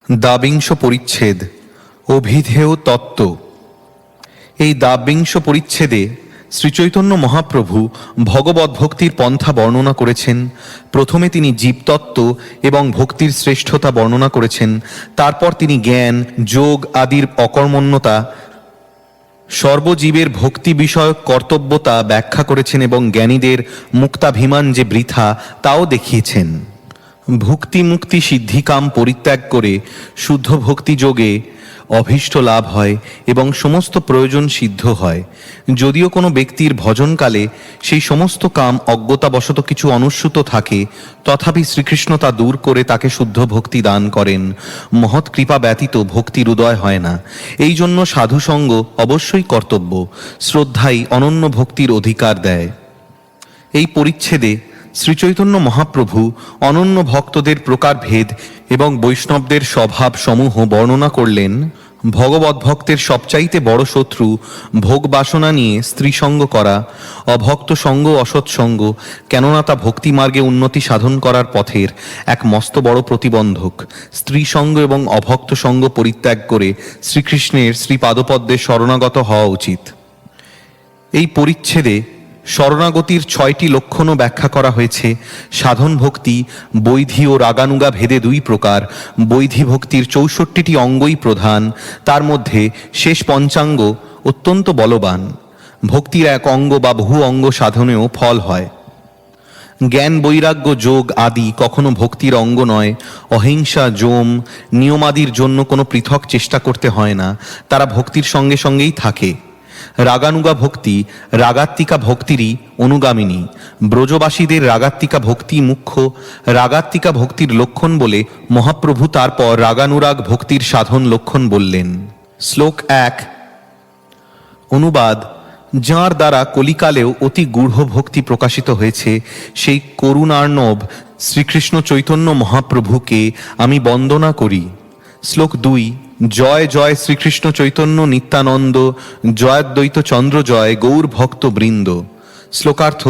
দ্বাবিংশ পরিচ্ছেদ অভিধেয় তত্ত্ব। এই দ্বাবিংশ পরিচ্ছেদে শ্রীচৈতন্য মহাপ্রভু ভগবদ্ ভক্তির পন্থা বর্ণনা করেছেন। প্রথমে তিনি জীবতত্ত্ব এবং ভক্তির শ্রেষ্ঠতা বর্ণনা করেছেন। তারপর তিনি জ্ঞান, যোগ আদির অকর্মণ্যতা, সর্বজীবের ভক্তি বিষয়ক কর্তব্যতা ব্যাখ্যা করেছেন এবং জ্ঞানীদের মুক্তাভিমান যে বৃথা তাও দেখিয়েছেন। ভক্তি মুক্তি সিদ্ধিকাম পরিত্যাগ করে শুদ্ধ ভক্তি যোগে অভীষ্ট লাভ হয় এবং সমস্ত প্রয়োজন সিদ্ধ হয়। যদিও কোনো ব্যক্তির ভজনকালে সেই সমস্ত কাম অজ্ঞতাবশত কিছু অনুস্যূত থাকে, তথাপি শ্রীকৃষ্ণ তা দূর করে তাকে শুদ্ধ ভক্তি দান করেন। মহৎ কৃপা ব্যতীত ভক্তির উদয় হয় না। এই জন্য সাধুসঙ্গ অবশ্যই কর্তব্য। শ্রদ্ধাই অনন্য ভক্তির অধিকার দেয়। এই পরিচ্ছেদে শ্রীচৈতন্য মহাপ্রভু অনন্য ভক্তদের প্রকারভেদ এবং বৈষ্ণবদের স্বভাব সমূহ বর্ণনা করলেন। ভগবদ্ভক্তের সবচাইতে বড় শত্রু ভোগ বাসনা নিয়ে স্ত্রীসঙ্গ করা, অভক্ত সঙ্গ, অসৎসঙ্গ, কেননা তা ভক্তিমার্গে উন্নতি সাধন করার পথের এক মস্ত বড় প্রতিবন্ধক। স্ত্রীসঙ্গ এবং অভক্ত সঙ্গ পরিত্যাগ করে শ্রীকৃষ্ণের শ্রীপাদপদ্মে শরণাগত হওয়া উচিত। এই পরিচ্ছেদে শরণাগতির 6টি লক্ষণও ব্যাখ্যা করা হয়েছে। সাধন ভক্তি বৈধি ও রাগানুগা ভেদে 2 প্রকার। বৈধি ভক্তির 64টি অঙ্গই প্রধান, তার মধ্যে শেষ পঞ্চাঙ্গ অত্যন্ত বলবান। ভক্তির এক অঙ্গ বা বহু অঙ্গ সাধনেও ফল হয়। জ্ঞান, বৈরাগ্য, যোগ আদি কখনো ভক্তির অঙ্গ নয়। অহিংসা, যম, নিয়মাদির জন্য কোনো পৃথক চেষ্টা করতে হয় না, তারা ভক্তির সঙ্গে সঙ্গেই থাকে। রাগানুগা ভক্তি রাগাত্মিকা ভক্তিরই অনুগামিনী। ব্রজবাসীদের রাগাত্মিকা ভক্তি মুখ্য। রাগাত্মিকা ভক্তির লক্ষণ বলে মহাপ্রভু তারপর রাগানুরাগ ভক্তির সাধন লক্ষণ বললেন। শ্লোক 1 অনুবাদ। যাঁর দ্বারা কলিকালেও অতি গূঢ় ভক্তি প্রকাশিত হয়েছে, সেই করুণার্ণব শ্রীকৃষ্ণ চৈতন্য মহাপ্রভুকে আমি বন্দনা করি। শ্লোক 2 জয় জয় শ্রীকৃষ্ণ চৈতন্য নিত্যানন্দ, জয়াদ্বৈত চন্দ্র জয়, গৌর ভক্ত বৃন্দ। শ্লোকার্থ।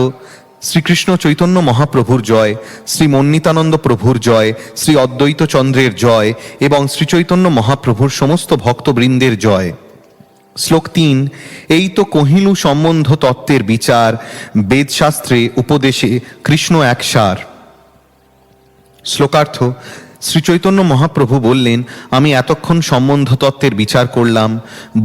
শ্রীকৃষ্ণ চৈতন্য মহাপ্রভুর জয়, শ্রী মন্নিতানন্দ প্রভুর জয়, শ্রী অদ্বৈত চন্দ্রের জয় এবং শ্রীচৈতন্য মহাপ্রভুর সমস্ত ভক্তবৃন্দের জয়। শ্লোক 3 এই তো কহিলু সম্বন্ধ তত্ত্বের বিচার, বেদশাস্ত্রে উপদেশে কৃষ্ণ একসার। শ্লোকার্থ। শ্রীচৈতন্য মহাপ্রভু বললেন, আমি এতক্ষণ সম্বন্ধ তত্ত্বের বিচার করলাম।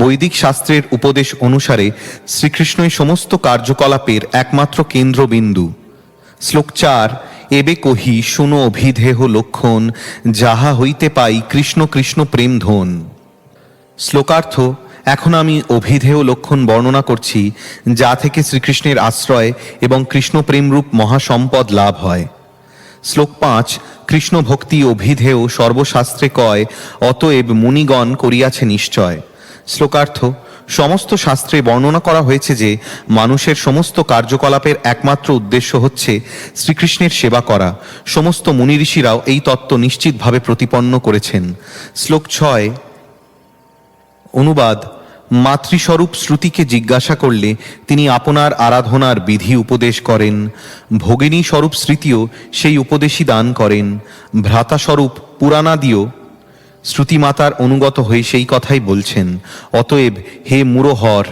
বৈদিক শাস্ত্রের উপদেশ অনুসারে শ্রীকৃষ্ণই সমস্ত কার্যকলাপের একমাত্র কেন্দ্রবিন্দু। শ্লোক 4 এবে কহি শুনো অভিধেহ লক্ষণ, যাহা হইতে পাই কৃষ্ণ কৃষ্ণ প্রেম ধন। শ্লোকার্থ। এখন আমি অভিধেয় লক্ষণ বর্ণনা করছি, যা থেকে শ্রীকৃষ্ণের আশ্রয় এবং কৃষ্ণ প্রেমরূপ মহাসম্পদ লাভ হয়। শ্লোক 5 কৃষ্ণ ভক্তি অভিধেয় সর্বশাস্ত্রে কয়, অতএব মুনিগণ করিয়াছে নিশ্চয়। শ্লোকার্থ। সমস্ত শাস্ত্রে বর্ণনা করা হয়েছে যে মানুষের সমস্ত কার্যকলাপের একমাত্র উদ্দেশ্য হচ্ছে শ্রীকৃষ্ণের সেবা করা। সমস্ত মুনি ঋষিরাও এই তত্ত্ব নিশ্চিতভাবে প্রতিপন্ন করেছেন। শ্লোক 6 অনুবাদ। মাতৃস্বরূপ শ্রুতিকে জিজ্ঞাসা করলে তিনি আপনার আরাধনার বিধি উপদেশ করেন। ভগিনী স্বরূপ স্মৃতিও সেই উপদেশই দান করেন। ভ্রাতাস্বরূপ পুরাণাদিও শ্রুতিমাতার অনুগত হয়ে সেই কথাই বলছেন। অতএব হে মুরহর,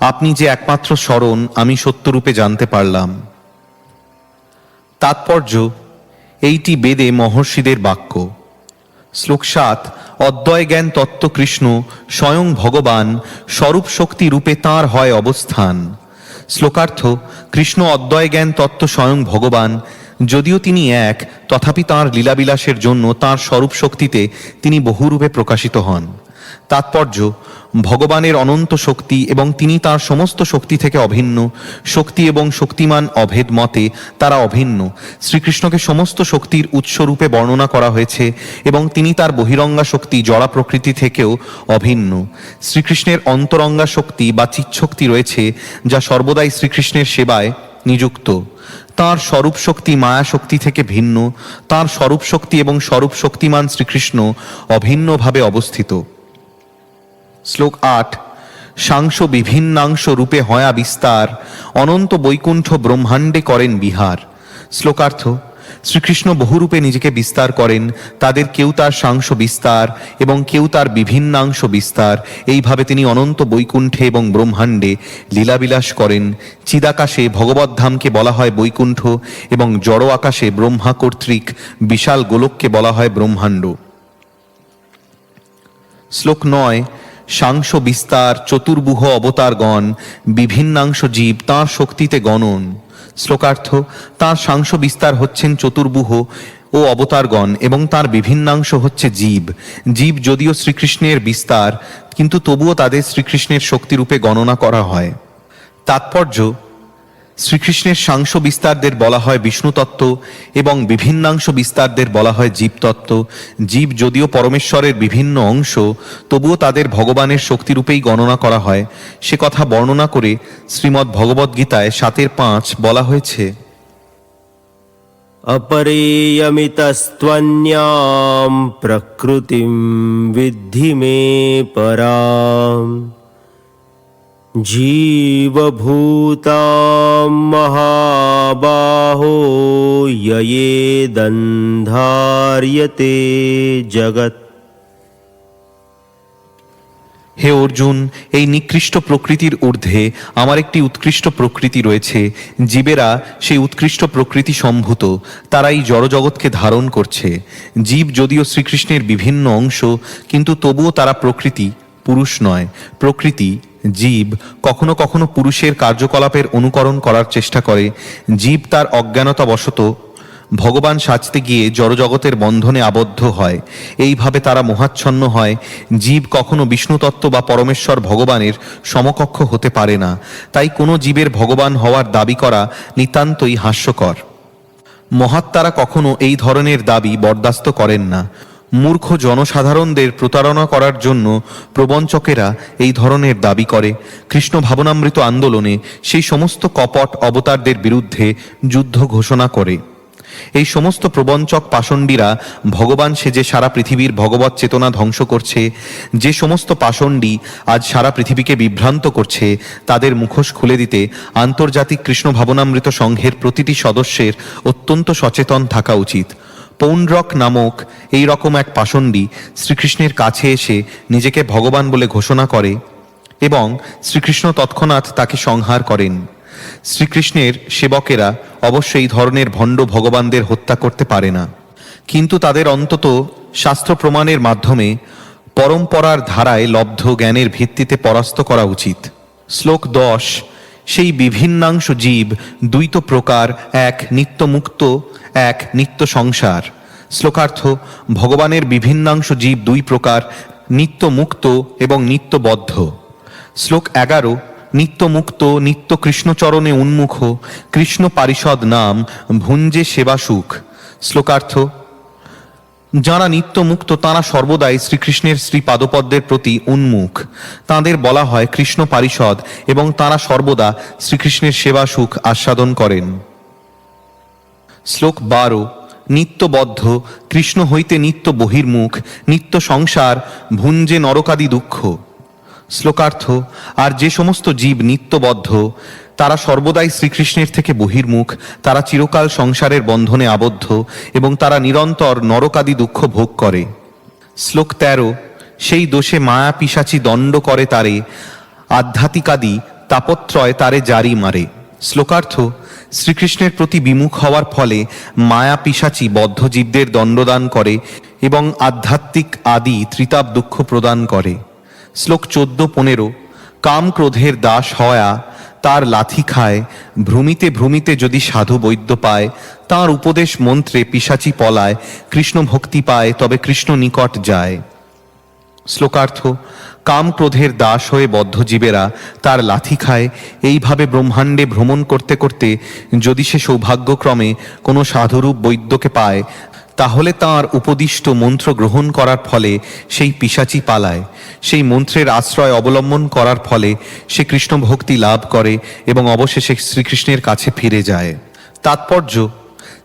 আপনি যে একমাত্র শরণ আমি সত্যরূপে জানতে পারলাম। তাৎপর্য। এইটি বেদে মহর্ষিদের বাক্য। শ্লোক 7 অদ্বয় জ্ঞান তত্ত্ব কৃষ্ণ স্বয়ং ভগবান, স্বরূপ শক্তি রূপে তাঁর হয় অবস্থান। শ্লোকার্থ। কৃষ্ণ অদ্বয় জ্ঞান তত্ত্ব স্বয়ং ভগবান। যদিও তিনি এক, তথাপি তাঁর লীলাবিলাসের জন্য তাঁর স্বরূপ শক্তিতে তিনি বহুরূপে প্রকাশিত হন। তাৎপর্য। ভগবানের অনন্ত শক্তি এবং তিনি তার সমস্ত শক্তি থেকে অভিন্ন। শক্তি এবং শক্তিমান অভেদ মতে তারা অভিন্ন। শ্রীকৃষ্ণকে সমস্ত শক্তির উৎসরূপে বর্ণনা করা হয়েছে এবং তিনি তার বহিরঙ্গা শক্তি জড়া প্রকৃতি থেকেও অভিন্ন। শ্রীকৃষ্ণের অন্তরঙ্গা শক্তি বা চিৎশক্তি রয়েছে, যা সর্বদাই শ্রীকৃষ্ণের সেবায় নিযুক্ত। তাঁর স্বরূপ শক্তি মায়া শক্তি থেকে ভিন্ন। তাঁর স্বরূপ শক্তি এবং স্বরূপ শক্তিমান শ্রীকৃষ্ণ অভিন্নভাবে অবস্থিত। শ্লোক 8 সাংশ বিভিন্নাংশ রূপে হয়া বিস্তার, অনন্ত বৈকুণ্ঠ ব্রহ্মাণ্ডে করেন বিহার। শ্লোকার্থ। শ্রীকৃষ্ণ বহুরূপে নিজেকে বিস্তার করেন। তাদের কেউ তার সাংশ বিস্তার এবং কেউ তার বিভিন্নাংশ বিস্তার, এইভাবে তিনি অনন্ত বৈকুণ্ঠে এবং ব্রহ্মাণ্ডে লীলাবিলাস করেন। চিদাকাশে ভগবদ্ধামকে বলা হয় বৈকুণ্ঠ এবং জড় আকাশে ব্রহ্মা কর্তৃক বিশাল গোলককে বলা হয় ব্রহ্মাণ্ড। শ্লোক 9। সাংশ বিস্তার চতুর্বুহ অবতারগণ, বিভিন্নাংশ জীব তাঁর শক্তিতে গণন। শ্লোকার্থ: তাঁর সাংশ বিস্তার হচ্ছেন চতুর্বুহ ও অবতারগণ এবং তার বিভিন্নাংশ হচ্ছে জীব। জীব যদিও শ্রীকৃষ্ণের বিস্তার, কিন্তু তবুও তাদের শ্রীকৃষ্ণের শক্তিরূপে গণনা করা হয়। তাৎপর্য: শ্রীকৃষ্ণের সাংশ বিস্তারদের বলা হয় বিষ্ণুতত্ত্ব এবং বিভিন্নাংশ বিস্তারদের বলা হয় জীবতত্ত্ব। জীব যদিও পরমেশ্বরের বিভিন্ন অংশ, তবুও তাদের ভগবানের শক্তিরূপেই গণনা করা হয়। সে কথা বর্ণনা করে শ্রীমদ্ ভগবদ্গীতায় 7:5 বলা হয়েছে, अपरेयमितस्त्वन्यां प्रकृतिं विद्धि मे पराम् जीवभूतां महाबाहो ययेदन्धार्यते जगत्। হে অর্জুন, এই নিকৃষ্ট প্রকৃতির ঊর্ধ্বে আমার একটি উৎকৃষ্ট প্রকৃতি রয়েছে। জীবেরা সেই উৎকৃষ্ট প্রকৃতি সম্ভূত, তারা এই জড়জগৎকে ধারণ করছে। জীব যদিও শ্রীকৃষ্ণের বিভিন্ন অংশ, কিন্তু তবুও তারা প্রকৃতি, পুরুষ নয়। প্রকৃতি, জীব কখনো কখনো পুরুষের কার্যকলাপের অনুকরণ করার চেষ্টা করে। জীব তার অজ্ঞানতাবশত ভগবান সাজতে গিয়ে জড়জগতের বন্ধনে আবদ্ধ হয়। এইভাবে তারা মোহাচ্ছন্ন হয়। জীব কখনো বিষ্ণুতত্ত্ব বা পরমেশ্বর ভগবানের সমকক্ষ হতে পারে না। তাই কোনো জীবের ভগবান হওয়ার দাবি করা নিতান্তই হাস্যকর। মহাত্মারা কখনো এই ধরনের দাবি বরদাস্ত করেন না। মূর্খ জনসাধারণদের প্রতারণা করার জন্য প্রবঞ্চকেরা এই ধরনের দাবি করে। কৃষ্ণ ভাবনামৃত আন্দোলনে সেই সমস্ত কপট অবতারদের বিরুদ্ধে যুদ্ধ ঘোষণা করে। এই সমস্ত প্রবঞ্চক পাষণ্ডীরা ভগবান সেজে সারা পৃথিবীর ভগবৎ চেতনা ধ্বংস করছে। যে সমস্ত পাষণ্ডী আজ সারা পৃথিবীকে বিভ্রান্ত করছে, তাদের মুখোশ খুলে দিতে আন্তর্জাতিক কৃষ্ণ ভাবনামৃত সংঘের প্রতিটি সদস্যের অত্যন্ত সচেতন থাকা উচিত। পৌণ্ড্রক নামক এই রকম এক পাষণ্ডী শ্রীকৃষ্ণের কাছে এসে নিজেকে ভগবান বলে ঘোষণা করে এবং শ্রীকৃষ্ণ তৎক্ষণাৎ তাকে সংহার করেন। শ্রীকৃষ্ণের সেবকেরা অবশ্যই এই ধরনের ভণ্ড ভগবানদের হত্যা করতে পারে না, কিন্তু তাদের অন্তত শাস্ত্র প্রমাণের মাধ্যমে পরম্পরার ধারায় লব্ধ জ্ঞানের ভিত্তিতে পরাস্ত করা উচিত। শ্লোক 10। সেই বিভিন্নাংশ জীব দ্বৈত প্রকার, এক নিত্যমুক্ত, এক নিত্য সংসার। শ্লোকার্থ: ভগবানের বিভিন্নাংশ জীব দুই প্রকার, নিত্যমুক্ত এবং নিত্যবদ্ধ। শ্লোক 11। নিত্যমুক্ত, নিত্য কৃষ্ণচরণে উন্মুখ, কৃষ্ণ পারিষদ নাম ভুঞ্জে সেবা সুখ। শ্লোকার্থ: যাঁরা নিত্যমুক্ত তাঁরা সর্বদাই শ্রীকৃষ্ণের শ্রীপাদপদ্মের প্রতি উন্মুখ। তাঁদের বলা হয় কৃষ্ণ পারিষদ এবং তাঁরা সর্বদা শ্রীকৃষ্ণের সেবা সুখ আস্বাদন করেন। শ্লোক 12। নিত্যবদ্ধ, কৃষ্ণ হইতে নিত্য বহির্মুখ, নিত্য সংসার ভুঞ্জে নরকাদি দুঃখ। শ্লোকার্থ: আর যে সমস্ত জীব নিত্যবদ্ধ তারা সর্বদাই শ্রীকৃষ্ণের থেকে বহির্মুখ, তারা চিরকাল সংসারের বন্ধনে আবদ্ধ এবং তারা নিরন্তর নরকাদি দুঃখ ভোগ করে। শ্লোক 13। সেই দোষে মায়া পিশাচি দণ্ড করে তারে, আধ্যাত্মিকাদি তাপত্রয় তারে জারি মারে। শ্লোকার্থ: শ্রীকৃষ্ণের প্রতি বিমুখ হওয়ার ফলে মায়া পিশাচি বদ্ধ জীবদের দণ্ডদান করে এবং আধ্যাত্মিক আদি ত্রিতাপ দুঃখ প্রদান করে। শ্লোক 14-15। কাম ক্রোধের দাস হয়া তার লাথি খায়, ভ্রমিতে ভ্রমিতে যদি সাধু বৈদ্য পায়, তাঁর উপদেশ মন্ত্রে পিশাচি পলায়, কৃষ্ণ ভক্তি পায় তবে কৃষ্ণ নিকট যায়। শ্লোকার্থ: কাম ক্রোধের দাস হয়ে বদ্ধ জীবেরা তার লাথি খায়। এইভাবে ব্রহ্মাণ্ডে ভ্রমণ করতে করতে যদি সে সৌভাগ্যক্রমে কোনো সাধুরূপ বৈদ্যকে পায়, তাহলে তাঁর উপদিষ্ট মন্ত্র গ্রহণ করার ফলে সেই পিশাচি পালায়। সেই মন্ত্রের আশ্রয় অবলম্বন করার ফলে সে কৃষ্ণ ভক্তি লাভ করে এবং অবশেষে শ্রীকৃষ্ণের কাছে ফিরে যায়। তাৎপর্য: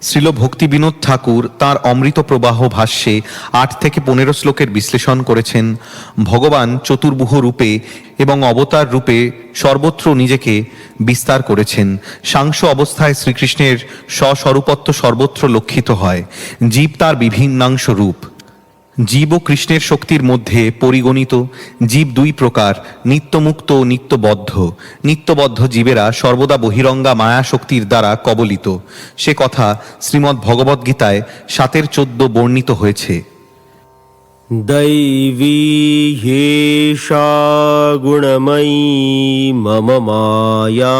শ্রীল ভক্তি বিনোদ ঠাকুর তাঁর অমৃত প্রবাহ ভাষ্যে 8 থেকে 15 শ্লোকের বিশ্লেষণ করেছেন। ভগবান চতুর্ভুহ রূপে এবং অবতার রূপে সর্বত্র নিজেকে বিস্তার করেছেন। সাংস অবস্থায় শ্রীকৃষ্ণের স্বস্বরূপত্ব সর্বত্র লক্ষিত হয়। জীব তার বিভিন্নাংশ রূপ। জীব ও কৃষ্ণের শক্তির মধ্যে পরিগণিত জীব দুই প্রকার, নিত্যমুক্ত ও নিত্যবদ্ধ। নিত্যবদ্ধ জীবেরা সর্বদা বহিরঙ্গা মায়া শক্তির দ্বারা কবলিত। সে কথা শ্রীমদ্ ভগবদ্গীতায় 7:14 বর্ণিত হয়েছে। दैवी ह्येषा गुणमयी मम माया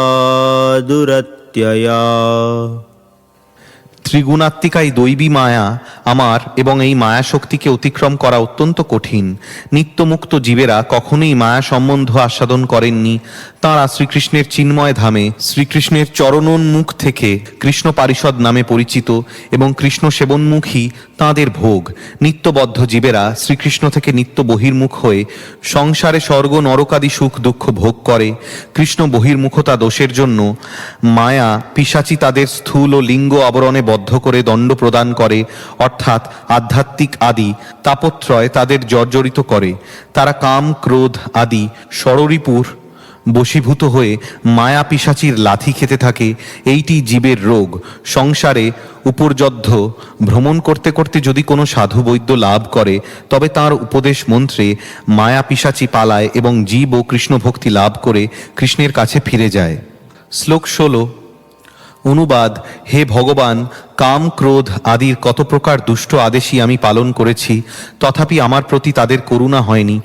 दुरत्यया। ত্রিগুণাত্মিকাই দৈবী মায়া আমার, এবং এই মায়া শক্তিকে অতিক্রম করা অত্যন্ত কঠিন। নিত্যমুক্ত জীবেরা কখনোই মায়া সম্বন্ধ আস্বাদন করেননি। তাঁরা শ্রীকৃষ্ণের চিন্ময় ধামে শ্রীকৃষ্ণের চরণোন্মুখ থেকে কৃষ্ণ পারিষদ নামে পরিচিত এবং কৃষ্ণ সেবন্মুখী তাঁদের ভোগ। নিত্যবদ্ধ জীবেরা শ্রীকৃষ্ণ থেকে নিত্য বহির্মুখ হয়ে সংসারে স্বর্গ নরকাদি সুখ দুঃখ ভোগ করে। কৃষ্ণ বহির্মুখতা দোষের জন্য মায়া পিশাচী তাদের স্থূল ও লিঙ্গ আবরণে বদ্ধ করে দণ্ড প্রদান করে, অর্থাৎ আধ্যাত্মিক আদি তাপত্রয় তাদের জর্জরিত করে। তারা কাম ক্রোধ আদি ষড়রিপুর বশীভূত হয়ে মায়া পিশাচীর লাথি খেতে থাকে। এইটি জীবের রোগ। সংসারে উপর্যধ্য ভ্রমণ করতে করতে যদি কোনো সাধু বৈদ্য লাভ করে, তবে তার উপদেশ মন্ত্রে মায়া পিশাচী পালায় এবং জীব ও কৃষ্ণ ভক্তি লাভ করে কৃষ্ণের কাছে ফিরে যায়। শ্লোক 16। অনুবাদ: হে ভগবান, কাম ক্রোধ আদির কত প্রকার দুষ্ট আদেশই আমি পালন করেছি, তথাপি আমার প্রতি তাদের করুণা হয়নি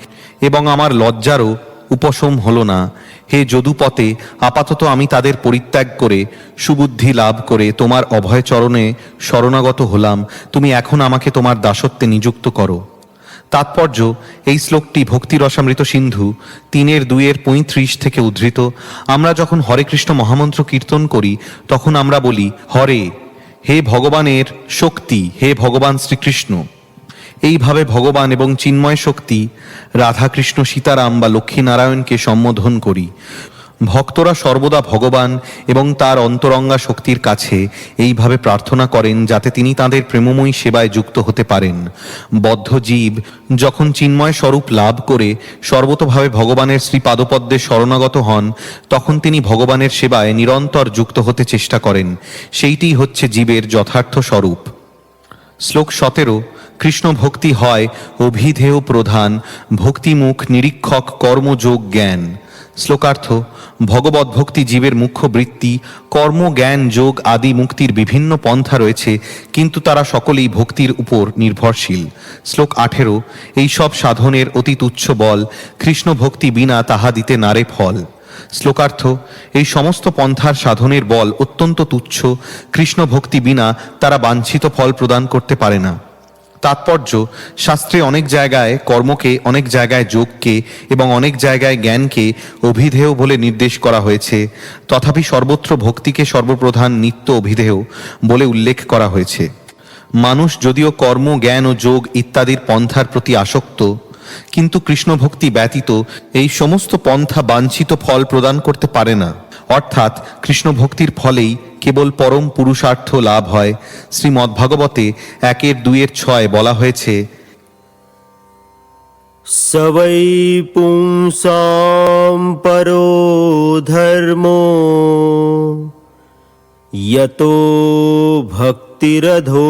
এবং আমার লজ্জারও উপশম হল না। হে যদুপতে, আপাতত আমি তাদের পরিত্যাগ করে সুবুদ্ধি লাভ করে তোমার অভয়চরণে শরণাগত হলাম। তুমি এখন আমাকে তোমার দাসত্বে নিযুক্ত করো। তাৎপর্য: এই শ্লোকটি ভক্তি রসামৃত সিন্ধু 3:2-35 থেকে উদ্ধৃত। আমরা যখন হরে কৃষ্ণ মহামন্ত্র কীর্তন করি, তখন আমরা বলি হরে, হে ভগবানের শক্তি, হে ভগবান শ্রীকৃষ্ণ। এইভাবে ভগবান এবং চিন্ময় শক্তি রাধাকৃষ্ণ সীতারাম বা লক্ষ্মীনারায়ণকে সম্বোধন করি। ভক্তরা সর্বদা ভগবান এবং তার অন্তরঙ্গা শক্তির কাছে এইভাবে প্রার্থনা করেন যাতে তিনি তাঁদের প্রেমময়ী সেবায় যুক্ত হতে পারেন। বদ্ধ জীব যখন চিন্ময় স্বরূপ লাভ করে সর্বতোভাবে ভগবানের শ্রীপাদপদ্মে শরণাগত হন, তখন তিনি ভগবানের সেবায় নিরন্তর যুক্ত হতে চেষ্টা করেন। সেইটিই হচ্ছে জীবের যথার্থ স্বরূপ। শ্লোক 17। কৃষ্ণ ভক্তি হয় অভিধেয় প্রধান, ভক্তিমুখ নিরীক্ষক কর্মযোগ জ্ঞান। শ্লোকার্থ: ভগবত ভক্তি জীবের মুখ্য বৃত্তি। কর্ম জ্ঞান যোগ আদি মুক্তির বিভিন্ন পন্থা রয়েছে, কিন্তু তারা সকলেই ভক্তির উপর নির্ভরশীল। শ্লোক 18। এই সব সাধনের অতি তুচ্ছ বল, কৃষ্ণ ভক্তি বিনা তাহা দিতে নারে ফল। শ্লোকার্থ: এই সমস্ত পন্থার সাধনের বল অত্যন্ত তুচ্ছ। কৃষ্ণ ভক্তি বিনা তারা বাঞ্ছিত ফল প্রদান করতে পারে না। তাৎপর্য: শাস্ত্রে অনেক জায়গায় কর্মকে, অনেক জায়গায় যোগকে এবং অনেক জায়গায় জ্ঞানকে অভিধেয় বলে নির্দেশ করা হয়েছে, তথাপি সর্বত্র ভক্তিকে সর্বপ্রধান নিত্য অভিধেয় বলে উল্লেখ করা হয়েছে। মানুষ যদিও কর্ম জ্ঞান ও যোগ ইত্যাদির পন্থার প্রতি আসক্ত, কিন্তু কৃষ্ণ ভক্তি ব্যতীত এই সমস্ত পন্থা বাঞ্ছিত ফল প্রদান করতে পারে না। অর্থাৎ কৃষ্ণ ভক্তির ফলেই কেবল পরম পুরুষার্থ লাভ হয়। শ্রীমদ্ভাগবতে 1:2-6 বলা হয়েছে, स वै पुंसां परो धर्मो यतो भक्तिरधोक्षजे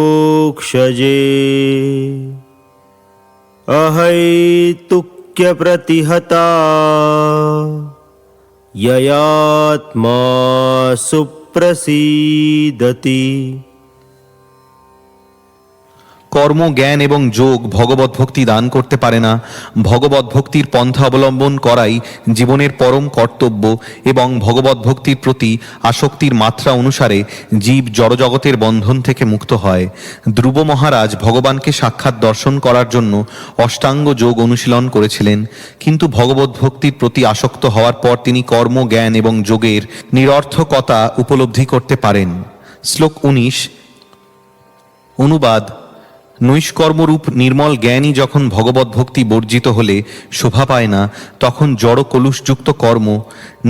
अहैतुक्यप्रतिहता ययात्मा सुप्रसीदति। কর্ম জ্ঞান এবং যোগ ভগবত ভক্তি দান করতে পারে না। ভগবত ভক্তির পন্থা অবলম্বন করাই জীবনের পরম কর্তব্য এবং ভগবত ভক্তির প্রতি আসক্তির মাত্রা অনুসারে জীব জড়জগতের বন্ধন থেকে মুক্ত হয়। ধ্রুব মহারাজ ভগবানকে সাক্ষাৎ দর্শন করার জন্য অষ্টাঙ্গ যোগ অনুশীলন করেছিলেন, কিন্তু ভগবত ভক্তির প্রতি আসক্ত হওয়ার পর তিনি কর্ম জ্ঞান এবং যোগের নিরর্থকতা উপলব্ধি করতে পারেন। শ্লোক 19। অনুবাদ: নৈষ্কর্মরূপ নির্মল জ্ঞানই যখন ভগবত ভক্তি বর্জিত হলে শোভা পায় না, তখন জড় কলুষযুক্ত কর্ম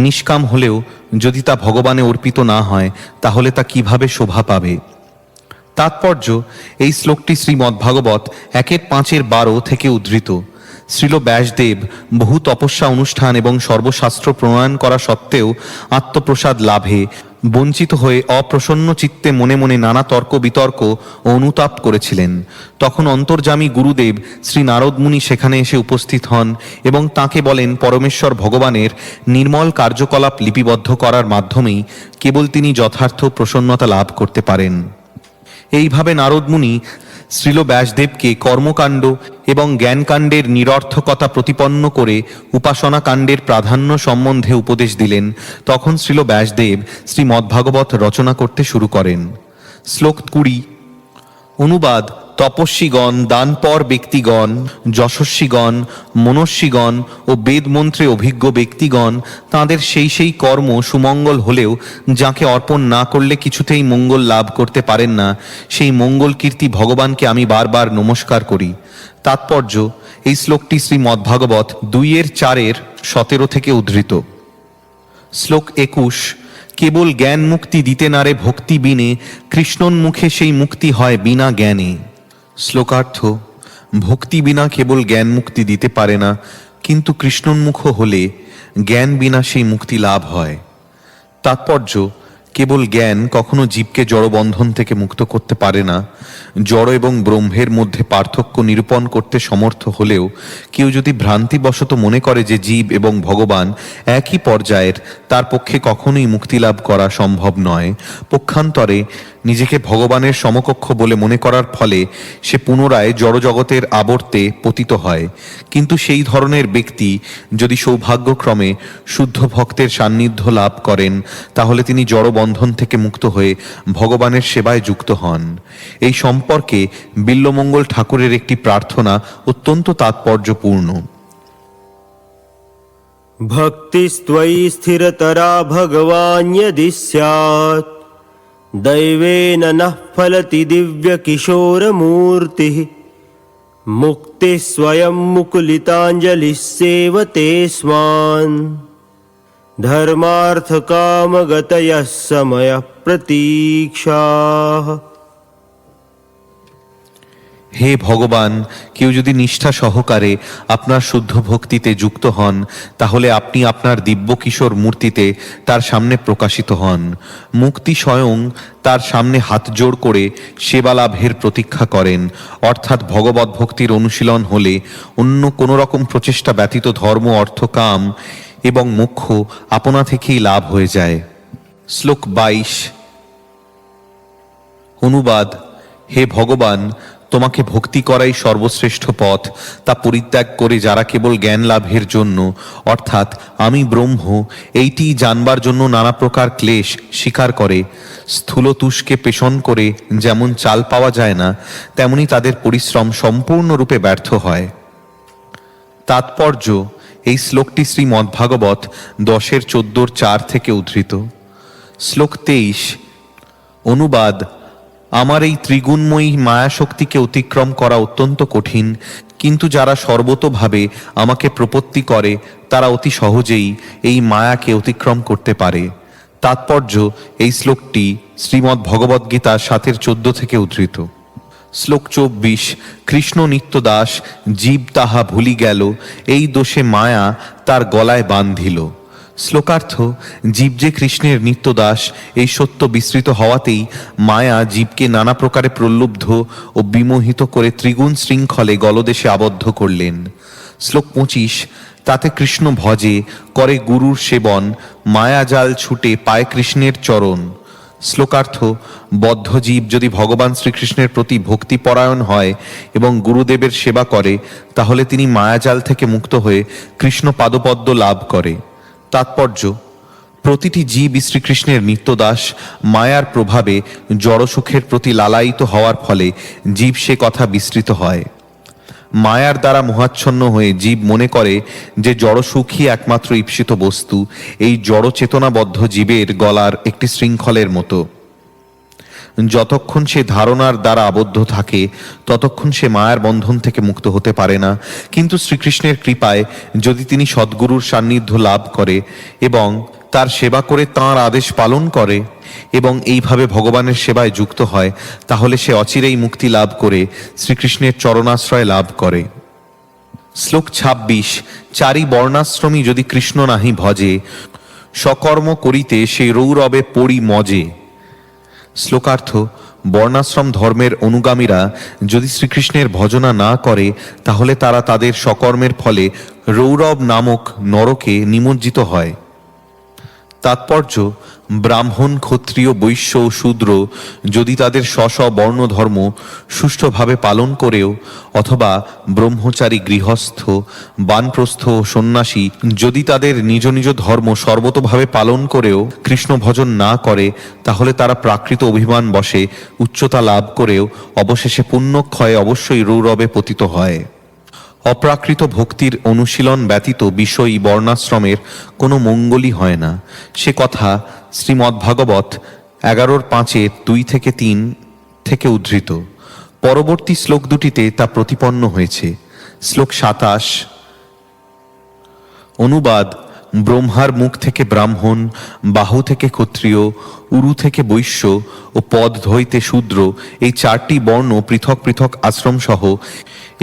নিষ্কাম হলেও যদি তা ভগবানে অর্পিত না হয়, তাহলে তা কিভাবে শোভা পাবে? তাৎপর্য: এই শ্লোকটি শ্রীমদ্ভাগবত 1:5-12 থেকে উদ্ধৃত। শ্রীল ব্যাসদেব বহু তপস্যা অনুষ্ঠান এবং সর্বশাস্ত্র প্রণয়ন করা সত্ত্বেও আত্মপ্রসাদ লাভে বঞ্চিত হয়ে অপ্রসন্ন চিত্তে মনে মনে নানা তর্ক বিতর্ক ও অনুতাপ করেছিলেন। তখন অন্তর্যামী গুরুদেব শ্রী নারদ মুনি সেখানে এসে উপস্থিত হন এবং তাঁকে বলেন, পরমেশ্বর ভগবানের নির্মল কার্যকলাপ লিপিবদ্ধ করার মাধ্যমেই কেবল তিনি যথার্থ প্রসন্নতা লাভ করতে পারেন। এইভাবে নারদ মুনি শ্রীল ব্যাসদেবকে কর্মকাণ্ড এবং জ্ঞানকাণ্ডের নিরর্থকতা প্রতিপন্ন করে উপাসনা কাণ্ডের প্রাধান্য সম্বন্ধে উপদেশ দিলেন। তখন শ্রীল ব্যাসদেব শ্রীমদ্ভাগবত রচনা করতে শুরু করেন। শ্লোক 20। অনুবাদ: তপস্বীগণ, দানপর ব্যক্তিগণ, যশস্বীগণ, মনস্বীগণ ও বেদমন্ত্রে অভিজ্ঞ ব্যক্তিগণ তাঁদের সেই সেই কর্ম সুমঙ্গল হলেও যাকে অর্পণ না করলে কিছুতেই মঙ্গল লাভ করতে পারেন না, সেই মঙ্গল কীর্তি ভগবানকে আমি বারবার নমস্কার করি। তাৎপর্য: এই শ্লোকটি শ্রীমদ্ভাগবত 2:4-17 থেকে উদ্ধৃত। শ্লোক 21। কেবল জ্ঞান মুক্তি দিতে নারে ভক্তি বিনে, কৃষ্ণন্মুখে সেই মুক্তি হয় বিনা জ্ঞানে। শ্লোকার্থ: ভক্তি বিনা কেবল জ্ঞান মুক্তি দিতে পারে না, কিন্তু কৃষ্ণন্মুখ হলে জ্ঞান বিনা সেই মুক্তি লাভ হয়। তাৎপর্য: কেবল জ্ঞান কখনো জীবকে জড়বন্ধন থেকে মুক্ত করতে পারে না। জড় এবং ব্রহ্মের মধ্যে পার্থক্য নিরূপণ করতে সমর্থ হলেও কেউ যদি ভ্রান্তিবশত মনে করে যে জীব এবং ভগবান একই পর্যায়ের, তার পক্ষে কখনোই মুক্তি লাভ করা সম্ভব নয়। পক্ষান্তরে নিজেকে ভগবানের সমকক্ষ বলে মনে করার ফলে সে পুনরায় জড়জগতের আবর্তে পতিত হয়। কিন্তু সেই ধরনের ব্যক্তি যদি সৌভাগ্যক্রমে শুদ্ধ ভক্তের সান্নিধ্য লাভ করেন, তাহলে তিনি জড়বন্ধন থেকে মুক্ত হয়ে ভগবানের সেবায় যুক্ত হন। এই সম্পর্কে বিল্বমঙ্গল ঠাকুরের একটি প্রার্থনা অত্যন্ত তাৎপর্যপূর্ণ। ভক্তিস্ত্বয়ি স্থিরতরা ভগবান यदि स्यात् दैवेन नः फलति दिव्य किशोरमूर्ति मुक्ति स्वयं मुकुलिताञ्जलिः सेवते स्मान् धर्मार्थ कामगतयः समयः प्रतीक्षाः। হে ভগবান, কেউ যদি নিষ্ঠা সহকারে আপনার শুদ্ধ ভক্তিতে যুক্ত হন, তাহলে আপনি আপনার দিব্য কিশোর মূর্তিতে তার সামনে প্রকাশিত হন। মুক্তি স্বয়ং তার সামনে হাত জোড় করে সেবা লাভের প্রতীক্ষা করেন। অর্থাৎ ভগবত ভক্তির অনুশীলন হলে অন্য কোনো রকম প্রচেষ্টা ব্যতীত ধর্ম, অর্থ, কাম এবং মোক্ষ আপনা থেকেই লাভ হয়ে যায়। শ্লোক 22। অনুবাদ: হে ভগবান, তোমাকে ভক্তি করাই সর্বশ্রেষ্ঠ পথ। তা পরিত্যাগ করে যারা কেবল জ্ঞান লাভের জন্য, অর্থাৎ আমি ব্রহ্ম, এইটি জানবার জন্য নানা প্রকার ক্লেশ স্বীকার করে, স্থূল তুষকে পেষণ করে যেমন চাল পাওয়া যায় না, তেমনি তাদের পরিশ্রম সম্পূর্ণরূপে ব্যর্থ হয়। তাৎপর্য: এই শ্লোকটি শ্রীমদ্ভাগবত 10:14-4 থেকে উদ্ধৃত। শ্লোক 23। অনুবাদ: আমার এই ত্রিগুণময়ী মায়াশক্তিকে অতিক্রম করা অত্যন্ত কঠিন, কিন্তু যারা সর্বতোভাবে আমাকে প্রপত্তি করে তারা অতি সহজেই এই মায়াকে অতিক্রম করতে পারে। তাৎপর্য: এই শ্লোকটি শ্রীমদ্ভগবদ্গীতা 7:14 থেকে উদ্ধৃত। শ্লোক 24। কৃষ্ণ নিত্যদাস, জীব তাহা ভুলি গেল, এই দোষে মায়া তার গলায় বান্ধিল। শ্লোকার্থ: জীব যে কৃষ্ণের নিত্যদাস, এই সত্য বিস্তৃত হওয়াতেই মায়া জীবকে নানা প্রকারে প্রলুব্ধ ও বিমোহিত করে ত্রিগুণ শৃঙ্খলে গলদেশে আবদ্ধ করলেন। শ্লোক 25। তাতে কৃষ্ণ ভজে, করে গুরুর সেবন, মায়াজাল ছুটে পায় কৃষ্ণের চরণ। শ্লোকার্থ: বদ্ধ জীব যদি ভগবান শ্রীকৃষ্ণের প্রতি ভক্তিপরায়ণ হয় এবং গুরুদেবের সেবা করে, তাহলে তিনি মায়াজাল থেকে মুক্ত হয়ে কৃষ্ণ পাদপদ্ম লাভ করে। তাৎপর্য: প্রতিটি জীব শ্রীকৃষ্ণের নিত্যদাস। মায়ার প্রভাবে জড়সুখের প্রতি লালায়িত হওয়ার ফলে জীব সে কথা বিস্তৃত হয়। মায়ার দ্বারা মোহাচ্ছন্ন হয়ে জীব মনে করে যে জড়সুখই একমাত্র ঈপ্সিত বস্তু। এই জড় চেতনাবদ্ধ জীবের গলার একটি শৃঙ্খলের মতো। যতক্ষণ সে ধারণার দ্বারা আবদ্ধ থাকে ততক্ষণ সে মায়ার বন্ধন থেকে মুক্ত হতে পারে না। কিন্তু শ্রীকৃষ্ণের কৃপায় যদি তিনি সদ্গুরুর সান্নিধ্য লাভ করে এবং তার সেবা করে তাঁর আদেশ পালন করে এবং এইভাবে ভগবানের সেবায় যুক্ত হয়, তাহলে সে অচিরেই মুক্তি লাভ করে শ্রীকৃষ্ণের চরণাশ্রয় লাভ করে। শ্লোক ২৬। চারি বর্ণাশ্রমী যদি কৃষ্ণ নাহি ভজে, সকর্ম করিতে সে রৌরবে পড়ি মজে। শ্লোকার্থ: বর্ণাশ্রম ধর্মের অনুগামীরা যদি শ্রীকৃষ্ণের ভজনা না করে, তাহলে তারা তাদের সকর্মের ফলে রৌরব নামক নরকে নিমজ্জিত হয়। তাৎপর্য: ব্রাহ্মণ, ক্ষত্রিয়, বৈশ্য ও শূদ্র যদি তাদের স্ব বর্ণ ধর্ম সুষ্ঠুভাবে পালন করেও, অথবা ব্রহ্মচারী, গৃহস্থ, বানপ্রস্থ ও সন্ন্যাসী যদি তাদের নিজ নিজ ধর্ম সর্বতোভাবে পালন করেও কৃষ্ণ ভজন না করে, তাহলে তারা প্রাকৃত অভিমান বশে উচ্চতা লাভ করেও অবশেষে পুণ্যক্ষয়ে অবশ্যই রৌরবে পতিত হয়। অপ্রাকৃত ভক্তির অনুশীলন ব্যতীত বিষয়ী বর্ণাশ্রমের কোনো মঙ্গলই হয় না, সে কথা শ্রীমদ্ভাগবত 11:5-2-3 থেকে উদ্ধৃত। পরবর্তী শ্লোক দুটিতে তা প্রতিপন্ন হয়েছে। শ্লোক 27। অনুবাদ: ব্রহ্মার মুখ থেকে ব্রাহ্মণ, বাহু থেকে ক্ষত্রিয়, উরু থেকে বৈশ্য ও পদ হইতে শূদ্র, এই চারটি বর্ণ পৃথক পৃথক আশ্রমসহ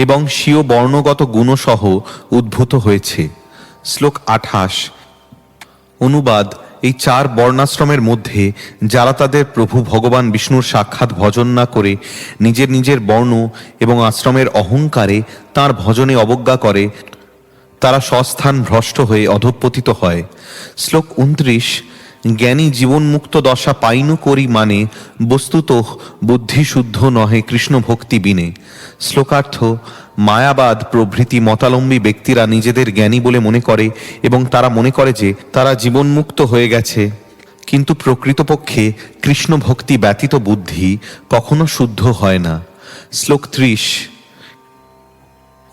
এবং স্বীয় বর্ণগত গুণসহ উদ্ভূত হয়েছে। শ্লোক 28। অনুবাদ: এই চার বর্ণাশ্রমের মধ্যে যারা তাদের প্রভু ভগবান বিষ্ণুর সাক্ষাৎ ভজন না করে নিজের নিজের বর্ণ এবং আশ্রমের অহংকারে তাঁর ভজনে অবজ্ঞা করে, তারা স্বস্থান ভ্রষ্ট হয়ে অধঃপতিত হয়। শ্লোক 29। জ্ঞানী জীবনমুক্ত দশা পাইনু করি মানে, বস্তুত বুদ্ধি শুদ্ধ নহে কৃষ্ণ ভক্তি বিনে। শ্লোকার্থ: মায়াবাদ প্রভৃতি মতালম্বী ব্যক্তিরা নিজেদের জ্ঞানী বলে মনে করে এবং তারা মনে করে যে তারা জীবনমুক্ত হয়ে গেছে, কিন্তু প্রকৃতপক্ষে কৃষ্ণ ভক্তি ব্যতীত বুদ্ধি কখনো শুদ্ধ হয় না। শ্লোক 30।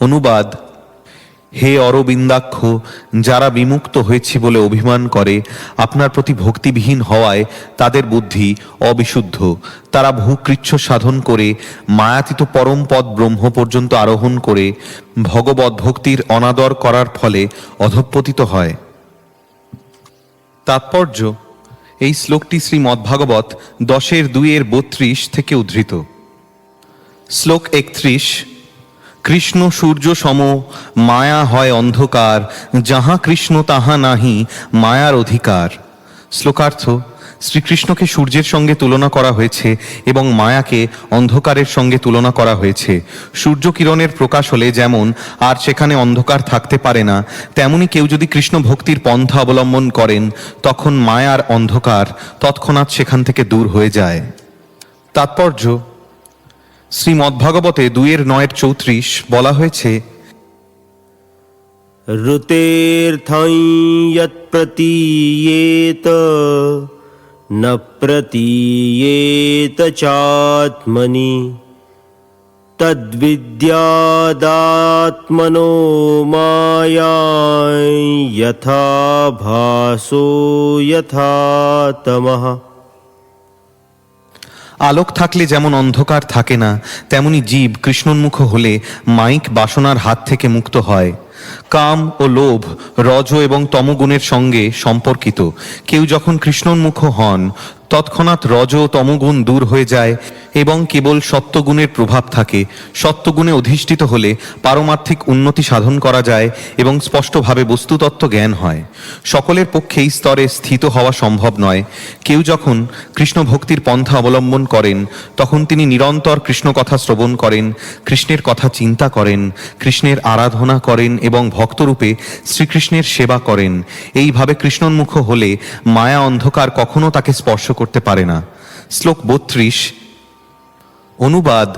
অনুবাদ: হে অরবিন্দাক্ষ, যারা বিমুক্ত হয়েছে বলে অভিমান করে, আপনার প্রতি ভক্তিবিহীন হওয়ায় তাদের বুদ্ধি অবিশুদ্ধ। তারা ভূকৃচ্ছ সাধন করে মায়াতীত পরম পদ ব্রহ্ম পর্যন্ত আরোহণ করে ভগবৎ ভক্তির অনাদর করার ফলে অধঃপতিত হয়। তাৎপর্য: এই শ্লোকটি শ্রীমদ্ভাগবত 10:2-32 থেকে উদ্ধৃত। শ্লোক 31। কৃষ্ণ সূর্য সম, মায়া হয় অন্ধকার, যাহা কৃষ্ণ তাহা নাহি মায়ার অধিকার। শ্লোকার্থ: শ্রীকৃষ্ণকে সূর্যের সঙ্গে তুলনা করা হয়েছে এবং মায়াকে অন্ধকারের সঙ্গে তুলনা করা হয়েছে। সূর্য কিরণের প্রকাশ হলে যেমন আর সেখানে অন্ধকার থাকতে পারে না, তেমনি কেউ যদি কৃষ্ণ ভক্তির পন্থা অবলম্বন করেন, তখন মায়ার অন্ধকার তৎক্ষণাৎ সেখান থেকে দূর হয়ে যায়। তাৎপর্য: শ্রীমদ্ভাগবতে 2:9-34 বলা হয়েছে, ऋतेऽर्थं यत् प्रतीयेत न प्रतीयेत चात्मनि, तद्विद्यादात्मनो मायां यथा भासो यथा तमः। আলোক থাকলে যেমন অন্ধকার থাকে না, তেমনি জীব কৃষ্ণোন্মুখ হলে মাইক বাসনার হাত থেকে মুক্ত হয়। কাম ও লোভ রজ এবং তমগুণের সঙ্গে সম্পর্কিত। কেউ যখন কৃষ্ণোন্মুখ হন, তৎক্ষণাৎ রজ ও তমগুণ দূর হয়ে যায় এবং কেবল সত্যগুণের প্রভাব থাকে। সত্যগুণে অধিষ্ঠিত হলে পারমার্থিক উন্নতি সাধন করা যায় এবং স্পষ্টভাবে বস্তুতত্ত্ব জ্ঞান হয়। সকলের পক্ষে এই স্তরে স্থিত হওয়া সম্ভব নয়। কেউ যখন কৃষ্ণ ভক্তির পন্থা অবলম্বন করেন, তখন তিনি নিরন্তর কৃষ্ণ কথা শ্রবণ করেন, কৃষ্ণের কথা চিন্তা করেন, কৃষ্ণের আরাধনা করেন এবং ভক্তরূপে শ্রীকৃষ্ণের সেবা করেন। এইভাবে কৃষ্ণোন্মুখ হলে মায়া অন্ধকার কখনো তাকে স্পর্শ করতে পারে না। শ্লোক 32। অনুবাদ: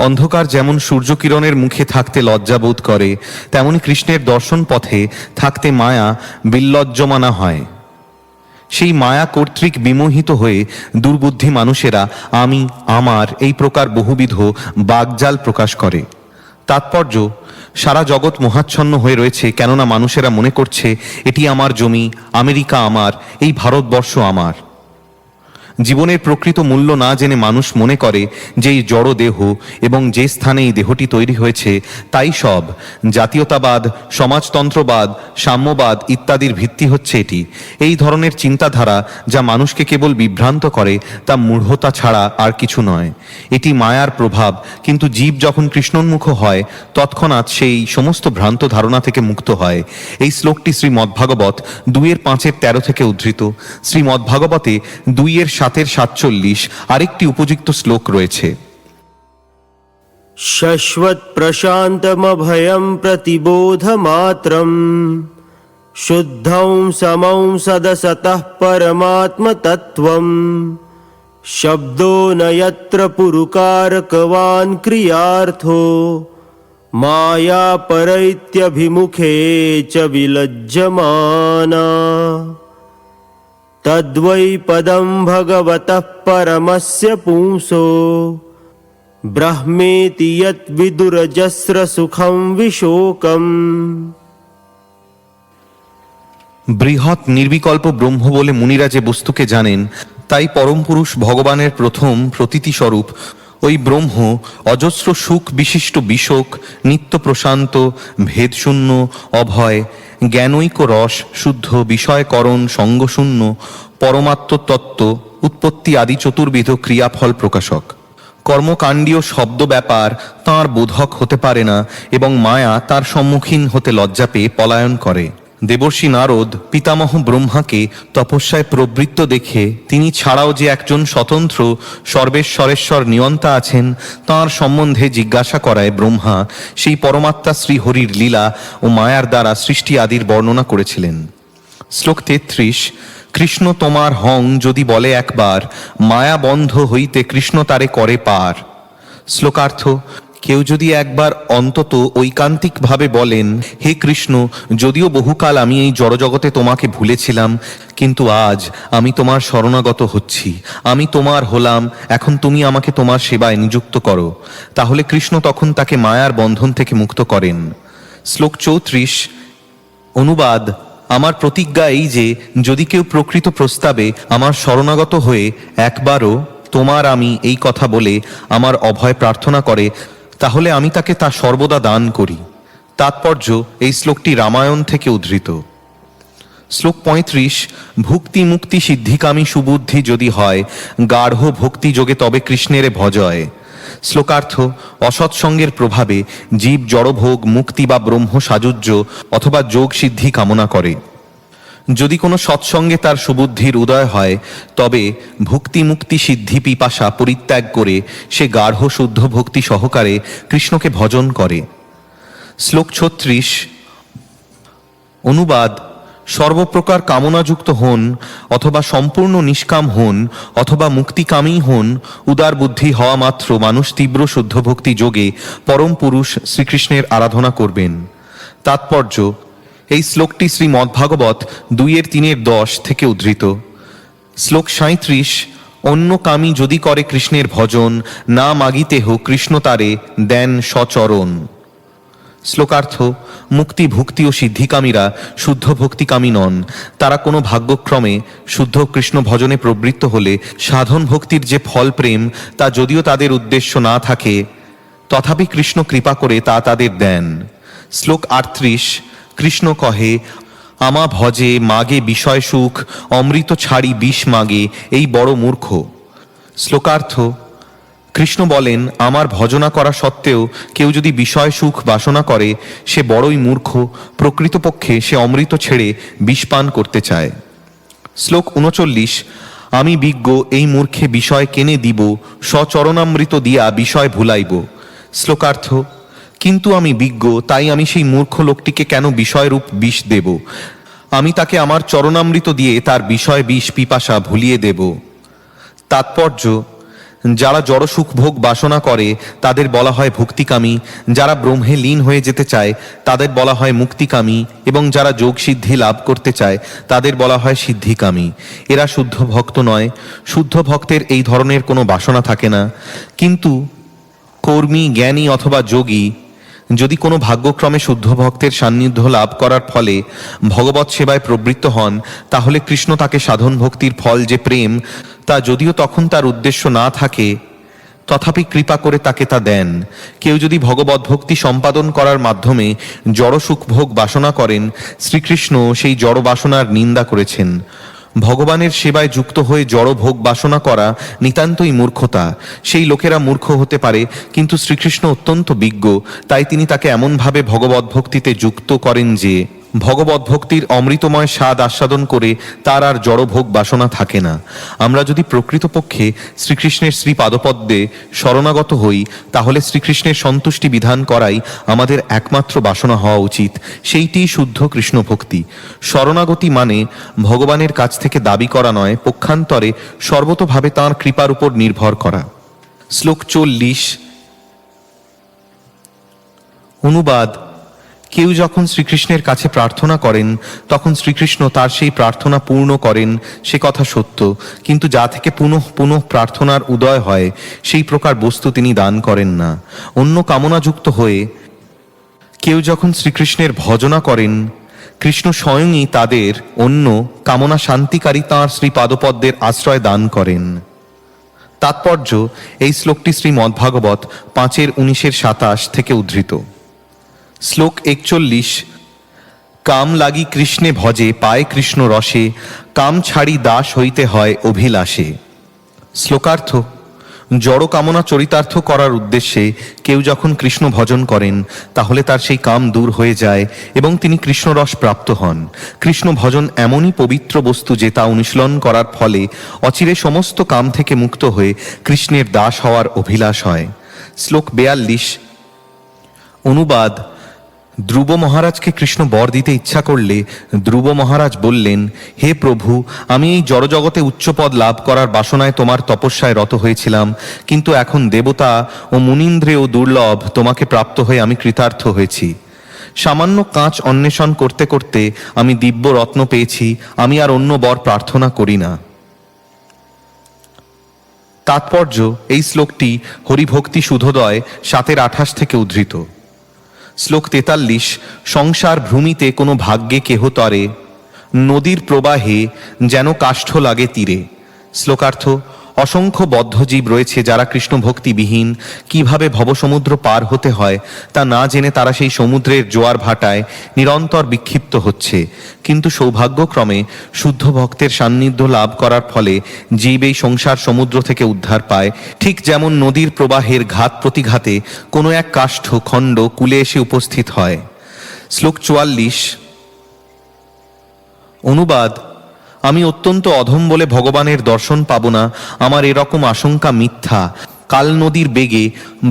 অন্ধকার যেমন সূর্যকিরণের মুখে থাকতে লজ্জাবোধ করে, তেমনি কৃষ্ণের দর্শন পথে থাকতে মায়া বিল্লজ্জমানা হয়। সেই মায়া কর্তৃক বিমোহিত হয়ে দুর্বুদ্ধি মানুষেরা আমি, আমার এই প্রকার বহুবিধ বাগজাল প্রকাশ করে। তাৎপর্য: সারা জগৎ মোহাচ্ছন্ন হয়ে রয়েছে, কেননা মানুষেরা মনে করছে এটি আমার জমি, আমেরিকা আমার, এই ভারতবর্ষ আমার। জীবনের প্রকৃত মূল্য না জেনে মানুষ মনে করে যে এই জড় দেহ এবং যে স্থানে এই দেহটি তৈরি হয়েছে তাই সব। জাতীয়তাবাদ, সমাজতন্ত্রবাদ, সাম্যবাদ ইত্যাদির ভিত্তি হচ্ছে এটি। এই ধরনের চিন্তাধারা যা মানুষকে কেবল বিভ্রান্ত করে তা মূঢ়তা ছাড়া আর কিছু নয়। এটি মায়ার প্রভাব, কিন্তু জীব যখন কৃষ্ণোন্মুখ হয় তৎক্ষণাৎ সেই সমস্ত ভ্রান্ত ধারণা থেকে মুক্ত হয়। এই শ্লোকটি শ্রীমদ্ভাগবত 2:5-13 থেকে উদ্ধৃত। শ্রীমদ্ভাগবতে 2:7-47 আরেকটি উপযুক্ত শ্লোক রয়েছে। शश्वत् प्रशान्तमभयं प्रतिबोधमात्रम् शुद्धं समं सदसतः परमात्मतत्त्वम् शब्दो न यत्र पुरुकारकवान् क्रियार्थो माया परैत्यभिमुखे च विलज्जमाना तद्वै पदं भगवतः परमस्य पुंसो ब्रह्मेति यत् विदुरजस्र सुखं विशोकम्। বৃহৎ নির্বিকল্প ব্রহ্ম বলে মুনিরা যে বস্তুকে জানেন তাই পরম পুরুষ ভগবানের প্রথম প্রতীতি স্বরূপ ওই ব্রহ্ম অজস্র সুখ বিশিষ্ট বিশোক, নিত্য প্রশান্ত, ভেদশূন্য, অভয়, জ্ঞানৈক রস, শুদ্ধ বিষয়করণ, সঙ্গশূন্য, পরমাত্ম তত্ত্ব, উৎপত্তি আদি চতুর্বিধ ক্রিয়াফল প্রকাশক। কর্মকাণ্ডীয় শব্দ ব্যাপার তাঁর বোধক হতে পারে না এবং মায়া তার সম্মুখীন হতে লজ্জা পেয়ে পলায়ন করে। দেবর্ষি নারদ পিতামহ ব্রহ্মাকে তপস্যায় প্রবৃত্ত দেখে তিনি ছাড়াও যে একজন স্বতন্ত্র সর্বেশ্বরেশ্বর নিয়ন্তা আছেন তাঁর সম্বন্ধে জিজ্ঞাসা করায় ব্রহ্মা সেই পরমাত্মা শ্রীহরির লীলা ও মায়ার দ্বারা সৃষ্টি আদির বর্ণনা করেছিলেন। শ্লোক 33। কৃষ্ণ তোমার হং যদি বলে একবার, মায়া বন্ধ হইতে কৃষ্ণ তারে করে পার। শ্লোকার্থ: কেউ যদি একবার অন্তত ঐকান্তিকভাবে বলেন, হে কৃষ্ণ, যদিও বহুকাল আমি এই জড়জগতে তোমাকে ভুলেছিলাম, কিন্তু আজ আমি তোমার শরণাগত হচ্ছি, আমি তোমার হলাম, এখন তুমি আমাকে তোমার সেবায় নিযুক্ত করো, তাহলে কৃষ্ণ তখন তাকে মায়ার বন্ধন থেকে মুক্ত করেন। শ্লোক 34। অনুবাদ: আমার প্রতিজ্ঞা এই যে যদি কেউ প্রকৃত প্রস্তাবে আমার শরণাগত হয়ে একবারও তোমার আমি এই কথা বলে আমার অভয় প্রার্থনা করে, তাহলে আমি তাকে তা সর্বদা দান করি। তাৎপর্য: এই শ্লোকটি রামায়ণ থেকে উদ্ধৃত। শ্লোক 35। ভুক্তি মুক্তি সিদ্ধিকামী সুবুদ্ধি যদি হয়, গাঢ় ভক্তি যোগে তবে কৃষ্ণেরে ভজয়। শ্লোকার্থ: অসৎসঙ্গের প্রভাবে জীব জড়ভোগ, মুক্তি বা ব্রহ্ম সাযুজ্য অথবা যোগ সিদ্ধি কামনা করে। যদি কোনো সৎসঙ্গে তার সুবুদ্ধির উদয় হয় তবে ভুক্তি মুক্তি সিদ্ধি পিপাসা পরিত্যাগ করে সে গাঢ় শুদ্ধ ভক্তি সহকারে কৃষ্ণকে ভজন করে। শ্লোক 36। অনুবাদ: সর্বপ্রকার কামনাযুক্ত হন অথবা সম্পূর্ণ নিষ্কাম হন অথবা মুক্তিকামী হন, উদার বুদ্ধি হওয়া মাত্র মানুষ তীব্র শুদ্ধ ভক্তি যোগে পরম পুরুষ শ্রীকৃষ্ণের আরাধনা করবেন। তাৎপর্য: এই শ্লোকটি শ্রীমদ্ভাগবত 2:3-10 থেকে উদ্ধৃত। শ্লোক 37। অন্য কামী যদি করে কৃষ্ণের ভজন, না মাগিতেহ কৃষ্ণ তারে দেন সচরণ। শ্লোকার্থ: মুক্তি ভুক্তি ও সিদ্ধিকামীরা শুদ্ধ ভক্তিকামী নন। তারা কোনো ভাগ্যক্রমে শুদ্ধ কৃষ্ণ ভজনে প্রবৃত্ত হলে সাধন ভক্তির যে ফল প্রেম তা যদিও তাদের উদ্দেশ্য না থাকে তথাপি কৃষ্ণ কৃপা করে তা তাদের দেন। শ্লোক 38। কৃষ্ণ কহে, আমা ভজে মাগে বিষয় সুখ, অমৃত ছাড়ি বিষ মাগে, এই বড় মূর্খ। শ্লোকার্থ: কৃষ্ণ বলেন, আমার ভজনা করা সত্ত্বেও কেউ যদি বিষয় সুখ বাসনা করে সে বড়ই মূর্খ, প্রকৃতপক্ষে সে অমৃত ছেড়ে বিষ পান করতে চায়। শ্লোক 39। আমি বিজ্ঞ এই মূর্খে বিষয় কেনে দিব, স্বচরণামৃত দিয়া বিষয় ভুলাইব। শ্লোকার্থ: কিন্তু আমি বিজ্ঞ, তাই আমি সেই মূর্খ লোকটিকে কেন বিষয়রূপ বিষ দেব? আমি তাকে আমার চরণামৃত দিয়ে তার বিষয় বিষ পিপাসা ভুলিয়ে দেব। তাৎপর্য: যারা জড় সুখ ভোগ বাসনা করে তাদের বলা হয় ভক্তিকামী, যারা ব্রহ্মে লীন হয়ে যেতে চায় তাদের বলা হয় মুক্তিকামী, এবং যারা যোগ সিদ্ধি লাভ করতে চায় তাদের বলা হয় সিদ্ধিকামী। এরা শুদ্ধ ভক্ত নয়। শুদ্ধ ভক্তের এই ধরনের কোনো বাসনা থাকে না। কিন্তু কর্মী, জ্ঞানী অথবা যোগী যদি কোনো ভাগ্যক্রমে শুদ্ধ ভক্তের সান্নিধ্য লাভ করার ফলে ভগবৎ সেবায় প্রবৃত্ত হন, তাহলে কৃষ্ণ তাকে সাধন ভক্তির ফল যে প্রেম, তা যদিও তখন তার উদ্দেশ্য না থাকে, তথাপি কৃপা করে তাকে তা দেন। কেউ যদি ভগবৎ ভক্তি সম্পাদন করার মাধ্যমে জড় সুখভোগ বাসনা করেন, শ্রীকৃষ্ণ সেই জড় বাসনার নিন্দা করেছেন। ভগবানের সেবায় যুক্ত হয়ে জড় ভোগ বাসনা করা নিতান্তই মূর্খতা। সেই লোকেরা মূর্খ হতে পারে, কিন্তু শ্রীকৃষ্ণ অত্যন্ত বিজ্ঞ, তাই তিনি তাকে এমনভাবে ভগবৎ ভক্তিতে যুক্ত করেন যে ভগবৎ ভক্তির অমৃতময় স্বাদ আস্বাদন করে তার আর জড়ভোগ বাসনা থাকে না। আমরা যদি প্রকৃতপক্ষে শ্রীকৃষ্ণের শ্রী পাদপদ্মে শরণাগত হই, তাহলে শ্রীকৃষ্ণের সন্তুষ্টি বিধান করাই আমাদের একমাত্র বাসনা হওয়া উচিত। সেইটিই শুদ্ধ কৃষ্ণ ভক্তি। শরণাগতি মানে ভগবানের কাছ থেকে দাবি করা নয়, পক্ষান্তরে সর্বতোভাবে তাঁর কৃপার উপর নির্ভর করা। শ্লোক 40। অনুবাদ: কেউ যখন শ্রীকৃষ্ণের কাছে প্রার্থনা করেন, তখন শ্রীকৃষ্ণ তার সেই প্রার্থনা পূর্ণ করেন, সে কথা সত্য, কিন্তু যা থেকে পুনঃ পুনঃ প্রার্থনার উদয় হয়, সেই প্রকার বস্তু তিনি দান করেন না। অন্য কামনাযুক্ত হয়ে কেউ যখন শ্রীকৃষ্ণের ভজনা করেন, কৃষ্ণ স্বয়ংই তাদের অন্য কামনা শান্তিকারী তাঁর শ্রী পাদপদ্মের আশ্রয় দান করেন। তাৎপর্য: এই শ্লোকটি শ্রীমদ্ভাগবত 5:19-27 থেকে উদ্ধৃত। শ্লোক 41। কাম লাগি কৃষ্ণে ভজে, পায় কৃষ্ণ রসে, কাম ছাড়ি দাস হইতে হয় অভিলাষে। শ্লোকার্থ: জড় কামনা চরিতার্থ করার উদ্দেশ্যে কেউ যখন কৃষ্ণ ভজন করেন, তাহলে তার সেই কাম দূর হয়ে যায় এবং তিনি কৃষ্ণরস প্রাপ্ত হন। কৃষ্ণ ভজন এমনই পবিত্র বস্তু যে তা অনুশীলন করার ফলে অচিরে সমস্ত কাম থেকে মুক্ত হয়ে কৃষ্ণের দাস হওয়ার অভিলাষ হয়। শ্লোক 42। অনুবাদ: ধ্রুব মহারাজকে কৃষ্ণ বর দিতে ইচ্ছা করলে ধ্রুব মহারাজ বললেন, হে প্রভু, আমি এই জড়জগতে উচ্চপদ লাভ করার বাসনায় তোমার তপস্যায় রত হয়েছিলাম, কিন্তু এখন দেবতা ও মুনীন্দ্রেও দুর্লভ তোমাকে প্রাপ্ত হয়ে আমি কৃতার্থ হয়েছি। সামান্য কাঁচ অন্বেষণ করতে করতে আমি দিব্য রত্ন পেয়েছি, আমি আর অন্য বর প্রার্থনা করি না। তাৎপর্য: এই শ্লোকটি হরিভক্তি সুধোদয় 7:28 থেকে উদ্ধৃত। শ্লোক 43। সংসার ভ্রূমিতে কোনো ভাগ্যে কেহ তরে, নদীর প্রবাহে যেন কাষ্ঠ লাগে তীরে। শ্লোকার্থ: অসংখ্য বদ্ধজীব রয়েছে যারা কৃষ্ণ ভক্তিবিহীন কিভাবে ভবসমুদ্র পার হতে হয় তা না জেনে তারা সেই সমুদ্রের জোয়ার ভাটায় নিরন্তর বিক্ষিপ্ত হচ্ছে, কিন্তু সৌভাগ্যক্রমে শুদ্ধ ভক্তের সান্নিধ্য লাভ করার ফলে জীব এই সংসার সমুদ্র থেকে উদ্ধার পায়। ঠিক যেমন নদীর প্রবাহের ঘাত প্রতিঘাতে কোনো এক কাষ্ঠ খণ্ড কূলে এসে উপস্থিত হয়। শ্লোক 44। অনুবাদ: আমি অত্যন্ত অধম বলে ভগবানের দর্শন পাব না, আমার এরকম আশঙ্কা মিথ্যা। কাল নদীর বেগে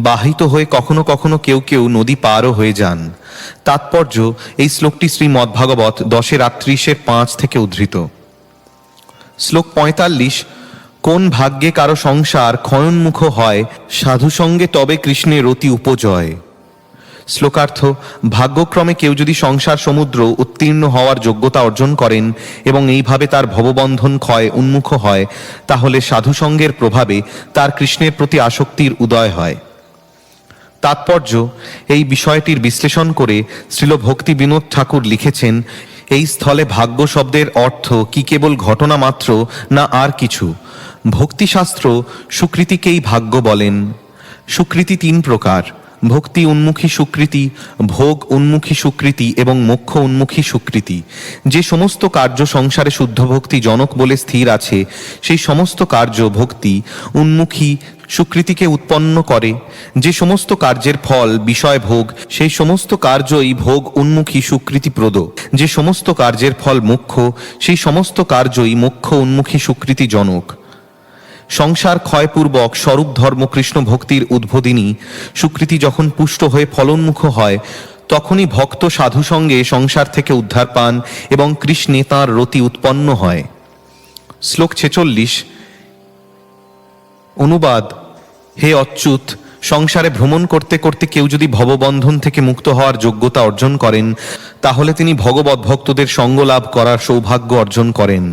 বাহিত হয়ে কখনো কখনো কেউ কেউ নদী পারও হয়ে যান। তাৎপর্য: এই শ্লোকটি শ্রীমদ্ভাগবত 10:38-5 থেকে উদ্ধৃত। শ্লোক 45। কোন ভাগ্যে কারো সংসার ক্ষয়োন্মুখ হয়, সাধু সঙ্গে তবে কৃষ্ণের অতি উপজয়। শ্লোকার্থ: ভাগ্যক্রমে কেউ যদি সংসার সমুদ্র উত্তীর্ণ হওয়ার যোগ্যতা অর্জন করেন এবং এইভাবে তার ভববন্ধন ক্ষয় উন্মুখ হয়, তাহলে সাধুসঙ্গের প্রভাবে তার কৃষ্ণের প্রতি আসক্তির উদয় হয়। তাৎপর্য: এই বিষয়টির বিশ্লেষণ করে শ্রীল ভক্তি বিনোদ ঠাকুর লিখেছেন, এই স্থলে ভাগ্য শব্দের অর্থ কি কেবল ঘটনা মাত্র, না আর কিছু? ভক্তিশাস্ত্র সুকৃতিকেই ভাগ্য বলেন। সুকৃতি 3 প্রকার: ভক্তি উন্মুখী সুকৃতি, ভোগ উন্মুখী সুকৃতি এবং মোক্ষ উন্মুখী সুকৃতি। যে সমস্ত কার্য সংসারে শুদ্ধ ভক্তি জনক বলে স্থির আছে, সেই সমস্ত কার্য ভক্তি উন্মুখী সুকৃতিকে উৎপন্ন করে। যে সমস্ত কার্যের ফল বিষয় ভোগ, সেই সমস্ত কার্যই ভোগ উন্মুখী সুকৃতিপ্রদ। যে সমস্ত কার্যের ফল মোক্ষ, সেই সমস্ত কার্যই মোক্ষ উন্মুখী সুকৃতি জনক। সংসার ক্ষয়পূর্বক স্বরূপ ধর্ম কৃষ্ণ ভক্তির উদ্বোধিনী সুকৃতি যখন পুষ্ট হয়ে ফলোন্মুখ হয়, তখনই ভক্ত সাধু সঙ্গে সংসার থেকে উদ্ধার পান এবং কৃষ্ণে তাঁর রতি উৎপন্ন হয়। শ্লোক 46। অনুবাদ: হে অচ্যুত, সংসারে ভ্রমণ করতে করতে কেউ যদি ভববন্ধন থেকে মুক্ত হওয়ার যোগ্যতা অর্জন করেন, তাহলে তিনি ভগবৎ ভক্তদের সঙ্গ লাভ করার সৌভাগ্য অর্জন করেন।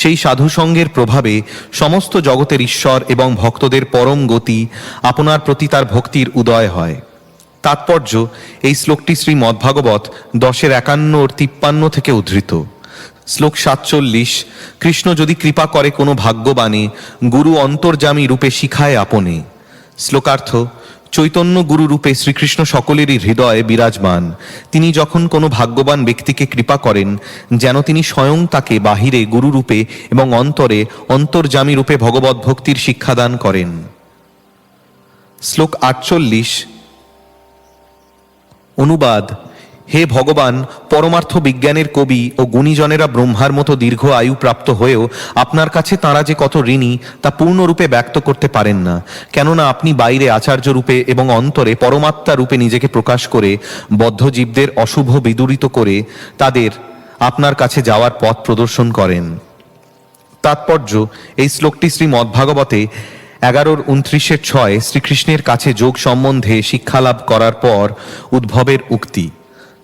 সেই সাধু সঙ্গের প্রভাবে সমস্ত জগতের ঈশ্বর এবং ভক্তদের পরম গতি আপনার প্রতি তার ভক্তির উদয় হয়। তাৎপর্য, এই শ্লোকটি শ্রীমদ্ভাগবত 10:51-53 থেকে উদ্ধৃত। শ্লোক 47। কৃষ্ণ যদি কৃপা করে কোনো ভাগ্যবানে, গুরু অন্তর্যামী রূপে শিখায় আপনে। শ্লোকার্থ, চৈতন্য গুরু রূপে শ্রীকৃষ্ণ সকলেরই হৃদয়ে বিরাজমান। তিনি যখন কোনো ভাগ্যবান ব্যক্তিকে কৃপা করেন, যেন তিনি স্বয়ং তাকে বাহিরে গুরু রূপে এবং অন্তরে অন্তর্যামী রূপে ভগবত ভক্তির শিক্ষাদান করেন। শ্লোক 48। অনুবাদ: হে ভগবান, পরমার্থ বিজ্ঞানের কবি ও গুণীজনেরা ব্রহ্মার মতো দীর্ঘ আয়ু প্রাপ্ত হয়েও আপনার কাছে তাঁরা যে কত ঋণী তা পূর্ণরূপে ব্যক্ত করতে পারেন না, কেননা আপনি বাইরে আচার্য রূপে এবং অন্তরে পরমাত্মা রূপে নিজেকে প্রকাশ করে বদ্ধ জীবদের অশুভ বিদূরিত করে তাদের আপনার কাছে যাওয়ার পথ প্রদর্শন করেন। তাৎপর্য, এই শ্লোকটি শ্রীমদ্ভাগবতে 11:29-6 শ্রীকৃষ্ণের কাছে যোগ সম্বন্ধে শিক্ষালাভ করার পর উদ্ভবের উক্তি।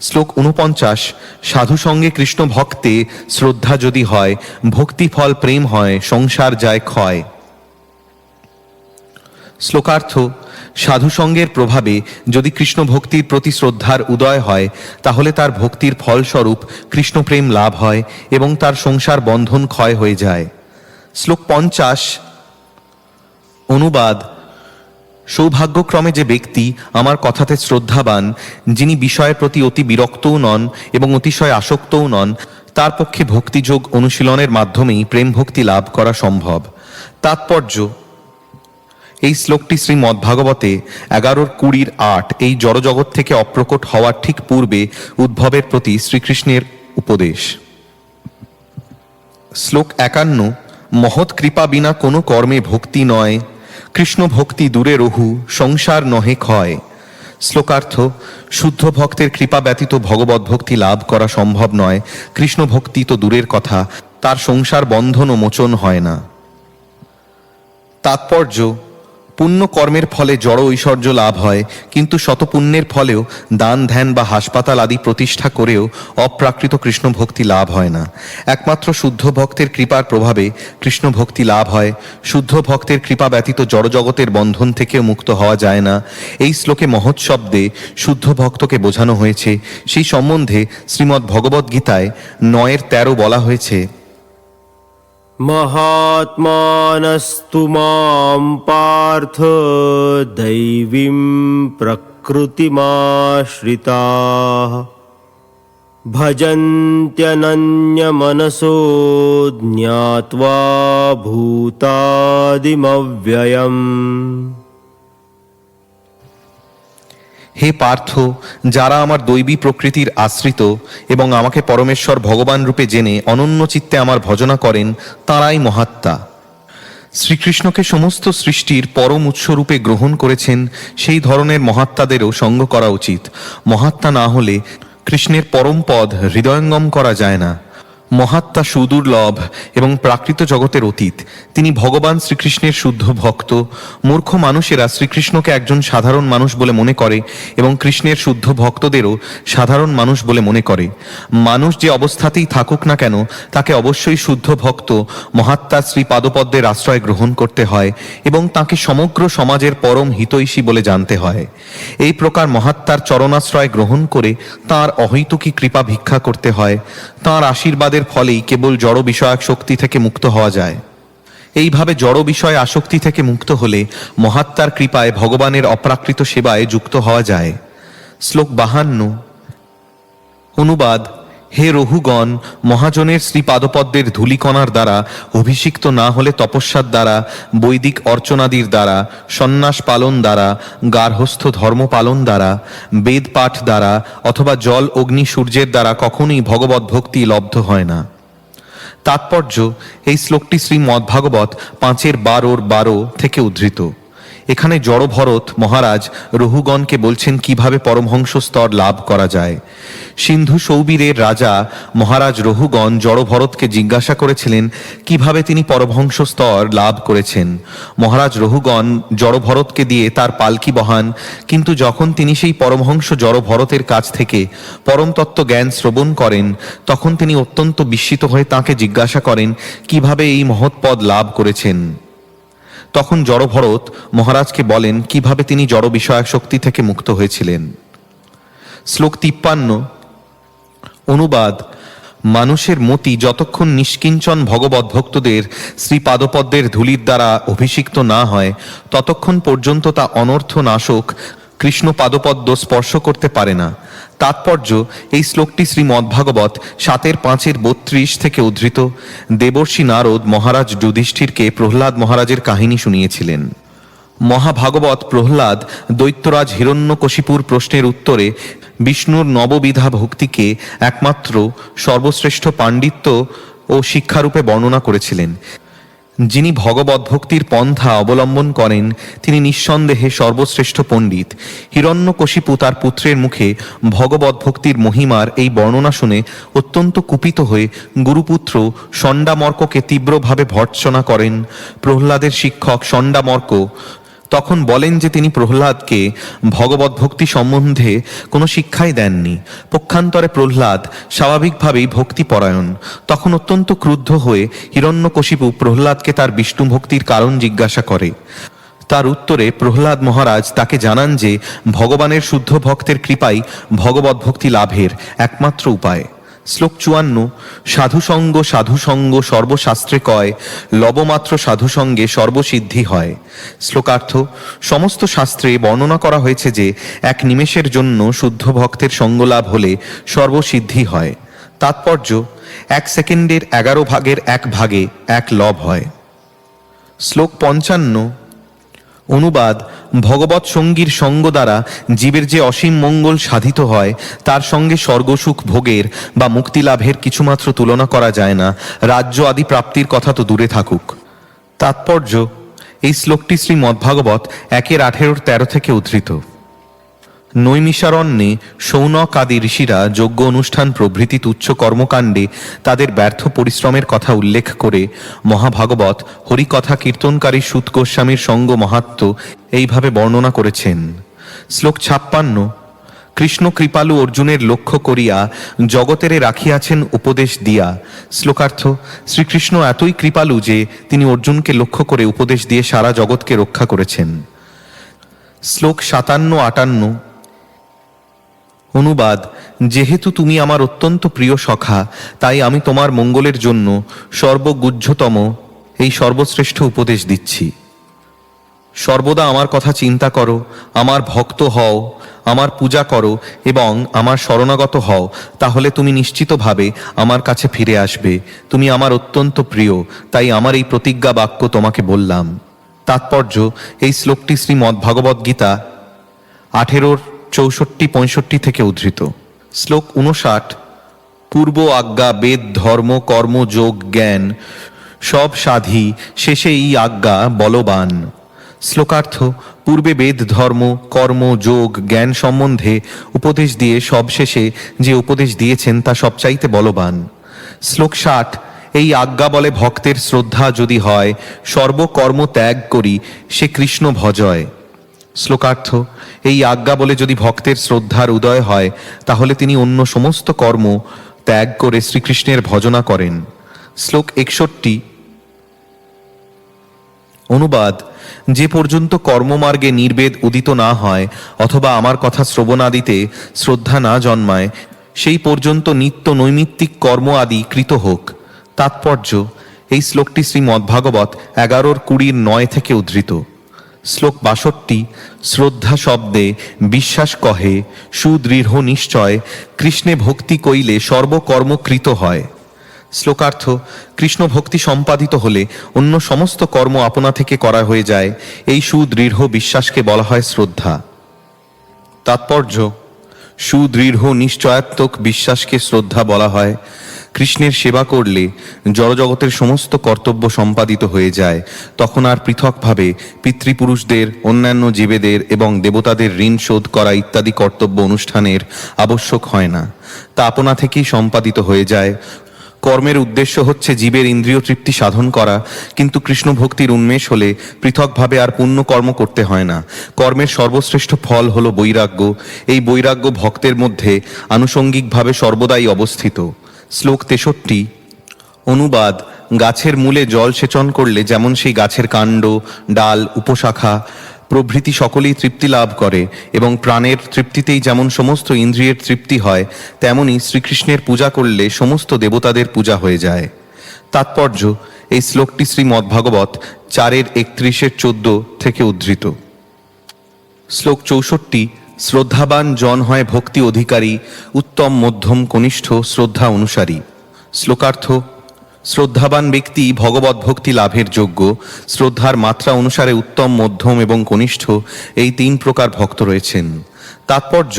শ্লোক 49। সাধু সঙ্গে কৃষ্ণ ভক্তে শ্রদ্ধা যদি হয়, ভক্তি ফল প্রেম হয়, সংসার যায় ক্ষয়। শ্লোকার্থ, সাধু সঙ্গের প্রভাবে যদি কৃষ্ণ ভক্তির প্রতি শ্রদ্ধার উদয় হয়, তাহলে তার ভক্তির ফলস্বরূপ কৃষ্ণপ্রেম লাভ হয় এবং তার সংসার বন্ধন ক্ষয় হয়ে যায়। শ্লোক 50। অনুবাদ: সৌভাগ্যক্রমে যে ব্যক্তি আমার কথাতে শ্রদ্ধাবান, যিনি বিষয়ের প্রতি অতি বিরক্তও নন এবং অতিশয় আসক্তও নন, তার পক্ষে ভক্তিযোগ অনুশীলনের মাধ্যমেই প্রেম ভক্তি লাভ করা সম্ভব। তাৎপর্য, এই শ্লোকটি শ্রীমদ্ভাগবতে 11:20-8 এই জড়জগৎ থেকে অপ্রকট হওয়ার ঠিক পূর্বে উদ্ভবের প্রতি শ্রীকৃষ্ণের উপদেশ। শ্লোক 51। মহৎ কৃপা বিনা কোনো কর্মে ভক্তি নয়, কৃষ্ণ ভক্তি দূরে রহু, সংসার নহে ক্ষয়। শ্লোকার্থ, শুদ্ধ ভক্তের কৃপা ব্যতীত ভগবত ভক্তি লাভ করা সম্ভব নয়। কৃষ্ণ ভক্তি তো দূরের কথা, তার সংসার বন্ধন ও মোচন হয় না। তাৎপর্য, পুণ্য কর্মের ফলে জড় ঐশ্বর্য লাভ হয়, কিন্তু শতপুণ্যের ফলেও দান ধ্যান বা হাসপাতাল আদি প্রতিষ্ঠা করেও অপ্রাকৃত কৃষ্ণ ভক্তি লাভ হয় না। একমাত্র শুদ্ধ ভক্তের কৃপার প্রভাবে কৃষ্ণ ভক্তি লাভ হয়। শুদ্ধ ভক্তের কৃপা ব্যতীত জড়জগতের বন্ধন থেকেও মুক্ত হওয়া যায় না। এই শ্লোকে মহৎ শব্দে শুদ্ধ ভক্তকে বোঝানো হয়েছে। সেই সম্বন্ধে শ্রীমদ্ ভগবদ্ গীতায় 9:13 বলা হয়েছে, महात्मानस्तु मां पार्थ दैवीं प्रकृतिमाश्रिताः भजन्त्यनन्यमनसो ज्ञात्वा भूतादिमव्ययम्। হে পার্থ, যারা আমার দৈবী প্রকৃতির আশ্রিত এবং আমাকে পরমেশ্বর ভগবান রূপে জেনে অনন্য চিত্তে আমার ভজনা করেন, তাঁরাই মহাত্মা। শ্রীকৃষ্ণকে সমস্ত সৃষ্টির পরম উৎসরূপে গ্রহণ করেছেন, সেই ধরনের মহাত্মাদেরও সঙ্গ করা উচিত। মহাত্মা না হলে কৃষ্ণের পরম পদ হৃদয়ঙ্গম করা যায় না। মহাত্মা সুদুর্লভ এবং প্রাকৃত জগতের অতীত। তিনি ভগবান শ্রীকৃষ্ণের শুদ্ধ ভক্ত। মূর্খ মানুষেরা শ্রীকৃষ্ণকে একজন সাধারণ মানুষ বলে মনে করে এবং কৃষ্ণের শুদ্ধ ভক্তদেরও সাধারণ মানুষ বলে মনে করে। মানুষ যে অবস্থাতেই থাকুক না কেন, তাকে অবশ্যই শুদ্ধ ভক্ত মহাত্মা শ্রী পাদপদ্মের আশ্রয় গ্রহণ করতে হয় এবং তাকে সমগ্র সমাজের পরম হিতৈষী বলে জানতে হয়। এই প্রকার মহাত্মার চরণাশ্রয় গ্রহণ করে তাঁর অহৈতুকী কৃপা ভিক্ষা করতে হয়। তাঁর আশীর্বাদের ফলেই কেবল জড় বিষয়ক শক্তি থেকে মুক্ত হওয়া যায়। এইভাবে জড় বিষয় আসক্তি থেকে মুক্ত হলে মহাত্মার কৃপায় ভগবানের অপ্রাকৃত সেবায় যুক্ত হওয়া যায়। শ্লোক 52। অনুবাদ: হে রহুগণ, মহাজনের শ্রীপাদপদ্মের ধূলিকণার দ্বারা অভিষিক্ত না হলে তপস্যার দ্বারা, বৈদিক অর্চনাদির দ্বারা, সন্ন্যাস পালন দ্বারা, গার্হস্থ ধর্ম পালন দ্বারা, বেদ পাঠ দ্বারা অথবা জল অগ্নি সূর্যের দ্বারা কখনোই ভগবত ভক্তি লব্ধ হয় না। তাৎপর্য, এই শ্লোকটি শ্রীমদ্ভাগবত 5:12 থেকে উদ্ধৃত। এখানে জড় ভরত মহারাজ রহুগণকে বলছেন কিভাবে পরমহংস স্তর লাভ করা যায়। সিন্ধু সৌবীরের রাজা মহারাজ রহুগণ জড় ভরতকে জিজ্ঞাসা করেছিলেন কিভাবে তিনি পরমহংস স্তর লাভ করেছেন। মহারাজ রহুগণ জড় ভরতকে দিয়ে তার পালকি বহান, কিন্তু যখন তিনি সেই পরমহংস জড় ভরতের কাছ থেকে পরমতত্ত্ব জ্ঞান শ্রবণ করেন, তখন তিনি অত্যন্ত বিস্মিত হয়ে তাঁকে জিজ্ঞাসা করেন কিভাবে এই মহৎ পদ লাভ করেছেন। তখন জড়ভরত মহারাজকে বলেন কিভাবে তিনি জড় বিষয়ক শক্তি থেকে মুক্ত হয়েছিলেন। শ্লোক 53। অনুবাদ: মানুষের মতি যতক্ষণ নিষ্কিঞ্চন ভগবত ভক্তদের শ্রীপাদপদ্মের ধূলির দ্বারা অভিষিক্ত না হয় ততক্ষণ পর্যন্ত তা অনর্থ নাশক কৃষ্ণ পাদপদ্ম স্পর্শ করতে পারে না। তাৎপর্য: এই শ্লোকটি শ্রীমদ্ভাগবত 7:5-32 থেকে উদ্ধৃত। দেবর্ষি নারদ মহারাজ যুধিষ্ঠিরকে প্রহ্লাদ মহারাজের কাহিনী শুনিয়েছিলেন। মহাভাগবত প্রহ্লাদ দৈত্যরাজ হিরণ্যকশিপুর প্রশ্নের উত্তরে বিষ্ণুর নববিধা ভক্তিকে একমাত্র সর্বশ্রেষ্ঠ পাণ্ডিত্য ও শিক্ষারূপে বর্ণনা করেছিলেন। যিনি ভগবত ভক্তির পন্থা অবলম্বন করেন তিনি নিঃসন্দেহে সর্বশ্রেষ্ঠ পণ্ডিত। হিরণ্যকশিপু তার পুত্রের মুখে ভগবত ভক্তির মহিমার এই বর্ণনা শুনে অত্যন্ত কুপিত হয়ে গুরুপুত্র ষণ্ডামর্ককে তীব্রভাবে ভর্ৎসনা করেন। প্রহ্লাদের শিক্ষক ষণ্ডামর্ক তখন বলেন যে তিনি প্রহ্লাদকে ভগবত ভক্তি সম্বন্ধে কোনো শিক্ষাই দেননি। পক্ষান্তরে প্রহ্লাদ স্বাভাবিকভাবেই ভক্তিপরায়ণ। তখন অত্যন্ত ক্রুদ্ধ হয়ে হিরণ্যকশিপু প্রহ্লাদকে তার বিষ্ণু ভক্তির কারণ জিজ্ঞাসা করে। তার উত্তরে প্রহ্লাদ মহারাজ তাকে জানান যে ভগবানের শুদ্ধ ভক্তের কৃপাই ভগবত ভক্তি লাভের একমাত্র উপায়। শ্লোক 54। সাধুসঙ্গ সাধুসঙ্গ সর্বশাস্ত্রে কয়, লবমাত্র সাধুসঙ্গে সর্বসিদ্ধি হয়। শ্লোকার্থ: সমস্ত শাস্ত্রে বর্ণনা করা হয়েছে যে এক নিমেষের জন্য শুদ্ধ ভক্তের সঙ্গলাভ হলে সর্বসিদ্ধি হয়। তাৎপর্য: 1 সেকেন্ডের 11 ভাগের 1 ভাগে 1 লভ হয়। শ্লোক 55। অনুবাদ: ভগবৎ সঙ্গীর সঙ্গ দ্বারা জীবের যে অসীম মঙ্গল সাধিত হয় তার সঙ্গে স্বর্গসুখ ভোগের বা মুক্তিলাভের কিছুমাত্র তুলনা করা যায় না। রাজ্য আদি প্রাপ্তির কথা তো দূরে থাকুক। তাৎপর্য: এই শ্লোকটি শ্রীমদ্ভাগবত 1:18-13 থেকে উদ্ধৃত। নৈমিষারণ্যে শৌনক আদি ঋষিরা যজ্ঞ অনুষ্ঠান প্রভৃতি তুচ্ছ কর্মকাণ্ডে তাদের ব্যর্থ পরিশ্রমের কথা উল্লেখ করে মহাভাগবত হরিকথা কীর্তনকারী সূত গোস্বামীর সঙ্গ মাহাত্ম্য এইভাবে বর্ণনা করেছেন। শ্লোক 56। কৃষ্ণ কৃপালু অর্জুনের লক্ষ্য করিয়া জগতেরে রাখিয়াছেন উপদেশ দিয়া। শ্লোকার্থ: শ্রীকৃষ্ণ এতই কৃপালু যে তিনি অর্জুনকে লক্ষ্য করে উপদেশ দিয়ে সারা জগৎকে রক্ষা করেছেন। শ্লোক 57-58। অনুবাদ: যেহেতু তুমি আমার অত্যন্ত প্রিয় সখা তাই আমি তোমার মঙ্গলের জন্য সর্বগুহ্যতম এই সর্বশ্রেষ্ঠ উপদেশ দিচ্ছি। সর্বদা আমার কথা চিন্তা করো, আমার ভক্ত হও, আমার পূজা করো এবং আমার শরণাগত হও, তাহলে তুমি নিশ্চিতভাবে আমার কাছে ফিরে আসবে। তুমি আমার অত্যন্ত প্রিয়, তাই আমার এই প্রতিজ্ঞা বাক্য তোমাকে বললাম। তাৎপর্য: এই শ্লোকটি শ্রীমদ্ভাগবদ্গীতা 18:64-65 থেকে উদ্ধৃত। শ্লোক 59। পূর্ব আজ্ঞা বেদ ধর্ম কর্ম যোগ জ্ঞান সব সাধি শেষে এই আজ্ঞা বলবান। শ্লোকার্থ: পূর্বে বেদ ধর্ম কর্ম যোগ জ্ঞান সম্বন্ধে উপদেশ দিয়ে সবশেষে যে উপদেশ দিয়েছেন তা সবচাইতে বলবান। শ্লোক 60। এই আজ্ঞা বলে ভক্তের শ্রদ্ধা যদি হয় সর্বকর্ম ত্যাগ করি সে কৃষ্ণ ভজয়। শ্লোকার্থ: এই আজ্ঞা বলে যদি ভক্তের শ্রদ্ধার উদয় হয় তাহলে তিনি অন্য সমস্ত কর্ম ত্যাগ করে শ্রীকৃষ্ণের ভজনা করেন। শ্লোক 61। অনুবাদ: যে পর্যন্ত কর্মমার্গে নির্বেদ উদিত না হয় অথবা আমার কথা শ্রবণাদিতে শ্রদ্ধা না জন্মায় সেই পর্যন্ত নিত্য নৈমিত্তিক কর্ম আদি কৃত হোক। তাৎপর্য: এই শ্লোকটি শ্রীমদ্ভাগবত 11:20-9 থেকে উদ্ধৃত। শ্লোক 62। শ্রদ্ধা শব্দে বিশ্বাস কহে সুদৃঢ় নিশ্চয় কৃষ্ণে ভক্তি কইলে সর্বকর্ম কৃত হয়। শ্লোকার্থ: কৃষ্ণ ভক্তি সম্পাদিত হলে অন্য সমস্ত কর্ম আপনা থেকে করা হয়ে যায়। এই সুদৃঢ় বিশ্বাসকে বলা হয় শ্রদ্ধা। তাৎপর্য: সুদৃঢ় নিশ্চয়াত্মক বিশ্বাসকে শ্রদ্ধা বলা হয়। কৃষ্ণের সেবা করলে জড়জগতের সমস্ত কর্তব্য সম্পাদিত হয়ে যায়। তখন আর পৃথকভাবে পিতৃপুরুষদের, অন্যান্য জীবেদের এবং দেবতাদের ঋণ শোধ করা ইত্যাদি কর্তব্য অনুষ্ঠানের আবশ্যক হয় না। তা আপনা থেকেই সম্পাদিত হয়ে যায়। কর্মের উদ্দেশ্য হচ্ছে জীবের ইন্দ্রিয় তৃপ্তি সাধন করা, কিন্তু কৃষ্ণ ভক্তির উন্মেষ হলে পৃথকভাবে আর পুণ্য কর্ম করতে হয় না। কর্মের সর্বশ্রেষ্ঠ ফল হল বৈরাগ্য। এই বৈরাগ্য ভক্তের মধ্যে আনুষঙ্গিকভাবে সর্বদাই অবস্থিত। শ্লোক 63। অনুবাদ: গাছের মূলে জল সেচন করলে যেমন সেই গাছের কাণ্ড, ডাল, উপশাখা প্রভৃতি সকলেই তৃপ্তি লাভ করে এবং প্রাণের তৃপ্তিতেই যেমন সমস্ত ইন্দ্রিয়ের তৃপ্তি হয়, তেমনি শ্রীকৃষ্ণের পূজা করলে সমস্ত দেবতাদের পূজা হয়ে যায়। তাৎপর্য: এই শ্লোকটি শ্রীমদ্ভাগবত 4:31-14 থেকে উদ্ধৃত। শ্লোক 64। শ্রদ্ধাবান জন হয় ভক্তি অধিকারী, উত্তম মধ্যম কনিষ্ঠ শ্রদ্ধা অনুসারী। শ্লোকার্থ: শ্রদ্ধাবান ব্যক্তি ভগবত ভক্তি লাভের যোগ্য। শ্রদ্ধার মাত্রা অনুসারে উত্তম মধ্যম এবং কনিষ্ঠ এই 3 প্রকার ভক্ত রয়েছেন। তাৎপর্য: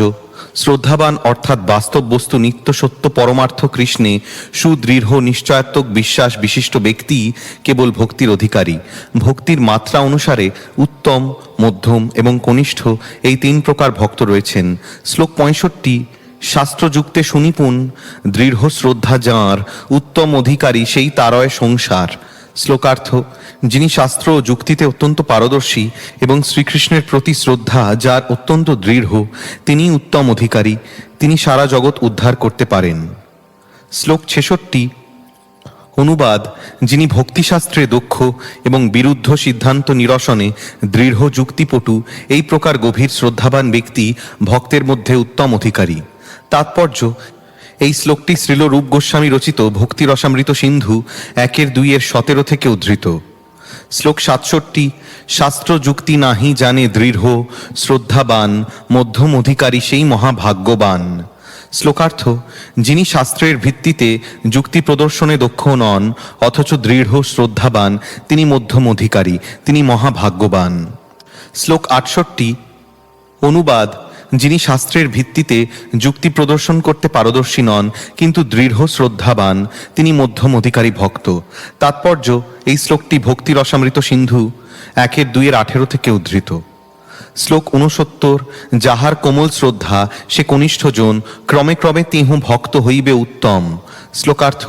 শ্রদ্ধাবান অর্থাৎ বাস্তব বস্তু নিত্য সত্য পরমার্থ কৃষ্ণে সুদৃঢ় নিশ্চয়াত্মক বিশ্বাস বিশিষ্ট ব্যক্তি কেবল ভক্তির অধিকারী। ভক্তির মাত্রা অনুসারে উত্তম, মধ্যম এবং কনিষ্ঠ এই 3 প্রকার ভক্ত রয়েছেন। শ্লোক 65। শাস্ত্রযুক্তে সুনিপুণ, দৃঢ় শ্রদ্ধা যাঁর, উত্তম অধিকারী সেই তারয় সংসার। শ্লোকার্থ: যিনি শাস্ত্র ও যুক্তিতে অত্যন্ত পারদর্শী এবং শ্রীকৃষ্ণের প্রতি শ্রদ্ধা যার অত্যন্ত দৃঢ়, তিনি উত্তম অধিকারী, তিনি সারা জগৎ উদ্ধার করতে পারেন। শ্লোক 66। অনুবাদ: যিনি ভক্তিশাস্ত্রে দক্ষ এবং বিরুদ্ধ সিদ্ধান্ত নিরসনে দৃঢ় যুক্তিপটু, এই প্রকার গভীর শ্রদ্ধাবান ব্যক্তি ভক্তের মধ্যে উত্তম অধিকারী। তাৎপর্য: এই শ্লোকটি শ্রীল রূপ গোস্বামী রচিত ভক্তি রসামৃত সিন্ধু 1-2-17 থেকে উদ্ধৃত। শ্লোক 67। শাস্ত্র যুক্তি নাহি জানে দৃঢ়, শ্রদ্ধাবান মধ্যম অধিকারী সেই মহাভাগ্যবান। শ্লোকার্থ: যিনি শাস্ত্রের ভিত্তিতে যুক্তি প্রদর্শনে দক্ষ নন অথচ দৃঢ় শ্রদ্ধাবান, তিনি মধ্যম অধিকারী, তিনি মহাভাগ্যবান। শ্লোক 68। অনুবাদ: যিনি শাস্ত্রের ভিত্তিতে যুক্তি প্রদর্শন করতে পারদর্শী নন কিন্তু দৃঢ় শ্রদ্ধাবান, তিনি মধ্যম অধিকারী ভক্ত। তাৎপর্য: এই শ্লোকটি ভক্তি রসামৃত সিন্ধু 1-2-18 থেকে উদ্ধৃত। শ্লোক 69। যাহার কোমল শ্রদ্ধা সে কনিষ্ঠ জন, ক্রমে ক্রমে তিহু ভক্ত হইবে উত্তম। শ্লোকার্থ: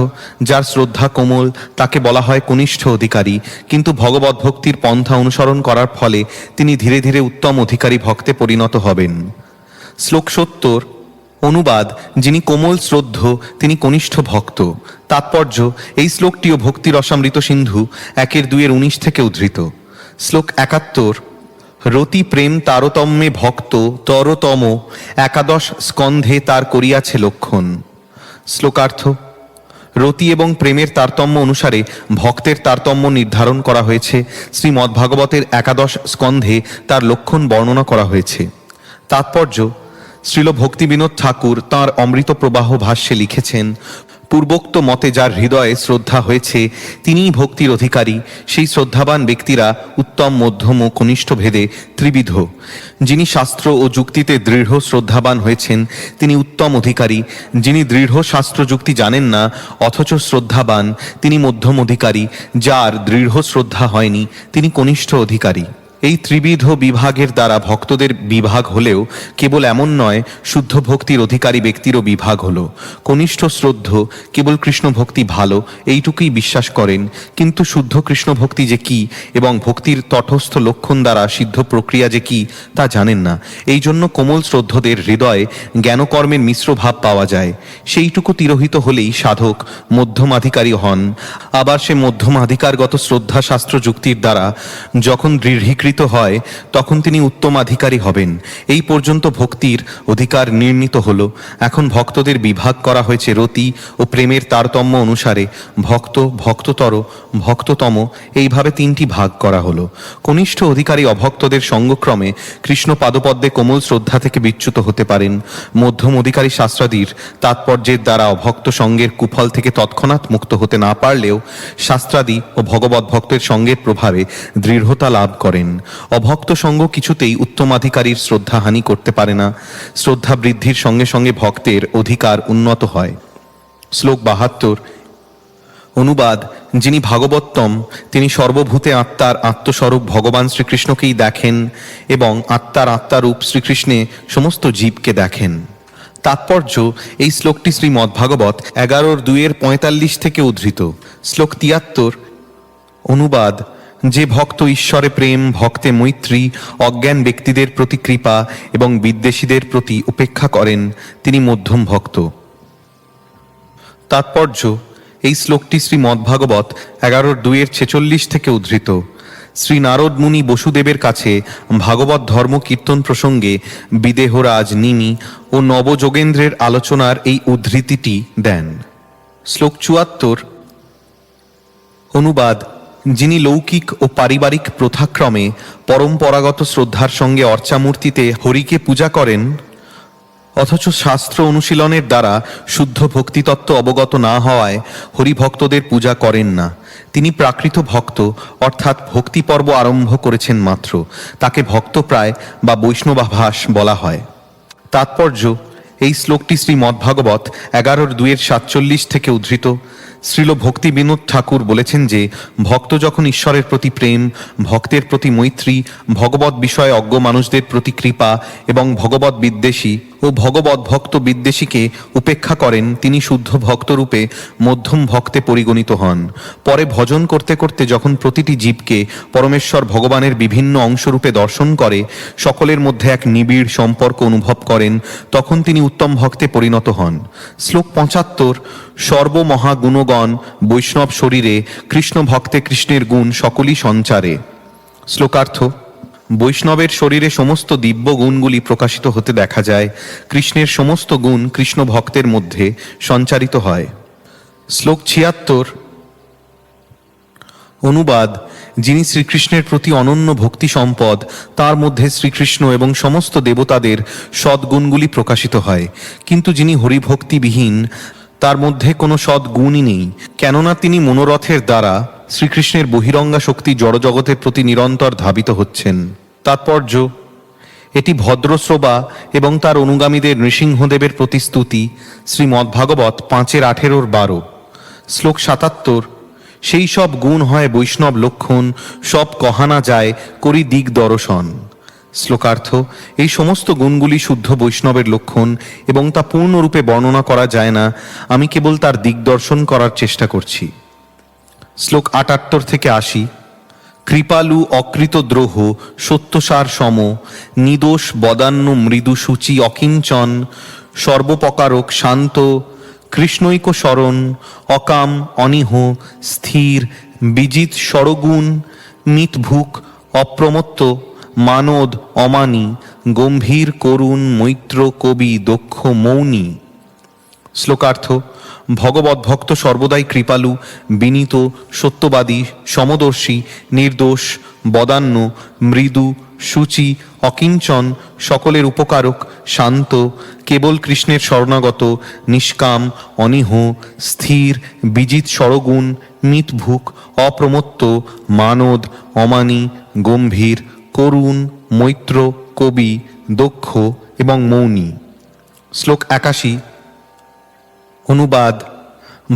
যার শ্রদ্ধা কোমল তাকে বলা হয় কনিষ্ঠ অধিকারী, কিন্তু ভগবত ভক্তির পন্থা অনুসরণ করার ফলে তিনি ধীরে ধীরে উত্তম অধিকারী ভক্তে পরিণত হবেন। শ্লোক 70। অনুবাদ: যিনি কোমল শ্রদ্ধ তিনি কনিষ্ঠ ভক্ত। তাৎপর্য: এই শ্লোকটিও ভক্তি রসামৃত সিন্ধু 1-2-19 থেকে উদ্ধৃত। শ্লোক 71। রতি প্রেম তারতম্যে ভক্ত তরতম, 11 স্কন্ধে তার করিয়াছে লক্ষণ। শ্লোকার্থ: রতি এবং প্রেমের তারতম্য অনুসারে ভক্তের তারতম্য নির্ধারণ করা হয়েছে। শ্রীমদ্ভাগবতের 11 স্কন্ধে তার লক্ষণ বর্ণনা করা হয়েছে। তাৎপর্য: শ্রীল ভক্তিবিনোদ ঠাকুর তাঁর অমৃত প্রবাহ ভাষ্যে লিখেছেন, পূর্বোক্ত মতে যার হৃদয়ে শ্রদ্ধা হয়েছে তিনিই ভক্তির অধিকারী। সেই শ্রদ্ধাবান ব্যক্তিরা উত্তম মধ্যম ও কনিষ্ঠ ভেদে ত্রিবিধ। যিনি শাস্ত্র ও যুক্তিতে দৃঢ় শ্রদ্ধাবান হয়েছেন তিনি উত্তম অধিকারী। যিনি দৃঢ় শাস্ত্র যুক্তি জানেন না অথচ শ্রদ্ধাবান, তিনি মধ্যম অধিকারী। যার দৃঢ় শ্রদ্ধা হয়নি তিনি কনিষ্ঠ অধিকারী। এই ত্রিবিধ বিভাগের দ্বারা ভক্তদের বিভাগ হলেও কেবল এমন নয়, শুদ্ধ ভক্তির অধিকারী ব্যক্তিরও বিভাগ হলো। কনিষ্ঠ শ্রদ্ধ কেবল কৃষ্ণ ভক্তি ভালো এইটুকুই বিশ্বাস করেন, কিন্তু শুদ্ধ কৃষ্ণ ভক্তি যে কি এবং ভক্তির তটস্থ লক্ষণ দ্বারা সিদ্ধ প্রক্রিয়া যে কি তা জানেন না। এই জন্য কোমল শ্রদ্ধদের হৃদয়ে জ্ঞানকর্মের মিশ্র ভাব পাওয়া যায়। সেইটুকু তিরোহিত হলেই সাধক মধ্যমাধিকারী হন। আবার সে মধ্যমাধিকারগত শ্রদ্ধা শাস্ত্র যুক্তির দ্বারা যখন দৃঢ়ীকৃত হয় তখন তিনি উত্তমাধিকারী হবেন। এই পর্যন্ত ভক্তির অধিকার নির্ণীত হল। এখন ভক্তদের বিভাগ করা হয়েছে রতি ও প্রেমের তারতম্য অনুসারে। ভক্ত, ভক্ততর, ভক্ততম এইভাবে 3টি ভাগ করা হলো। কনিষ্ঠ অধিকারী অভক্তদের সঙ্গক্রমে কৃষ্ণ পাদপদ্মে কোমল শ্রদ্ধা থেকে বিচ্যুত হতে পারেন। মধ্যম অধিকারী শাস্ত্রাদির তাৎপর্যের দ্বারা অভক্ত সঙ্গের কুফল থেকে তৎক্ষণাৎ মুক্ত হতে না পারলেও শাস্ত্রাদি ও ভগবত ভক্তের সঙ্গের প্রভাবে দৃঢ়তা লাভ করেন। অভক্ত সঙ্গ কিছুতেই উত্তমাধিকারীর শ্রদ্ধা হানি করতে পারে না। শ্রদ্ধা বৃদ্ধির সঙ্গে সঙ্গে ভক্তের অধিকার উন্নত হয়। শ্লোক 72। অনুবাদ: যিনি ভাগবতম তিনি সর্বভূতে আত্মার আত্মস্বরূপ ভগবান শ্রীকৃষ্ণকেই দেখেন এবং আত্মার আত্মারূপ শ্রীকৃষ্ণে সমস্ত জীবকে দেখেন। তাৎপর্য: এই শ্লোকটি শ্রীমদ্ভাগবত 11-2-45 থেকে উদ্ধৃত। শ্লোক 73। অনুবাদ: যে ভক্ত ঈশ্বরে প্রেম, ভক্তে মৈত্রী, অজ্ঞান ব্যক্তিদের প্রতি কৃপা এবং বিদ্বেষীদের প্রতি উপেক্ষা করেন তিনি মধ্যম ভক্ত। তাৎপর্য: এই শ্লোকটি শ্রীমদ্ভাগবত 11:2-46 থেকে উদ্ধৃত। শ্রী নারদ মুনি বসুদেবের কাছে ভাগবত ধর্ম কীর্তন প্রসঙ্গে বিদেহরাজ, নিমি ও নবযোগেন্দ্রের আলোচনার এই উদ্ধৃতিটি দেন। শ্লোক 74। অনুবাদ: যিনি লৌকিক ও পারিবারিক প্রথাক্রমে পরম্পরাগত শ্রদ্ধার সঙ্গে অর্চামূর্তিতে হরিকে পূজা করেন, অথচ শাস্ত্র অনুশীলনের দ্বারা শুদ্ধ ভক্তিতত্ত্ব অবগত না হওয়ায় হরিভক্তদের পূজা করেন না, তিনি প্রাকৃত ভক্ত অর্থাৎ ভক্তিপর্ব আরম্ভ করেছেন মাত্র, তাকে ভক্তপ্রায় বা বৈষ্ণবাভাস বলা হয়। তাৎপর্য: এই শ্লোকটি শ্রীমদ্ভাগবত 11:2-47 থেকে উদ্ধৃত। শ্রীল ভক্তি বিনোদ ঠাকুর বলেছেন যে ভক্ত যখন ঈশ্বরের প্রতি প্রেম, ভক্তের প্রতি মৈত্রী, ভগবত বিষয়ে অজ্ঞ মানুষদের প্রতি কৃপা এবং ভগবত বিদ্বেষী ও ভগবত ভক্ত বিদ্বেষীকে উপেক্ষা করেন, তিনি শুদ্ধ ভক্তরূপে মধ্যম ভক্তে পরিগণিত হন। পরে ভজন করতে করতে যখন প্রতিটি জীবকে পরমেশ্বর ভগবানের বিভিন্ন অংশরূপে দর্শন করে, সকলের মধ্যে এক নিবিড় সম্পর্ক অনুভব করেন, তখন তিনি উত্তম ভক্তে পরিণত হন। শ্লোক 75। সর্বমহাগুণগণ বৈষ্ণব শরীরে কৃষ্ণ ভক্তে কৃষ্ণের গুণ সকলই সঞ্চারে। শ্লোকার্থ: বৈষ্ণবের শরীরে সমস্ত দিব্য গুণগুলি প্রকাশিত হতে দেখা যায়, কৃষ্ণের সমস্ত গুণ কৃষ্ণ ভক্তের মধ্যে সঞ্চারিত হয়। শ্লোক 76। অনুবাদ: যিনি শ্রীকৃষ্ণের প্রতি অনন্য ভক্তি সম্পদ, তার মধ্যে শ্রীকৃষ্ণ এবং সমস্ত দেবতাদের সদ্গুণগুলি প্রকাশিত হয়, কিন্তু যিনি হরিভক্তিবিহীন, তার মধ্যে কোনো সদ্গুণই নেই, কেননা তিনি মনোরথের দ্বারা শ্রীকৃষ্ণের বহিরঙ্গা শক্তি জড়জগতের প্রতি নিরন্তর ধাবিত হচ্ছেন। তাৎপর্য: এটি ভদ্রশ্রবা এবং তার অনুগামীদের নৃসিংহদেবের প্রতিস্তুতি। শ্রীমদ্ভাগবত 5:18-12। শ্লোক 77। সেই সব গুণ হয় বৈষ্ণব লক্ষণ, সব কহানা যায় করি দিক দর্শন। শ্লোকার্থ: এই সমস্ত গুণগুলি শুদ্ধ বৈষ্ণবের লক্ষণ এবং তা পূর্ণরূপে বর্ণনা করা যায় না, আমি কেবল তার দিগদর্শন করার চেষ্টা করছি। শ্লোক 78-80। কৃপালু অকৃত দ্রোহ সত্যসার সম, নিদোষ বদান্য মৃদু সূচি অকিঞ্চন, সর্বপ্রকারক শান্ত, কৃষ্ণৈক শরণ, অকাম অনিহ, স্থির বিজিত সরগুণ, মিতভুক অপ্রমত্ত, মানদ অমানী, গম্ভীর করুণ, মৈত্র কবি, দক্ষ মৌনী। শ্লোকার্থ: ভগবত ভক্ত সর্বদাই কৃপালু, বিনীত, সত্যবাদী, সমদর্শী, নির্দোষ, বদান্য, মৃদু, সূচি, অকিঞ্চন, সকলের উপকারক, শান্ত, কেবল কৃষ্ণের শরণাগত, নিষ্কাম, অনিহ, স্থির, বিজিত সরগুণ, মিতভুক, অপ্রমত্ত, মানদ, অমানী, গম্ভীর, করুণ, মৈত্র, কবি, দক্ষ এবং মৌনী। শ্লোক 81। অনুবাদ: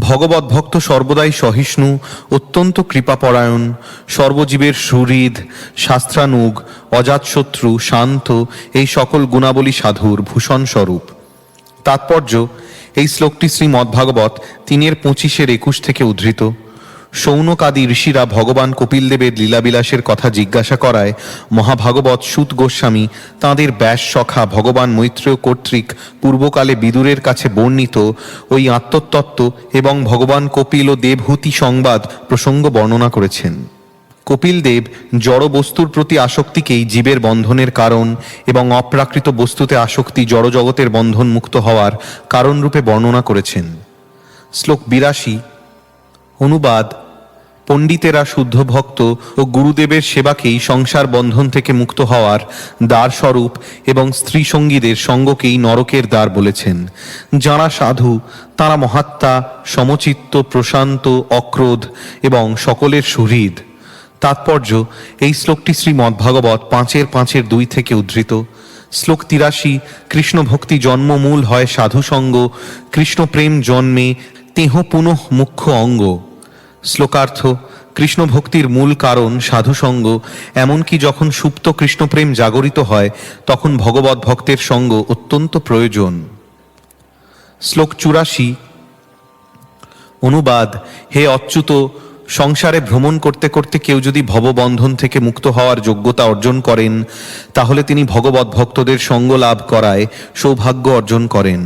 ভগবত ভক্ত সর্বদাই সহিষ্ণু, অত্যন্ত কৃপাপরায়ণ, সর্বজীবের সুহৃদ, শাস্ত্রানুগ, অজাতশত্রু, শান্ত, এই সকল গুণাবলী সাধুর ভূষণ স্বরূপ। তাৎপর্য: এই শ্লোকটি শ্রীমদ্ভাগবত 3:25-21 থেকে উদ্ধৃত। শৌনকাদি ঋষিরা ভগবান কপিলদেবের লীলাবিলাসের কথা জিজ্ঞাসা করায় মহাভাগবত সূত গোস্বামী তাঁদের ব্যাস সখা ভগবান মৈত্রেয় কর্তৃক পূর্বকালে বিদুরের কাছে বর্ণিত ওই আত্মতত্ত্ব এবং ভগবান কপিল ও দেবহূতি সংবাদ প্রসঙ্গ বর্ণনা করেছেন। কপিলদেব জড় বস্তুর প্রতি আসক্তিকেই জীবের বন্ধনের কারণ এবং অপ্রাকৃত বস্তুতে আসক্তি জড়জগতের বন্ধন মুক্ত হওয়ার কারণরূপে বর্ণনা করেছেন। শ্লোক 82। অনুবাদ: পণ্ডিতেরা শুদ্ধ ভক্ত ও গুরুদেবের সেবাকেই সংসার বন্ধন থেকে মুক্ত হওয়ার দ্বারস্বরূপ এবং স্ত্রী সঙ্গীদের সঙ্গকেই নরকের দ্বার বলেছেন। যাঁরা সাধু তাঁরা মহাত্মা, সমচিত্ত, প্রশান্ত, অক্রোধ এবং সকলের সুহৃদ। তাৎপর্য: এই শ্লোকটি শ্রীমদ্ভাগবত 5:5-2 থেকে উদ্ধৃত। শ্লোক 83। কৃষ্ণ ভক্তি জন্মমূল হয় সাধুসঙ্গ, কৃষ্ণ প্রেম জন্মে তেহ পুনঃ মুখ্য অঙ্গ। শ্লোকার্থ: কৃষ্ণ ভক্তির মূল কারণ সাধুসঙ্গ, এমনকি যখন সুপ্ত কৃষ্ণপ্রেম জাগরিত হয় তখন ভগবত ভক্তের সঙ্গ অত্যন্ত প্রয়োজন। শ্লোক 84। অনুবাদ: হে অচ্যুত, সংসারে ভ্রমণ করতে করতে কেউ যদি ভববন্ধন থেকে মুক্ত হওয়ার যোগ্যতা অর্জন করেন, তাহলে তিনি ভগবত ভক্তদের সঙ্গ লাভ করায় সৌভাগ্য অর্জন করেন।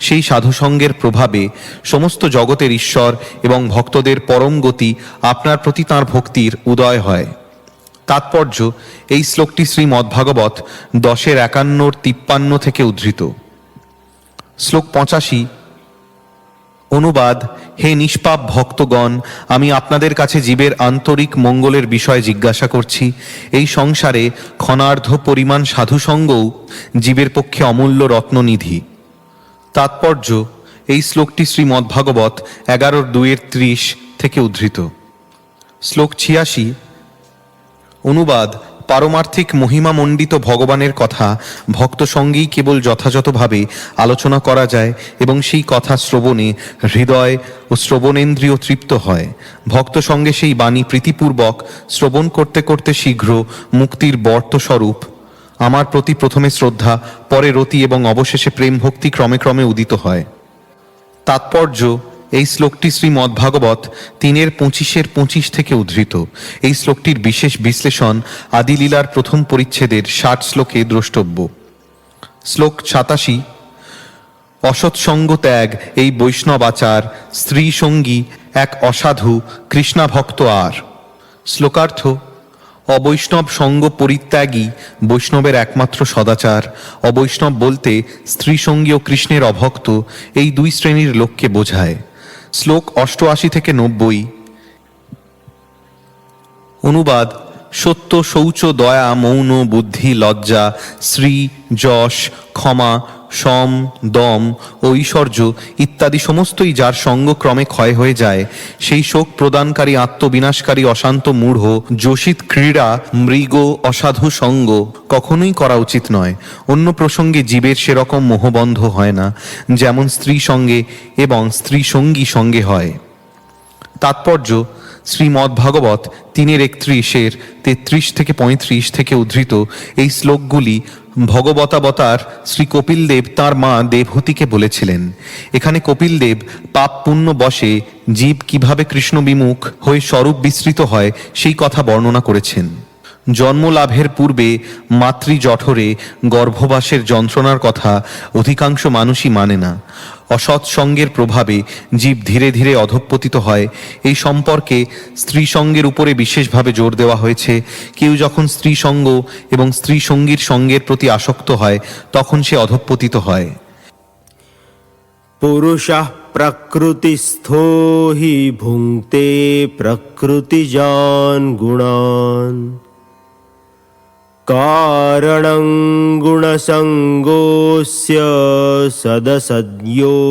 সেই সাধুসঙ্গের প্রভাবে সমস্ত জগতের ঈশ্বর এবং ভক্তদের পরম গতি আপনার প্রতি তাঁর ভক্তির উদয় হয়। তাৎপর্য: এই শ্লোকটি শ্রীমদ্ভাগবত 10:51-53 থেকে উদ্ধৃত। শ্লোক 85। অনুবাদ: হে নিষ্পাপ ভক্তগণ, আমি আপনাদের কাছে জীবের আন্তরিক মঙ্গলের বিষয়ে জিজ্ঞাসা করছি। এই সংসারে ক্ষণার্ধ পরিমাণ সাধুসঙ্গও জীবের পক্ষে অমূল্য রত্ননিধি। তাৎপর্য: এই শ্লোকটি শ্রীমদ্ভাগবত 11:2-30 থেকে উদ্ধৃত। শ্লোক 86। অনুবাদ: পারমার্থিক মহিমামণ্ডিত ভগবানের কথা ভক্ত সঙ্গেই কেবল যথাযথভাবে আলোচনা করা যায় এবং সেই কথা শ্রবণে হৃদয় ও শ্রবণেন্দ্রিয় তৃপ্ত হয়। ভক্ত সঙ্গে সেই বাণী প্রীতিপূর্বক শ্রবণ করতে করতে শীঘ্র মুক্তির বর্তস্বরূপ আমার প্রতি প্রথমে শ্রদ্ধা, পরে রতি এবং অবশেষে প্রেম ভক্তি ক্রমে ক্রমে উদিত হয়। তাৎপর্য: এই শ্লোকটি শ্রীমদ্ভাগবত 3:25 থেকে উদ্ধৃত। এই শ্লোকটির বিশেষ বিশ্লেষণ আদিলীলার প্রথম পরিচ্ছেদের 60 শ্লোকে দ্রষ্টব্য। শ্লোক 87। অসৎসঙ্গ ত্যাগ এই বৈষ্ণব আচার, স্ত্রী সঙ্গী এক অসাধু কৃষ্ণাভক্ত আর। শ্লোকার্থ: অবৈষ্ণব সঙ্গ পরিত্যাগী বৈষ্ণবের একমাত্র সদাচার। অবৈষ্ণব বলতে স্ত্রী সঙ্গী ও কৃষ্ণের অভক্ত এই দুই শ্রেণীর লোককে বোঝায়। শ্লোক 88 থেকে 90। অনুবাদ: সত্য, শৌচ, দয়া, মৌন, বুদ্ধি, লজ্জা, শ্রী, যশ, ক্ষমা, সম, দম, ঐশ্বর্য ইত্যাদি সমস্তই যার সঙ্গ ক্রমে ক্ষয় হয়ে যায়, সেই শোক প্রদানকারী, আত্মবিনাশকারী, অশান্ত, মূঢ়, যোষিত ক্রীড়া, মৃগ, অসাধু সঙ্গ কখনোই করা উচিত নয়। অন্য প্রসঙ্গে জীবের সেরকম মোহবন্ধ হয় না, যেমন স্ত্রী সঙ্গে এবং স্ত্রী সঙ্গী সঙ্গে হয়। তাৎপর্য: শ্রীমদ্ভাগবত 3:31-33 থেকে 35 থেকে উদ্ধৃত এই শ্লোকগুলি ভগবতাবতার শ্রী কপিলদেব তাঁর মা দেবহূতিকে বলেছিলেন। এখানে কপিলদেব পাপ পুণ্য বশে জীব কিভাবে কৃষ্ণ বিমুখ হয়ে স্বরূপ বিস্তৃত হয় সেই কথা বর্ণনা করেছেন। জন্মলাভের পূর্বে মাতৃজঠরে গর্ভবাসের যন্ত্রণার কথা অধিকাংশ মানুষই মানে না। অসৎসঙ্গের প্রভাবে জীব ধীরে ধীরে অধঃপতিত হয়। এই সম্পর্কে স্ত্রী সঙ্গের উপরে বিশেষভাবে জোর দেওয়া হয়েছে। কেউ যখন স্ত্রী সঙ্গ এবং স্ত্রী সঙ্গীর সঙ্গের প্রতি আসক্ত হয়, তখন সে অধঃপতিত হয়। পুরুষঃ প্রকৃতিস্থো হি ভুঙ্ক্তে প্রকৃতিজান গুণান কারণং গুণসঙ্গোস্য সদসদ্যোনিজন্মসু।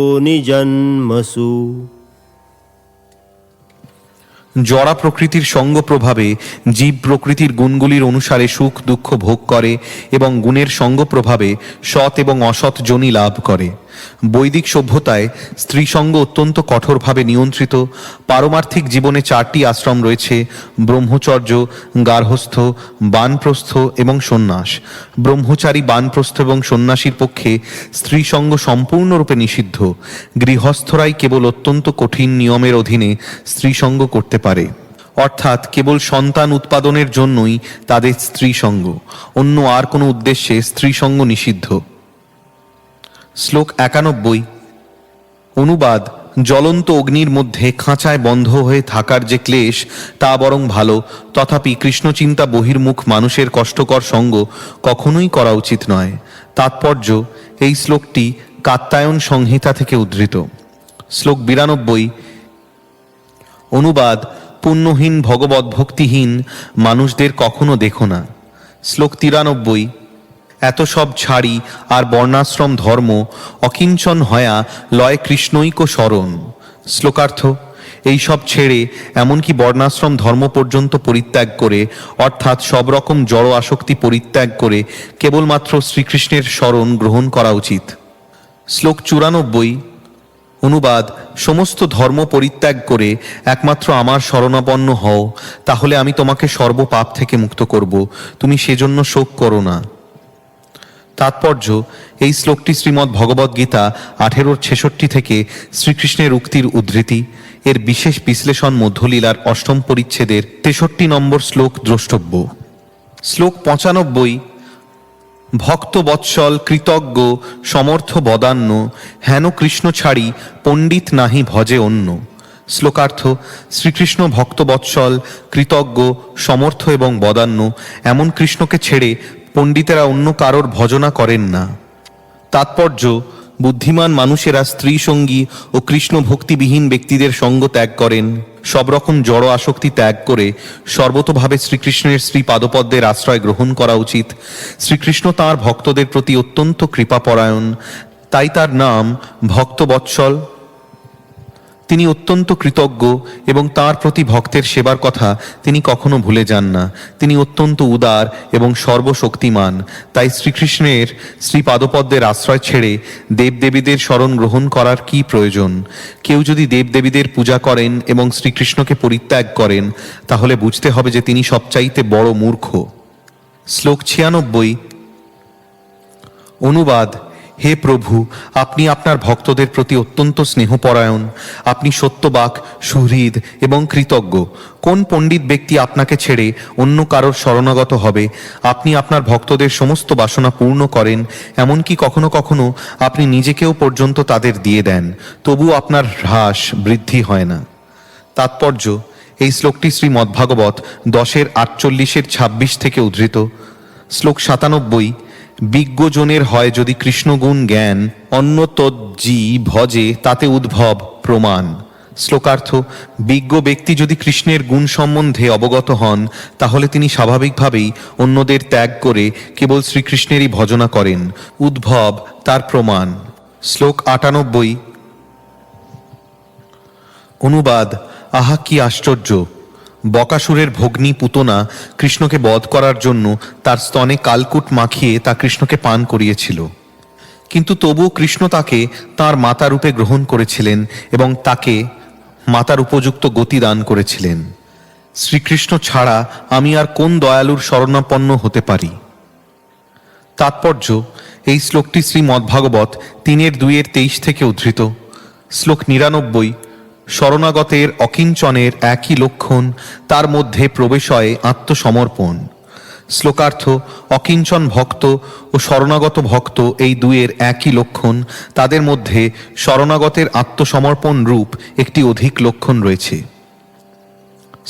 জড়া প্রকৃতির সঙ্গ প্রভাবে জীব প্রকৃতির গুণগুলির অনুসারে সুখ দুঃখ ভোগ করে এবং গুণের সঙ্গ প্রভাবে সৎ এবং অসৎ যোনি লাভ করে। বৈদিক সভ্যতায় স্ত্রী সঙ্গ অত্যন্ত কঠোরভাবে নিয়ন্ত্রিত। পারমার্থিক জীবনে 4টি আশ্রম রয়েছে: ব্রহ্মচর্য, গার্হস্থ, বানপ্রস্থ এবং সন্ন্যাস। ব্রহ্মচারী, বানপ্রস্থ এবং সন্ন্যাসীর পক্ষে স্ত্রী সঙ্গ সম্পূর্ণরূপে নিষিদ্ধ। গৃহস্থরাই কেবল অত্যন্ত কঠিন নিয়মের অধীনে স্ত্রী সঙ্গ করতে পারে, অর্থাৎ কেবল সন্তান উৎপাদনের জন্যই তাদের স্ত্রী সঙ্গ, অন্য আর কোনো উদ্দেশ্যে স্ত্রী সঙ্গ নিষিদ্ধ। শ্লোক 91। অনুবাদ: জ্বলন্ত অগ্নির মধ্যে খাঁচায় বন্ধ হয়ে থাকার যে ক্লেশ, তা বরং ভালো। তথাপি কৃষ্ণচিন্তা বহির্মুখ মানুষের কষ্টকর সঙ্গ কখনোই করা উচিত নয়। তাৎপর্য: এই শ্লোকটি কাত্যায়ন সংহিতা থেকে উদ্ধৃত। শ্লোক 92। অনুবাদ: পুণ্যহীন ভগবত ভক্তিহীন মানুষদের কখনো দেখো না। শ্লোক 93। এত সব ছাড়ি আর বর্ণাশ্রম ধর্ম অকিঞ্চন হয়া লয় কৃষ্ণৈক শরণ। শ্লোকার্থ: এই সব ছেড়ে এমনকি বর্ণাশ্রম ধর্ম পর্যন্ত পরিত্যাগ করে, অর্থাৎ সব রকম জড় আসক্তি পরিত্যাগ করে কেবলমাত্র শ্রীকৃষ্ণের শরণ গ্রহণ করা উচিত। শ্লোক 94। অনুবাদ: সমস্ত ধর্ম পরিত্যাগ করে একমাত্র আমার শরণাপন্ন হও, তাহলে আমি তোমাকে সর্বপাপ থেকে মুক্ত করব। তুমি সেজন্য শোক করো না। তাৎপর্য: এই শ্লোকটি শ্রীমদ্ ভগবদ্গীতা 18:66 থেকে শ্রীকৃষ্ণের উক্তির উদ্ধৃতি। এর বিশেষ বিশ্লেষণ মধ্যলীলার 8ম পরিচ্ছেদের 63 নম্বর শ্লোক দ্রষ্টব্য। শ্লোক 95, ভক্ত বৎসল কৃতজ্ঞ সমর্থ বদান্য হেন কৃষ্ণ ছাড়ি পণ্ডিত নাহি ভজে অন্য। শ্লোকার্থ: শ্রীকৃষ্ণ ভক্তবৎসল, কৃতজ্ঞ, সমর্থ এবং বদান্য এমন কৃষ্ণকে ছেড়ে পণ্ডিতেরা অন্য কারোর ভজনা করেন না। তাৎপর্য: বুদ্ধিমান মানুষেরা স্ত্রী সঙ্গী ও কৃষ্ণ ভক্তিবিহীন ব্যক্তিদের সঙ্গ ত্যাগ করেন, সব রকম জড় আসক্তি ত্যাগ করে সর্বতোভাবে শ্রীকৃষ্ণের শ্রী পাদপদ্মের আশ্রয় গ্রহণ করা উচিত। শ্রীকৃষ্ণ তাঁর ভক্তদের প্রতি অত্যন্ত কৃপাপরায়ণ, তাই তার নাম ভক্তবৎসল। তিনি অত্যন্ত কৃতজ্ঞ এবং তাঁর প্রতি ভক্তের সেবার কথা তিনি কখনো ভুলে যান না। তিনি অত্যন্ত উদার এবং সর্বশক্তিমান, তাই শ্রীকৃষ্ণের শ্রী পাদপদ্মের আশ্রয় ছেড়ে দেবদেবীদের শরণ গ্রহণ করার কি প্রয়োজন? কেউ যদি দেবদেবীদের পূজা করেন এবং শ্রীকৃষ্ণকে পরিত্যাগ করেন, তাহলে বুঝতে হবে যে তিনি সবচাইতে বড় মূর্খ। শ্লোক 96, অনুবাদ: হে প্রভু, আপনি আপনার ভক্তদের প্রতি অত্যন্ত স্নেহপরায়ণ। আপনি সত্যবাক, সুহৃদ এবং কৃতজ্ঞ। কোন পণ্ডিত ব্যক্তি আপনাকে ছেড়ে অন্য কারোর শরণাগত হবে? আপনি আপনার ভক্তদের সমস্ত বাসনা পূর্ণ করেন, এমনকি কখনো কখনো আপনি নিজেকেও পর্যন্ত তাদের দিয়ে দেন, তবু আপনার হ্রাস বৃদ্ধি হয় না। তাৎপর্য: এই শ্লোকটি শ্রীমদ্ভাগবত 10:48-26 থেকে উদ্ধৃত। শ্লোক 97, বিজ্ঞজনের হয় যদি কৃষ্ণগুণ জ্ঞান, অন্য তজ্জি ভজে তাতে উদ্ভব প্রমাণ। শ্লোকার্থ: বিজ্ঞ ব্যক্তি যদি কৃষ্ণের গুণ সম্বন্ধে অবগত হন, তাহলে তিনি স্বাভাবিকভাবেই অন্যদের ত্যাগ করে কেবল শ্রীকৃষ্ণেরই ভজনা করেন। উদ্ভব তার প্রমাণ। শ্লোক 98, অনুবাদ: আহা কি আশ্চর্য! বকাসুরের ভগ্নী পুতনা কৃষ্ণকে বধ করার জন্য তার স্তনে কালকুট মাখিয়ে তা কৃষ্ণকে পান করিয়েছিল, কিন্তু তবুও কৃষ্ণ তাকে তাঁর মাতা রূপে গ্রহণ করেছিলেন এবং তাকে মাতার উপযুক্ত গতি দান করেছিলেন। শ্রীকৃষ্ণ ছাড়া আমি আর কোন দয়ালুর শরণাপন্ন হতে পারি? তাৎপর্য: এই শ্লোকটি শ্রীমদ্ভাগবত 3:2-23 থেকে উদ্ধৃত। শ্লোক 99, শরণাগতের অকিঞ্চনের একই লক্ষণ, তার মধ্যে প্রবেশ হয় আত্মসমর্পণ। শ্লোকার্থ: অকিঞ্চন ভক্ত ও শরণাগত ভক্ত এই দুয়ের একই লক্ষণ, তাদের মধ্যে শরণাগতের আত্মসমর্পণ রূপ একটি অধিক লক্ষণ রয়েছে।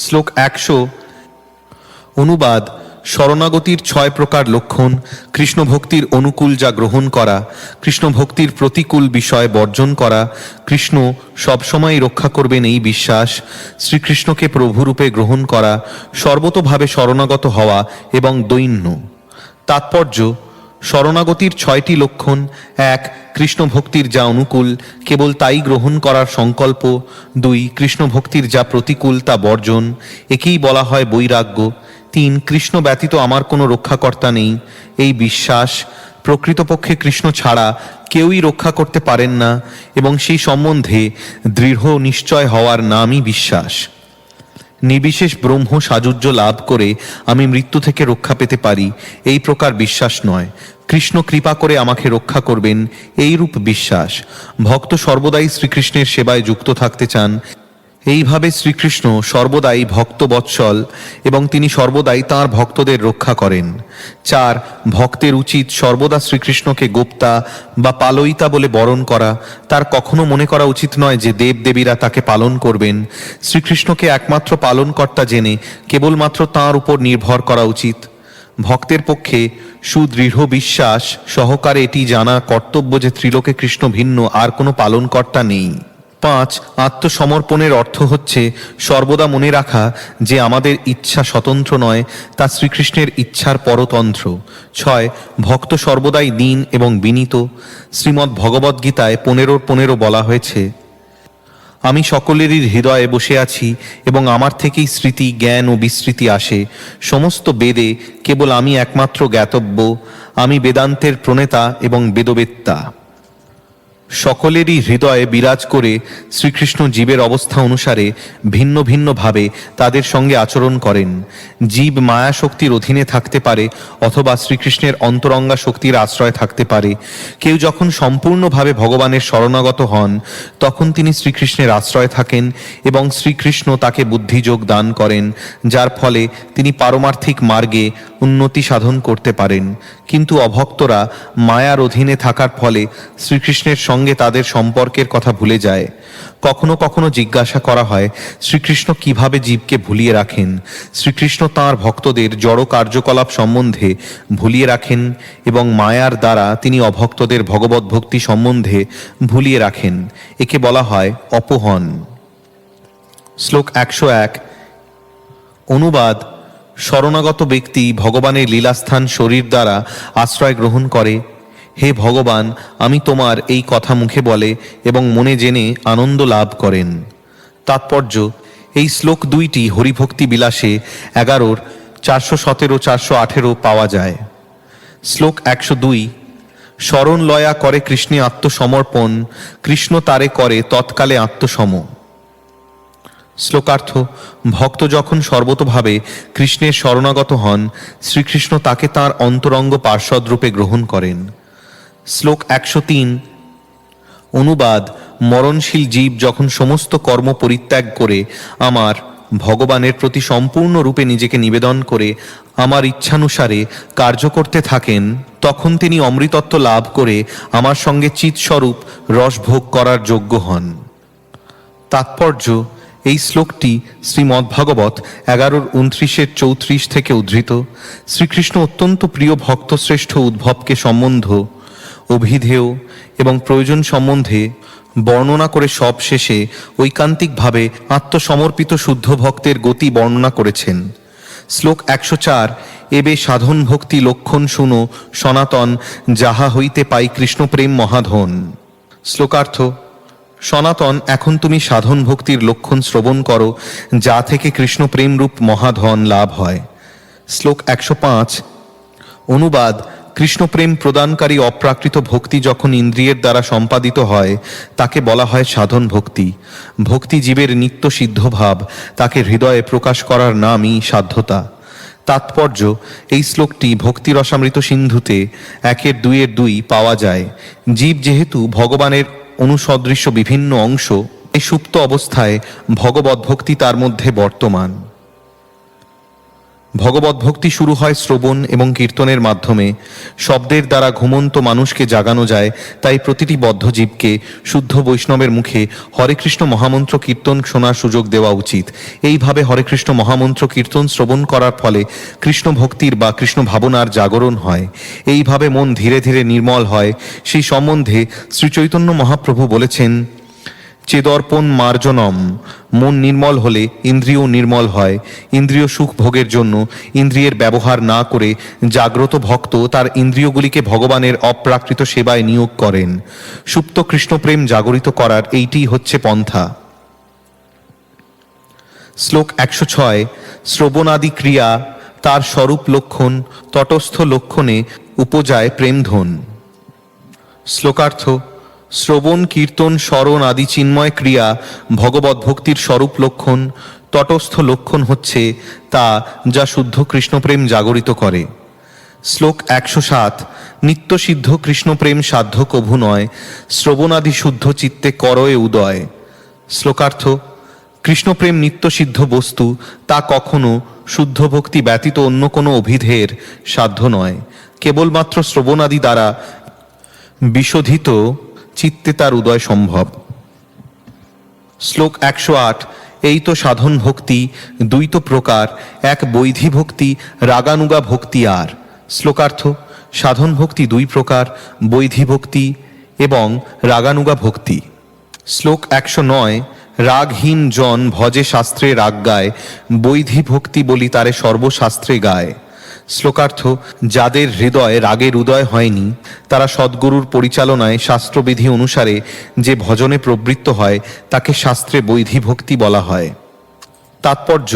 শ্লোক 100, অনুবাদ: শরণাগতির 6 প্রকার লক্ষণ। কৃষ্ণ ভক্তির অনুকূল যা গ্রহণ করা, কৃষ্ণ ভক্তির প্রতিকূল বিষয় বর্জন করা, কৃষ্ণ সবসময় রক্ষা করবেন এই বিশ্বাস, শ্রীকৃষ্ণকে প্রভুরূপে গ্রহণ করা, সর্বতোভাবে শরণাগত হওয়া এবং দৈন্য। তাৎপর্য: শরণাগতির 6টি লক্ষণ: 1. কৃষ্ণ ভক্তির যা অনুকূল কেবল তাই গ্রহণ করার সংকল্প। 2. কৃষ্ণ ভক্তির যা প্রতিকূল তা বর্জন, একেই বলা হয় বৈরাগ্য। 3. কৃষ্ণ ব্যতীত আমার কোনো রক্ষাকর্তা নেই, এই বিশ্বাস। প্রকৃতপক্ষে কৃষ্ণ ছাড়া কেউই রক্ষা করতে পারেন না এবং সেই সম্বন্ধে দৃঢ় নিশ্চয় হওয়ার নামই বিশ্বাস। নির্বিশেষ ব্রহ্ম সাযুজ্য লাভ করে আমি মৃত্যু থেকে রক্ষা পেতে পারি, এই প্রকার বিশ্বাস নয়। কৃষ্ণ কৃপা করে আমাকে রক্ষা করবেন, এইরূপ বিশ্বাস। ভক্ত সর্বদাই শ্রীকৃষ্ণের সেবায় যুক্ত থাকতে চান। এইভাবে শ্রীকৃষ্ণ সর্বদাই ভক্ত বৎসল এবং তিনি সর্বদাই তাঁর ভক্তদের রক্ষা করেন। 4. ভক্তের উচিত সর্বদা শ্রীকৃষ্ণকে গোপ্তা বা পালয়িতা বলে বরণ করা। তার কখনো মনে করা উচিত নয় যে দেবদেবীরা তাকে পালন করবেন। শ্রীকৃষ্ণকে একমাত্র পালনকর্তা জেনে কেবলমাত্র তাঁর উপর নির্ভর করা উচিত। ভক্তের পক্ষে সুদৃঢ় বিশ্বাস সহকারে এটি জানা কর্তব্য যে ত্রিলোকে কৃষ্ণ ভিন্ন আর কোনো পালনকর্তা নেই। 5. আত্মসমর্পণের অর্থ হচ্ছে সর্বদা মনে রাখা যে আমাদের ইচ্ছা স্বতন্ত্র নয়, তা শ্রীকৃষ্ণের ইচ্ছার পরতন্ত্র। 6. ভক্ত সর্বদাই দীন এবং বিনীত। শ্রীমদ্ ভগবদ্গীতায় 15:15 বলা হয়েছে, আমি সকলেরই হৃদয়ে বসে আছি এবং আমার থেকেই স্মৃতি, জ্ঞান ও বিস্মৃতি আসে। সমস্ত বেদে কেবল আমি একমাত্র জ্ঞাতব্য, আমি বেদান্তের প্রণেতা এবং বেদবেত্তা। সকলেরই হৃদয়ে বিরাজ করে শ্রীকৃষ্ণ জীবের অবস্থা অনুসারে ভিন্ন ভিন্নভাবে তাদের সঙ্গে আচরণ করেন। জীব মায়া শক্তির অধীনে থাকতে পারে অথবা শ্রীকৃষ্ণের অন্তরঙ্গা শক্তির আশ্রয়ে থাকতে পারে। কেউ যখন সম্পূর্ণভাবে ভগবানের শরণাগত হন তখন তিনি শ্রীকৃষ্ণের আশ্রয়ে থাকেন এবং শ্রীকৃষ্ণ তাকে বুদ্ধিযোগ দান করেন, যার ফলে তিনি পারমার্থিক মার্গে উন্নতি সাধন করতে পারেন। কিন্তু অভক্তরা মায়ার অধীনে থাকার ফলে শ্রীকৃষ্ণের সঙ্গে তাদের সম্পর্কের কথা ভুলে যায়। কখনো কখনো জিজ্ঞাসা করা হয় শ্রীকৃষ্ণ কিভাবে জীবকে ভুলিয়ে রাখেন। শ্রীকৃষ্ণ তাঁর ভক্তদের জড় কার্যকলাপ সম্বন্ধে ভুলিয়ে রাখেন এবং মায়ার দ্বারা তিনি অভক্তদের ভগবত ভক্তি সম্বন্ধে ভুলিয়ে রাখেন। একে বলা হয় অপহরণ। শ্লোক 101। অনুবাদ: শরণাগত ব্যক্তি ভগবানের লীলাস্থান শরীর দ্বারা আশ্রয় গ্রহণ করে। হে ভগবান, আমি তোমার এই কথা মুখে বলে এবং মনে জেনে আনন্দ লাভ করেন। তাৎপর্য: এই শ্লোক দুইটি হরিভক্তি বিলাসে 11 417 418 পাওয়া যায়। শ্লোক 102। শরণ লয়া করে কৃষ্ণে আত্মসমর্পণ, কৃষ্ণ তারে করে তৎকালে আত্মসম। শ্লোকার্থ: ভক্ত যখন সর্বতোভাবে কৃষ্ণের শরণাগত হন, শ্রীকৃষ্ণ তাকে তাঁর অন্তরঙ্গ পার্ষদ রূপে গ্রহণ করেন। শ্লোক 103। অনুবাদ: মরণশীল জীব যখন সমস্ত কর্ম পরিত্যাগ করে আমার ভগবানের প্রতি সম্পূর্ণ রূপে নিজেকে নিবেদন করে আমার ইচ্ছানুসারে কার্য করতে থাকেন, তখন তিনি অমৃতত্ব লাভ করে আমার সঙ্গে চিৎস্বরূপ রসভোগ করার যোগ্য হন। তাৎপর্য: এই শ্লোকটি শ্রীমদ্ভাগবত 11:29-34 থেকে উদ্ধৃত। শ্রীকৃষ্ণ অত্যন্ত প্রিয় ভক্তশ্রেষ্ঠ উদ্ভবকে সম্বন্ধ, অভিধেয় এবং প্রয়োজন সম্বন্ধে বর্ণনা করে সব শেষে ঐকান্তিকভাবে আত্মসমর্পিত শুদ্ধ ভক্তের গতি বর্ণনা করেছেন। শ্লোক 104। এবে সাধন ভক্তি লক্ষণ শুনো সনাতন, যাহা হইতে পাই কৃষ্ণপ্রেম মহাধন। শ্লোকার্থ: সনাতন, এখন তুমি সাধন ভক্তির লক্ষণ শ্রবণ করো, যা থেকে কৃষ্ণ প্রেমরূপ মহাধন লাভ হয়। শ্লোক 105। অনুবাদ: কৃষ্ণপ্রেম প্রদানকারী অপ্রাকৃত ভক্তি যখন ইন্দ্রিয়ের দ্বারা সম্পাদিত হয় তাকে বলা হয় সাধন ভক্তি। ভক্তি জীবের নিত্য সিদ্ধ ভাব, তাকে হৃদয়ে প্রকাশ করার নামই সাধ্যতা। তাৎপর্য: এই শ্লোকটি ভক্তি রসামৃত সিন্ধুতে 1-2 পাওয়া যায়। জীব যেহেতু ভগবানের অনুসদৃশ্য বিভিন্ন অংশ, এই সুপ্ত অবস্থায় ভগবত ভক্তি তার মধ্যে বর্তমান। ভগবত ভক্তি শুরু হয় শ্রবণ এবং কীর্তনের মাধ্যমে। শব্দের দ্বারা ঘুমন্ত মানুষকে জাগানো যায়, তাই প্রতিটি বদ্ধ জীবকে শুদ্ধ বৈষ্ণবের মুখে হরে কৃষ্ণ মহামন্ত্র কীর্তন শোনার সুযোগ দেওয়া উচিত। এইভাবে হরে কৃষ্ণ মহামন্ত্র কীর্তন শ্রবণ করার ফলে কৃষ্ণ ভক্তির বা কৃষ্ণ ভাবনার জাগরণ হয়। এইভাবে মন ধীরে ধীরে নির্মল হয়। সেই সম্বন্ধে শ্রীচৈতন্য মহাপ্রভু বলেছেন, চেদর্পণ মার্জনম। মন নির্মল হলে ইন্দ্রিয় নির্মল হয়। ইন্দ্রিয় সুখ ভোগের জন্য ইন্দ্রিয়ের ব্যবহার না করে জাগ্রত ভক্ত তার ইন্দ্রিয়গুলিকে ভগবানের অপ্রাকৃত সেবায় নিয়োগ করেন। সুপ্ত কৃষ্ণপ্রেম জাগরিত করার এইটিই হচ্ছে পন্থা। শ্লোক 106। শ্রবণাদি ক্রিয়া তার স্বরূপ লক্ষণ, তটস্থ লক্ষণে উপজায় প্রেমধন। শ্লোকার্থ: শ্রবণ, কীর্তন, স্মরণ আদি চিন্ময় ক্রিয়া ভগবত ভক্তির স্বরূপ লক্ষণ। তটস্থ লক্ষণ হচ্ছে তা যা শুদ্ধ কৃষ্ণপ্রেম জাগরিত করে। শ্লোক 107। নিত্য সিদ্ধ কৃষ্ণপ্রেম সাধ্য কভু নয়, শ্রবণাদি শুদ্ধ চিত্তে করয়ে উদয়। শ্লোকার্থ: কৃষ্ণপ্রেম নিত্য সিদ্ধ বস্তু, তা কখনো শুদ্ধ ভক্তি ব্যতীত অন্য কোনো অভিধেয়ের সাধ্য নয়। কেবলমাত্র শ্রবণাদি দ্বারা বিশোধিত চিত্তে তার উদয় সম্ভব। শ্লোক 108। এই তো সাধন ভক্তি দুইত প্রকার, এক বৈধি ভক্তি, রাগানুগা ভক্তি আর। শ্লোকার্থ: সাধন ভক্তি দুই প্রকার, বৈধি ভক্তি এবং রাগানুগা ভক্তি। শ্লোক 109। রাগহীন জন ভজে শাস্ত্রে রাগ গায়, বৈধি ভক্তি বলি তারে সর্বশাস্ত্রে গায়। শ্লোকার্থ: যাদের হৃদয়ে রাগের উদয় হয়নি তারা সদ্গুরুর পরিচালনায় শাস্ত্রবিধি অনুসারে যে ভজনে প্রবৃত্ত হয় তাকে শাস্ত্রে বৈধি ভক্তি বলা হয়। তাৎপর্য: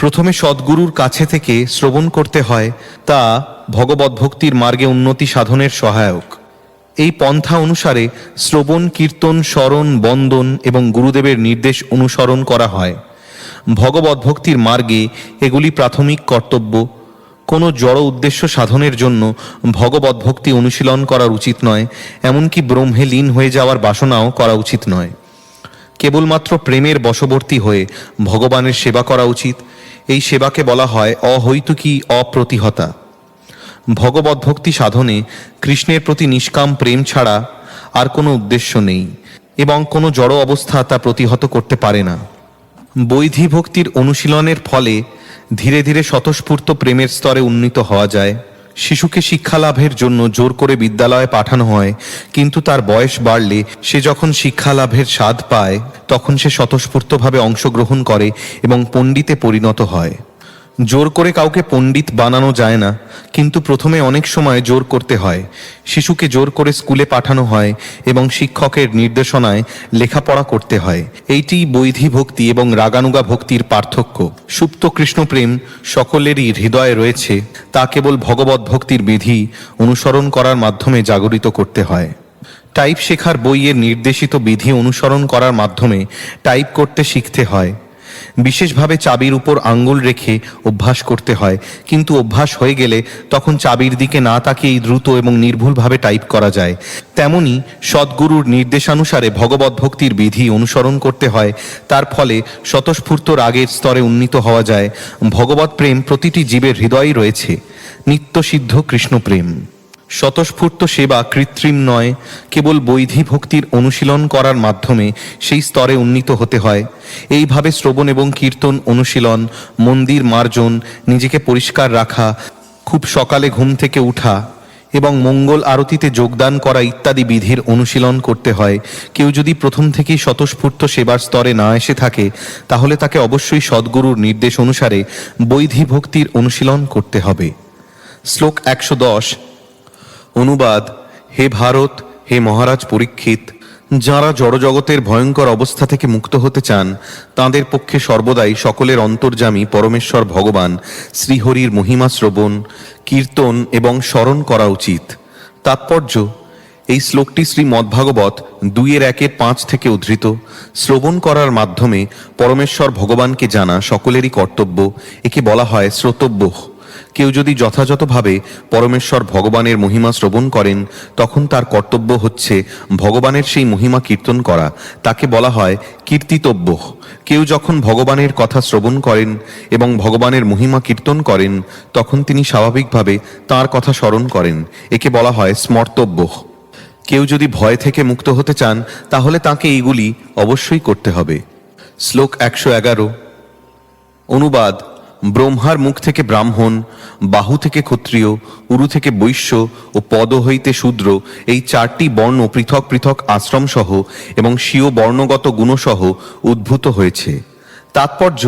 প্রথমে সদ্গুরুর কাছে থেকে শ্রবণ করতে হয়, তা ভগবত ভক্তির মার্গে উন্নতি সাধনের সহায়ক। এই পন্থা অনুসারে শ্রবণ, কীর্তন, স্মরণ, বন্দন এবং গুরুদেবের নির্দেশ অনুসরণ করা হয়। ভগবদ্ ভক্তির মার্গে এগুলি প্রাথমিক কর্তব্য। কোনো জড় উদ্দেশ্য সাধনের জন্য ভগবদ্ ভক্তি অনুশীলন করা উচিত নয়, এমনকি ব্রহ্মে লীন হয়ে যাওয়ার বাসনাও করা উচিত নয়। কেবলমাত্র প্রেমের বশবর্তী হয়ে ভগবানের সেবা করা উচিত। এই সেবাকে বলা হয় অহৈতুকী, অপ্রতিহতা। ভগবদ্ ভক্তি সাধনে কৃষ্ণের প্রতি নিষ্কাম প্রেম ছাড়া আর কোনো উদ্দেশ্য নেই এবং কোনো জড় অবস্থা তা প্রতিহত করতে পারে না। বৈধি ভক্তির অনুশীলনের ফলে ধীরে ধীরে স্বতঃস্ফূর্ত প্রেমের স্তরে উন্নীত হওয়া যায়। শিশুকে শিক্ষা লাভের জন্য জোর করে বিদ্যালয়ে পাঠানো হয়, কিন্তু তার বয়স বাড়লে সে যখন শিক্ষা লাভের স্বাদ পায় তখন সে স্বতঃস্ফূর্তভাবে অংশগ্রহণ করে এবং পণ্ডিতে পরিণত হয়। জোর করে কাউকে পণ্ডিত বানানো যায় না, কিন্তু প্রথমে অনেক সময় জোর করতে হয়। শিশুকে জোর করে স্কুলে পাঠানো হয় এবং শিক্ষকের নির্দেশনায় লেখাপড়া করতে হয়। এইটি বৈধি ভক্তি এবং রাগানুগা ভক্তির পার্থক্য। সুপ্ত কৃষ্ণপ্রেম সকলেরই হৃদয়ে রয়েছে, তা কেবল ভগবদ্ ভক্তির বিধি অনুসরণ করার মাধ্যমে জাগরিত করতে হয়। টাইপ শেখার বইয়ের নির্দেশিত বিধি অনুসরণ করার মাধ্যমে টাইপ করতে শিখতে হয়। বিশেষভাবে চাবির উপর আঙ্গুল রেখে অভ্যাস করতে হয়, কিন্তু অভ্যাস হয়ে গেলে তখন চাবির দিকে না তাকিয়েই দ্রুত এবং নির্ভুলভাবে টাইপ করা যায়। তেমনি সদ্গুরুর নির্দেশানুসারে ভগবদ্ ভক্তির বিধি অনুসরণ করতে হয়। তার ফলে স্বতঃস্ফূর্ত রাগের স্তরে উন্নীত হওয়া যায়। ভগবৎ প্রেম প্রতিটি জীবের হৃদয়েই রয়েছে, নিত্যসিদ্ধ কৃষ্ণপ্রেম। স্বতঃস্ফূর্ত সেবা কৃত্রিম নয়, কেবল বৈধি ভক্তির অনুশীলন করার মাধ্যমে সেই স্তরে উন্নীত হতে হয়। এইভাবে শ্রবণ এবং কীর্তন অনুশীলন, মন্দির মার্জন, নিজেকে পরিষ্কার রাখা, খুব সকালে ঘুম থেকে উঠা এবং মঙ্গল আরতিতে যোগদান করা ইত্যাদি বিধির অনুশীলন করতে হয়। কেউ যদি প্রথম থেকেই স্বতঃস্ফূর্ত সেবার স্তরে না এসে থাকে, তাহলে তাকে অবশ্যই সদ্গুরুর নির্দেশ অনুসারে বৈধি ভক্তির অনুশীলন করতে হবে। শ্লোক 110। অনুবাদ: হে ভারত, হে মহারাজ পরীক্ষিত, যাঁরা জড়জগতের ভয়ঙ্কর অবস্থা থেকে মুক্ত হতে চান তাঁদের পক্ষে সর্বদাই সকলের অন্তর্যামী পরমেশ্বর ভগবান শ্রীহরির মহিমা শ্রবণ, কীর্তন এবং স্মরণ করা উচিত। তাৎপর্য: এই শ্লোকটি শ্রীমদ্ভাগবত 2:1-5 থেকে উদ্ধৃত। শ্রবণ করার মাধ্যমে পরমেশ্বর ভগবানকে জানা সকলেরই কর্তব্য। একে বলা হয় শ্রোতব্য। কেউ যদি যথাযথভাবে পরমেশ্বর ভগবানের মহিমা শ্রবণ করেন তখন তার কর্তব্য হচ্ছে ভগবানের সেই মহিমা কীর্তন করা। তাকে বলা হয় কীর্তিতব্য। কেউ যখন ভগবানের কথা শ্রবণ করেন এবং ভগবানের মহিমা কীর্তন করেন তখন তিনি স্বাভাবিকভাবে তাঁর কথা স্মরণ করেন। একে বলা হয় স্মর্তব্য। কেউ যদি ভয় থেকে মুক্ত হতে চান তাহলে তাকে এইগুলি অবশ্যই করতে হবে। শ্লোক 111। অনুবাদ: ব্রহ্মার মুখ থেকে ব্রাহ্মণ, বাহু থেকে ক্ষত্রিয়, উরু থেকে বৈশ্য ও পদ হইতে শূদ্র, এই 4টি বর্ণ পৃথক পৃথক আশ্রমসহ এবং স্বীয় বর্ণগত গুণসহ উদ্ভূত হয়েছে। তাৎপর্য: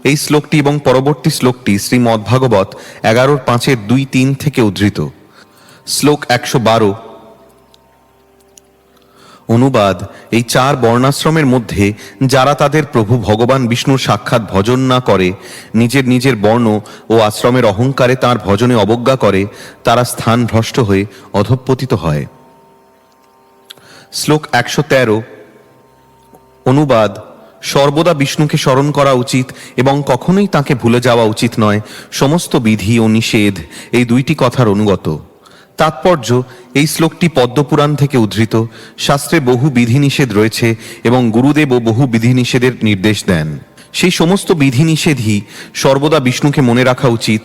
এই শ্লোকটি এবং পরবর্তী শ্লোকটি শ্রীমদ্ভাগবত 11:5-2-3 থেকে উদ্ধৃত। শ্লোক 112। অনুবাদ: এই 4 বর্ণাশ্রমের মধ্যে যারা তাদের প্রভু ভগবান বিষ্ণুর সাক্ষাৎ ভজন না করে, নিজের নিজের বর্ণ ও আশ্রমের অহংকারে তাঁর ভজনে অবজ্ঞা করে, তারা স্থান ভ্রষ্ট হয়ে অধঃপতিত হয়। শ্লোক 113। অনুবাদ: সর্বদা বিষ্ণুকে স্মরণ করা উচিত এবং কখনোই তাকে ভুলে যাওয়া উচিত নয়। সমস্ত বিধি ও নিষেধ এই 2টি কথার অনুগত। তাৎপর্য: এই শ্লোকটি পদ্মপুরাণ থেকে উদ্ধৃত। শাস্ত্রে বহু বিধিনিষেধ রয়েছে এবং গুরুদেবও বহু বিধিনিষেধের নির্দেশ দেন। সেই সমস্ত বিধিনিষেধই সর্বদা বিষ্ণুকে মনে রাখা উচিত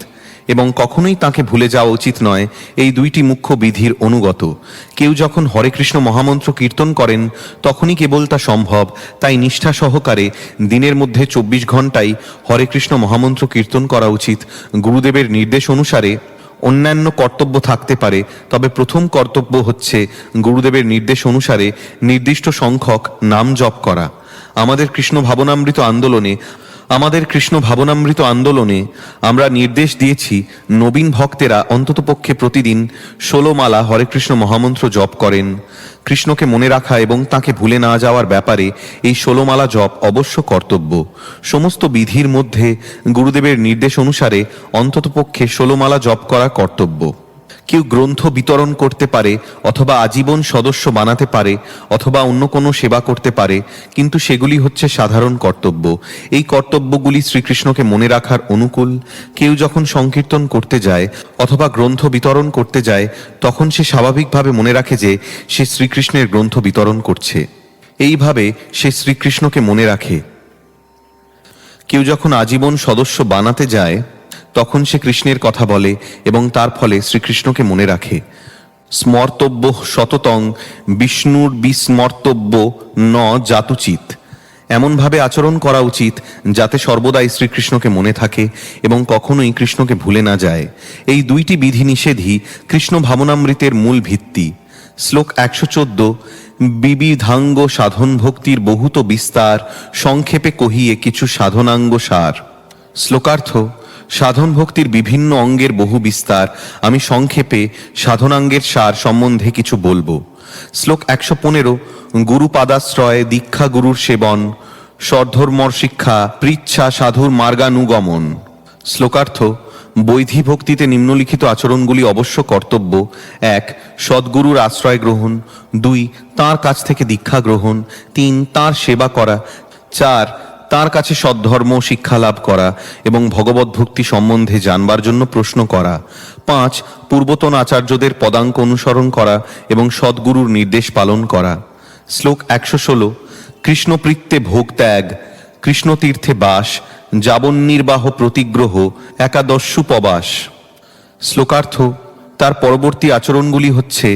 এবং কখনোই তাকে ভুলে যাওয়া উচিত নয়। এই 2টি মুখ্য বিধির অনুগত। কেউ যখন হরে কৃষ্ণ মহামন্ত্র কীর্তন করেন তখনই কেবল তা সম্ভব। তাই নিষ্ঠা সহকারে দিনের মধ্যে 24 ঘন্টাই হরে কৃষ্ণ মহামন্ত্র কীর্তন করা উচিত। গুরুদেবের নির্দেশ অনুসারে অন্যান্য কর্তব্য থাকতে পারে, তবে প্রথম কর্তব্য হচ্ছে গুরুদেবের নির্দেশ অনুসারে নির্দিষ্ট সংখ্যক নাম জপ করা। আমাদের কৃষ্ণ ভাবনামৃত আন্দোলনে আমরা নির্দেশ দিয়েছি নবীন ভক্তেরা অন্ততপক্ষে প্রতিদিন 16 মালা হরে কৃষ্ণ মহামন্ত্র জপ করেন। কৃষ্ণকে মনে রাখা এবং তাকে ভুলে না যাওয়ার ব্যাপারে এই 16 মালা জপ অবশ্য কর্তব্য। সমস্ত বিধির মধ্যে গুরুদেবের নির্দেশ অনুসারে অন্ততপক্ষে 16 মালা জপ করা কর্তব্য। কেউ গ্রন্থ বিতরণ করতে পারে, অথবা আজীবন সদস্য বানাতে পারে, অথবা অন্য কোনো সেবা করতে পারে, কিন্তু সেগুলি হচ্ছে সাধারণ কর্তব্য। এই কর্তব্যগুলি শ্রীকৃষ্ণকে মনে রাখার অনুকূল। কেউ যখন সংকীর্তন করতে যায় অথবা গ্রন্থ বিতরণ করতে যায়, তখন সে স্বাভাবিকভাবে মনে রাখে যে সে শ্রীকৃষ্ণের গ্রন্থ বিতরণ করছে। এইভাবে সে শ্রীকৃষ্ণকে মনে রাখে। কেউ যখন আজীবন সদস্য বানাতে যায়, তখন সে কৃষ্ণের কথা বলে এবং তার ফলে শ্রীকৃষ্ণকে মনে রাখে। স্মর্তব্য সততং বিষ্ণুর বিস্মর্তব্য ন জাতুচিত। এমনভাবে আচরণ করা উচিত যাতে সর্বদাই শ্রীকৃষ্ণকে মনে থাকে এবং কখনোই কৃষ্ণকে ভুলে না যায়। এই দুইটি বিধিনিষেধই কৃষ্ণ ভাবনামৃতের মূল ভিত্তি। শ্লোক 114। বিবিধাঙ্গ সাধন ভক্তির বহুত বিস্তার, সংক্ষেপে কহিয়ে কিছু সাধনাঙ্গ সার। শ্লোকার্থ: সাধন ভক্তির বিভিন্ন অঙ্গের বহু বিস্তার, আমি সংক্ষেপে সাধনাঙ্গের সার সম্বন্ধে কিছু বলবো। শ্লোক 115। গুরুপাদাশ্রয় দীক্ষা গুরুর সেবন, স্বধর্মর শিক্ষা পৃচ্ছা সাধুর মার্গানুগমন। শ্লোকার্থ: বৈধি ভক্তিতে নিম্নলিখিত আচরণগুলি অবশ্য কর্তব্য: 1. সদ্গুরুর আশ্রয় গ্রহণ, 2. তাঁর কাছ থেকে দীক্ষা গ্রহণ, 3. তাঁর সেবা করা, 4. তাঁর কাছে সদ্ধর্ম শিক্ষা লাভ করা এবং ভগবত ভক্তি সম্বন্ধে জানবার জন্য প্রশ্ন করা, 5. পূর্বতন আচার্যদের পদাঙ্ক অনুসরণ করা এবং সদ্গুরুর নির্দেশ পালন করা। শ্লোক 116। কৃষ্ণপ্রীত্যে ভোগ ত্যাগ, কৃষ্ণতীর্থে বাস, যাবন্নির্বাহ প্রতিগ্রহ, একাদশোপবাস। শ্লোকার্থ: তার পরবর্তী আচরণগুলি হচ্ছে: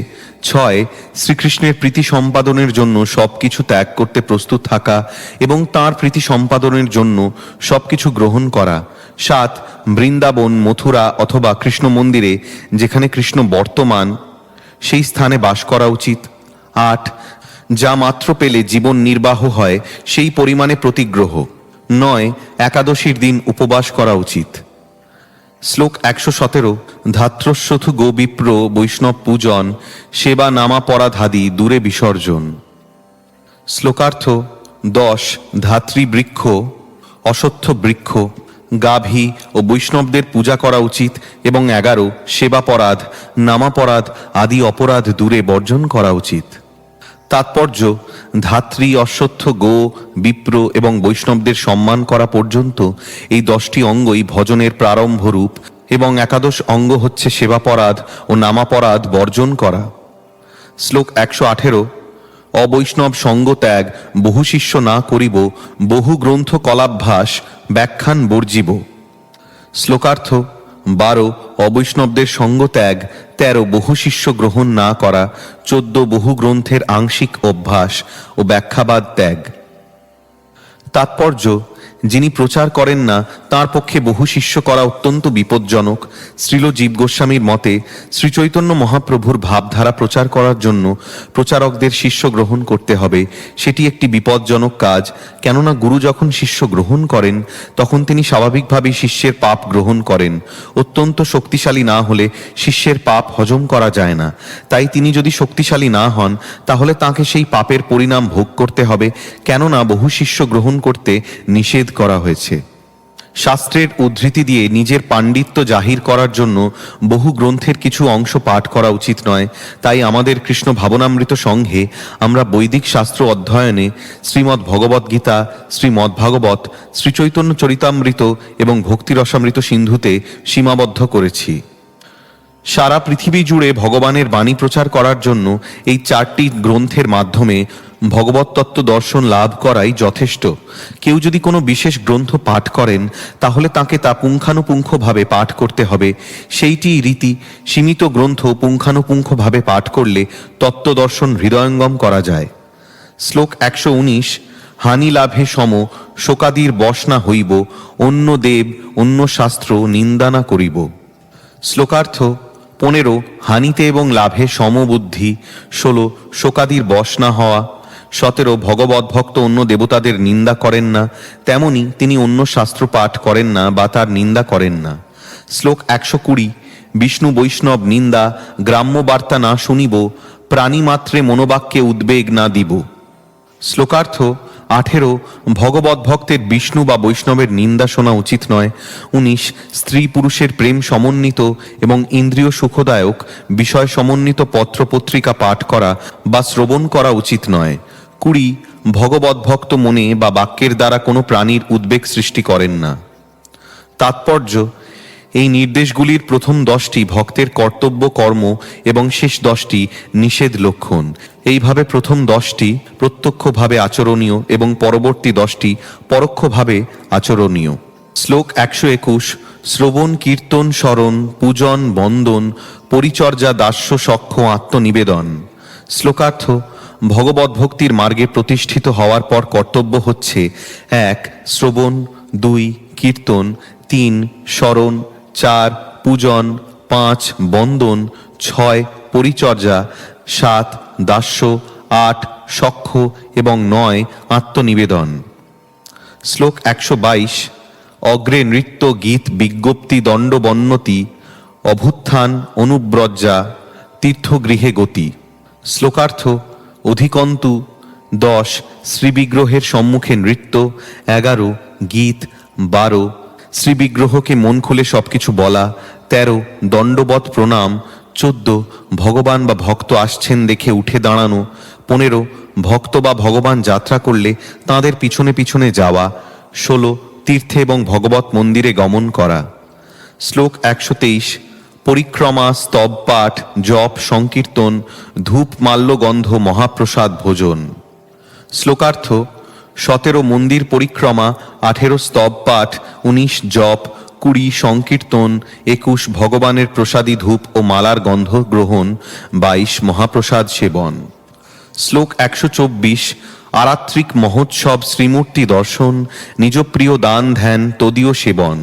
6. শ্রীকৃষ্ণের প্রীতি সম্পাদনের জন্য সবকিছু ত্যাগ করতে প্রস্তুত থাকা এবং তাঁর প্রীতি সম্পাদনের জন্য সবকিছু গ্রহণ করা। 7. বৃন্দাবন, মথুরা অথবা কৃষ্ণ মন্দিরে যেখানে কৃষ্ণ বর্তমান সেই স্থানে বাস করা উচিত। 8. যা মাত্র পেলে জীবন নির্বাহ হয় সেই পরিমাণে প্রতিগ্রহ। 9. একাদশীর দিন উপবাস করা উচিত। শ্লোক 117। ধাত্রস্বথু গোবিপ্র বৈষ্ণব পূজন, সেবা নামাপরাধাদি দূরে বিসর্জন। শ্লোকার্থ: 10. ধাত্রীবৃক্ষ, অশ্বত্থ বৃক্ষ, গাভী ও বৈষ্ণবদের পূজা করা উচিত এবং 11. সেবাপরাধ, নামাপরাধ আদি অপরাধ দূরে বর্জন করা উচিত। তাৎপর্য: ধাত্রী, অশ্বত্থ, গো, বিপ্র এবং বৈষ্ণবদের সম্মান করা পর্যন্ত এই 10টি অঙ্গই ভজনের প্রারম্ভ রূপ এবং একাদশ অঙ্গ হচ্ছে সেবাপরাধ ও নামাপরাধ বর্জন করা। শ্লোক 118। অবৈষ্ণব সঙ্গ ত্যাগ, বহু শিষ্য না করিব, বহু গ্রন্থ কলাভ্যাস ব্যাখ্যান বর্জিব। শ্লোকার্থ: 12. অবৈষ্ণবদের সঙ্গ ত্যাগ, 13. বহু শিষ্য গ্রহণ না করা, 14. বহু গ্রন্থের আংশিক অভ্যাস ও ব্যাখ্যাবাদ ত্যাগ। তাৎপর্য: যিনি প্রচার করেন না তার পক্ষে বহু শিষ্য করা অত্যন্ত বিপজ্জনক। শ্রীল জীব গোস্বামীর মতে শ্রীচৈতন্য মহাপ্রভুর ভাবধারা প্রচার করার জন্য প্রচারকদের শিষ্য গ্রহণ করতে হবে। সেটি একটি বিপজ্জনক কাজ, কেননা গুরু যখন শিষ্য গ্রহণ করেন তখন তিনি স্বাভাবিকভাবেই শিষ্যের পাপ গ্রহণ করেন। অত্যন্ত শক্তিশালী না হলে শিষ্যের পাপ হজম করা যায় না। তাই তিনি যদি শক্তিশালী না হন তাহলে তাঁকে সেই পাপের পরিণাম ভোগ করতে হবে, কেননা বহু শিষ্য গ্রহণ করতে নিষেধ করা হয়েছে। শাস্ত্রের উদ্ধৃতি দিয়ে নিজের পাণ্ডিত্য জাহির করার জন্য বহু গ্রন্থের কিছু অংশ পাঠ করা উচিত নয়। তাই আমাদের কৃষ্ণ ভাবনামৃত সংঘে আমরা বৈদিক শাস্ত্র অধ্যয়নে শ্রীমদ্ ভগবদ্গীতা, শ্রীমদ্ ভাগবত, শ্রীচৈতন্য চরিতামৃত এবং ভক্তিরসামৃত সিন্ধুতে সীমাবদ্ধ করেছি। সারা পৃথিবী জুড়ে ভগবানের বাণী প্রচার করার জন্য এই 4টি গ্রন্থের মাধ্যমে ভগবত তত্ত্ব দর্শন লাভ করাই যথেষ্ট। কেউ যদি কোনো বিশেষ গ্রন্থ পাঠ করেন তাহলে তাকে তা পুঙ্খানুপুঙ্খভাবে পাঠ করতে হবে। সেইটিই রীতি। সীমিত গ্রন্থ পুঙ্খানুপুঙ্খভাবে পাঠ করলে তত্ত্ব দর্শন হৃদয়ঙ্গম করা যায়। শ্লোক 119। হানি লাভে সম শোকাদির বশ না হইব, অন্য দেব অন্য শাস্ত্র নিন্দা না করিব। শ্লোকার্থ: 15. হানিতে এবং লাভে সমবুদ্ধি, 16. শোকাদির বশ না হওয়া, 17. ভগবত ভক্ত অন্য দেবতাদের নিন্দা করেন না, তেমনি তিনি অন্য শাস্ত্র পাঠ করেন না বা তার নিন্দা করেন না। শ্লোক 120। বিষ্ণু বৈষ্ণব নিন্দা, গ্রাম্য বার্তা না শুনিব, প্রাণী মাত্রে মনোবাক্যে উদ্বেগ না দিব। শ্লোকার্থ: 18 ভগবত ভক্তের বিষ্ণু বা বৈষ্ণবের নিন্দা শোনা উচিত নয়। 19 স্ত্রী পুরুষের প্রেম সমন্বিত এবং ইন্দ্রিয় সুখদায়ক বিষয় সমন্বিত পত্রপত্রিকা পাঠ করা বা শ্রবণ করা উচিত নয়। 20 ভগবত ভক্ত মনে বা বাক্যের দ্বারা কোনো প্রাণীর উদ্বেগ সৃষ্টি করেন না। তাৎপর্য: এই নির্দেশগুলির প্রথম 10টি ভক্তের কর্তব্য কর্ম এবং শেষ 10টি নিষেধ লক্ষণ। এইভাবে প্রথম 10টি প্রত্যক্ষভাবে আচরণীয় এবং পরবর্তী 10টি পরোক্ষভাবে আচরণীয়। শ্লোক 121 শ্রবণ কীর্তন স্মরণ পূজন বন্দন পরিচর্যা দাস্য সখ্য আত্মনিবেদন। শ্লোকার্থ: ভগবত ভক্তির মার্গে প্রতিষ্ঠিত হওয়ার পর কর্তব্য হচ্ছে: 1 শ্রবণ, 2 কীর্তন, 3 স্মরণ, 4 পূজন, 5 বন্দন, 6 পরিচর্যা, 7 দাস্য, 8 সখ্য এবং 9 আত্মনিবেদন। শ্লোক 122 অগ্রে নৃত্য গীত বিজ্ঞপ্তি দণ্ডবন্নতি অভ্যুত্থান অনুব্রজ্জা তীর্থগৃহে গতি। শ্লোকার্থ: অধিকন্তু 10 শ্রীবিগ্রহের সম্মুখে নৃত্য, 11 গীত, 12 শ্রীবিগ্রহকে মন খুলে সবকিছু বলা, 13 দণ্ডবৎ প্রণাম, 14 ভগবান বা ভক্ত আসছেন দেখে উঠে দাঁড়ানো, 15 ভক্ত বা ভগবান যাত্রা করলে তাঁদের পিছনে পিছনে যাওয়া, 16 তীর্থে এবং ভগবত মন্দিরে গমন করা। শ্লোক 123 পরিক্রমা স্তব পাঠ জপ সংকীর্তন ধূপ মাল্যগন্ধ মহাপ্রসাদ ভোজন। শ্লোকার্থ: 17 মন্দির পরিক্রমা, 18 স্তব পাঠ, 19 জপ, 20 সংকীর্তন, 21 ভগবানের প্রসাদী ধূপ ও মালার গন্ধ গ্রহণ, 22 মহাপ্রসাদ সেবন। শ্লোক 124 আরাত্রিক মহোৎসব শ্রীমূর্তি দর্শন নিজপ্রিয় দান ধ্যান তদীয় সেবন।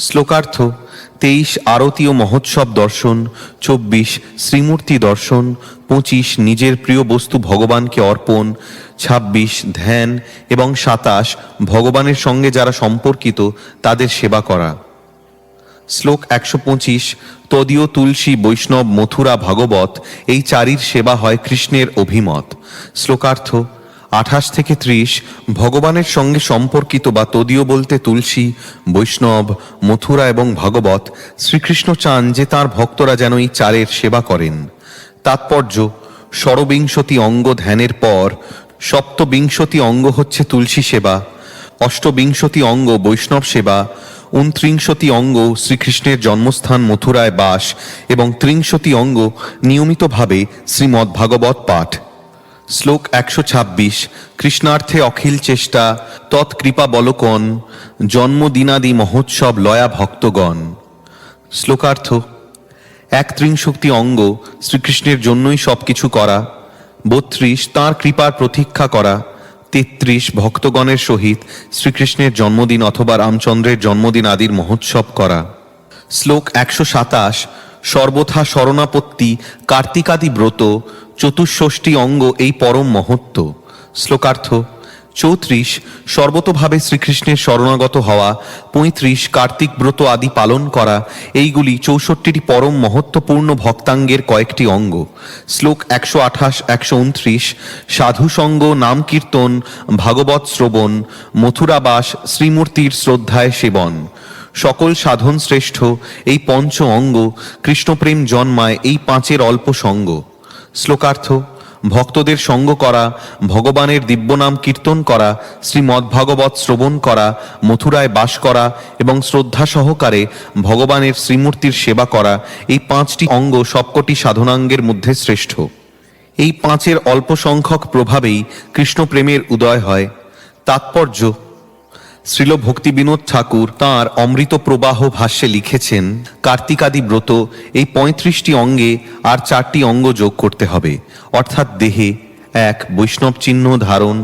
শ্লোকার্থ: 23 আরতীয় মহোৎসব দর্শন, 24 শ্রীমূর্তি দর্শন, 25 নিজের প্রিয় বস্তু ভগবানকে অর্পণ, 26 ধ্যান এবং 27 ভগবানের সঙ্গে যারা সম্পর্কিত তাদের সেবা করা। শ্লোক 125 তদীয় তুলসী বৈষ্ণব মথুরা ভাগবত এই চারির সেবা হয় কৃষ্ণের অভিমত। শ্লোকার্থ: 28 থেকে 30 ভগবানের সঙ্গে সম্পর্কিত বা তদীয় বলতে তুলসী বৈষ্ণব মথুরা এবং ভাগবত। শ্রীকৃষ্ণ চান যে তাঁর ভক্তরা যেন এই চারের সেবা করেন। তাৎপর্য: ষড়বিংশতি অঙ্গ ধ্যানের পর সপ্তবিংশতি অঙ্গ হচ্ছে তুলসী সেবা, অষ্টবিংশতি অঙ্গ বৈষ্ণব সেবা, 29টি অঙ্গ শ্রীকৃষ্ণের জন্মস্থান মথুরায় বাস এবং 30টি অঙ্গ নিয়মিতভাবে শ্রীমদ্ ভাগবত পাঠ। শ্লোক 126 কৃষ্ণার্থে অখিল চেষ্টা তৎকৃপা বলকন জন্মদিনাদি মহোৎসব লয়া ভক্তগণ। শ্লোকার্থ: 31টি অঙ্গ শ্রীকৃষ্ণের জন্যই সবকিছু করা, 32 তাঁর কৃপার প্রতীক্ষা করা, 33 ভক্তগণের সহিত শ্রীকৃষ্ণের জন্মদিন অথবা রামচন্দ্রের জন্মদিন আদির মহোৎসব করা। শ্লোক 127 সর্বথা শরণাপত্তি কার্তিকাদি ব্রত 64টি অঙ্গ এই পরম মহত্ব। শ্লোকার্থ: 34 সর্বতোভাবে শ্রীকৃষ্ণের শরণাগত হওয়া, 35 কার্তিক ব্রত আদি পালন করা, এইগুলি 64টি পরম মহত্বপূর্ণ ভক্তাঙ্গের কয়েকটি অঙ্গ। শ্লোক 128 129 সাধুসঙ্গ নাম কীর্তন ভাগবত শ্রবণ মথুরাবাস শ্রীমূর্তির শ্রদ্ধায় সেবন। সকল সাধন শ্রেষ্ঠ এই পঞ্চ অঙ্গ, কৃষ্ণপ্রেম জন্মায় এই পাঁচের অল্প সঙ্গ। শ্লোকার্থ: ভক্তদের সঙ্গ করা, ভগবানের দিব্যনাম কীর্তন করা, শ্রীমদ্ভাগবত শ্রবণ করা, মথুরায় বাস করা এবং শ্রদ্ধা সহকারে ভগবানের শ্রীমূর্তির সেবা করা, এই 5টি অঙ্গ সবকটি সাধনাঙ্গের মধ্যে শ্রেষ্ঠ। এই 5-এর অল্প সংখ্যক প্রভাবেই কৃষ্ণপ্রেমের উদয় হয়। তাৎপর্য: শ্রীল ভক্তি বিনোদ ঠাকুর তাঁর অমৃত প্রবাহ ভাষ্যে লিখেছেন, কার্তিকাদি ব্রত এই 35টি অঙ্গে আর 4টি অঙ্গ যোগ করতে হবে, অর্থাৎ দেহে 1 বৈষ্ণব চিহ্ন ধারণ,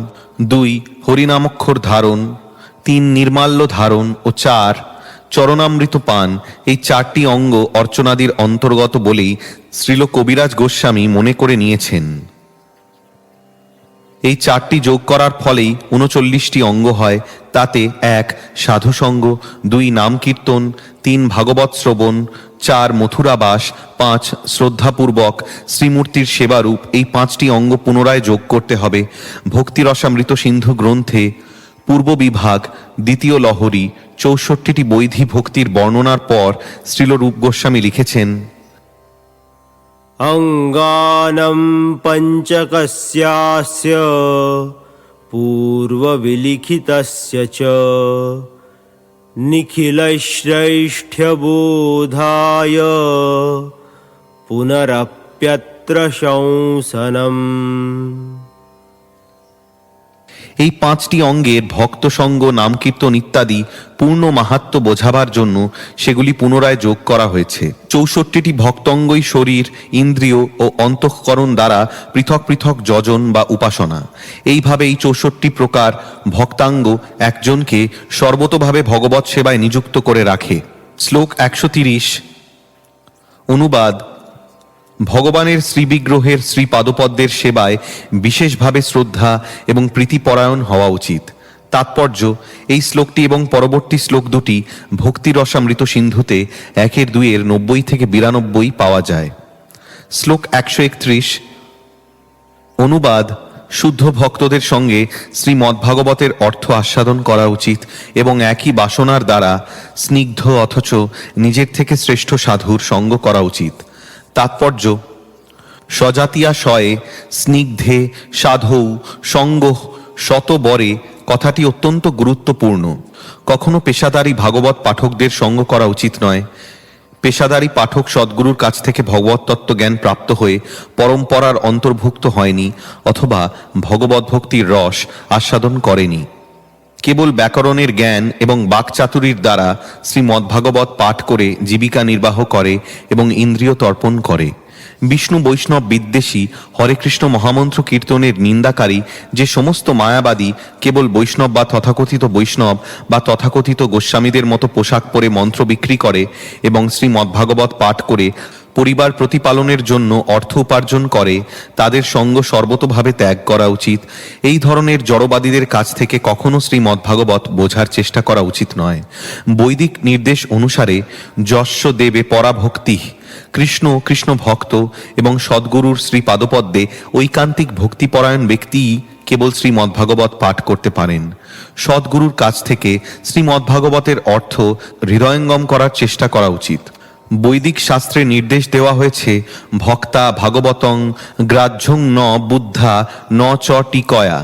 2 হরিনামক্ষর ধারণ, 3 নির্মাল্য ধারণ ও 4 চরণামৃত পান। এই 4টি অঙ্গ অর্চনাদির অন্তর্গত বলেই শ্রীল কবিরাজ গোস্বামী মনে করে নিয়েছেন। এই 4টি যোগ করার ফলেই 39টি অঙ্গ হয়। তাতে 1 সাধুসঙ্গ, 2 নাম কীর্তন, 3 ভাগবত শ্রবণ, 4 মথুরাবাস, 5 শ্রদ্ধাপূর্বক শ্রীমূর্তির সেবারূপ, এই 5টি অঙ্গ পুনরায় যোগ করতে হবে। ভক্তিরসামৃত সিন্ধু গ্রন্থে পূর্ব বিভাগ দ্বিতীয় লহরী 64টি বৈধি ভক্তির বর্ণনার পর শ্রীল রূপ গোস্বামী লিখেছেন, অঙ্গানম পঞ্চকস্যাস্য পূর্ববিলিখিতস্য চ নিখিলশ্রেষ্ঠ্যবোধায় পুনরপ্যত্র সংসনম। এই 5টি অঙ্গের ভক্ত সঙ্গ, নাম কীর্তন ইত্যাদি পূর্ণ মাহাত্ম্য বোঝাবার জন্য সেগুলি পুনরায় যোগ করা হয়েছে। 64টি ভক্তঙ্গই শরীর, ইন্দ্রিয় ও অন্তঃকরণ দ্বারা পৃথক পৃথক যজন বা উপাসনা। এইভাবে এই 64 প্রকার ভক্তাঙ্গ একজনকে সর্বতোভাবে ভগবৎ সেবায় নিযুক্ত করে রাখে। শ্লোক 130 অনুবাদ। ভগবানের শ্রীবিগ্রহের শ্রীপাদপদ্মের সেবায় বিশেষভাবে শ্রদ্ধা এবং প্রীতিপরায়ণ হওয়া উচিত। তাৎপর্য, এই শ্লোকটি এবং পরবর্তী শ্লোক দুটি ভক্তিরসামৃত সিন্ধুতে 1-2 90 থেকে 92 পাওয়া যায়। শ্লোক 131 অনুবাদ। শুদ্ধ ভক্তদের সঙ্গে শ্রীমদ্ভাগবতের অর্থ আস্বাদন করা উচিত এবং একই বাসনার দ্বারা স্নিগ্ধ অথচ নিজের থেকে শ্রেষ্ঠ সাধুর সঙ্গ করা উচিত। তাৎপর্য, স্বজাতিয়া শয়ে স্নিগ্ধে সাধৌ সঙ্গ শতবরে কথাটি অত্যন্ত গুরুত্বপূর্ণ। কখনো পেশাদারী ভাগবত পাঠকদের সঙ্গ করা উচিত নয়। পেশাদারী পাঠক সদ্গুরুর কাছ থেকে ভগবত তত্ত্ব জ্ঞান প্রাপ্ত হয়ে পরম্পরার অন্তর্ভুক্ত হয়নি অথবা ভগবত ভক্তির রস আস্বাদন করেনি। কেবল ব্যাকরণের জ্ঞান এবং বাকচাতুরীর দ্বারা শ্রীমদ্ভাগবত পাঠ করে জীবিকা নির্বাহ করে এবং ইন্দ্রিয় তর্পণ করে। বিষ্ণু বৈষ্ণব বিদ্বেষী হরে কৃষ্ণ মহামন্ত্র কীর্তনের নিন্দাকারী যে সমস্ত মায়াবাদী কেবল বৈষ্ণব বা তথাকথিত বৈষ্ণব বা তথাকথিত গোস্বামীদের মতো পোশাক পরে মন্ত্র বিক্রি করে এবং শ্রীমদ্ভাগবত পাঠ করে পরিবার প্রতিপালনের জন্য অর্থ উপার্জন করে, তাদের সঙ্গ সর্বতোভাবে ত্যাগ করা উচিত। এই ধরনের জড়বাদীদের কাছ থেকে কখনো শ্রীমদ্ভাগবত বোঝার চেষ্টা করা উচিত নয়। বৈদিক নির্দেশ অনুসারে যস্য দেবে পরাভক্তি, কৃষ্ণ কৃষ্ণ ভক্ত এবং সদ্গুরুর শ্রীপাদপদ্মে ঐকান্তিক ভক্তিপরায়ণ ব্যক্তিই কেবল শ্রীমদ্ভাগবত পাঠ করতে পারেন। সদ্গুরুর কাছ থেকে শ্রীমদ্ভাগবতের অর্থ হৃদয়ঙ্গম করার চেষ্টা করা উচিত। বৈদিক শাস্ত্রে নির্দেশ দেওয়া হয়েছে, ভক্তা ভাগবতং গ্রাহ্যং ন বুদ্ধা ন চ টিকয়া।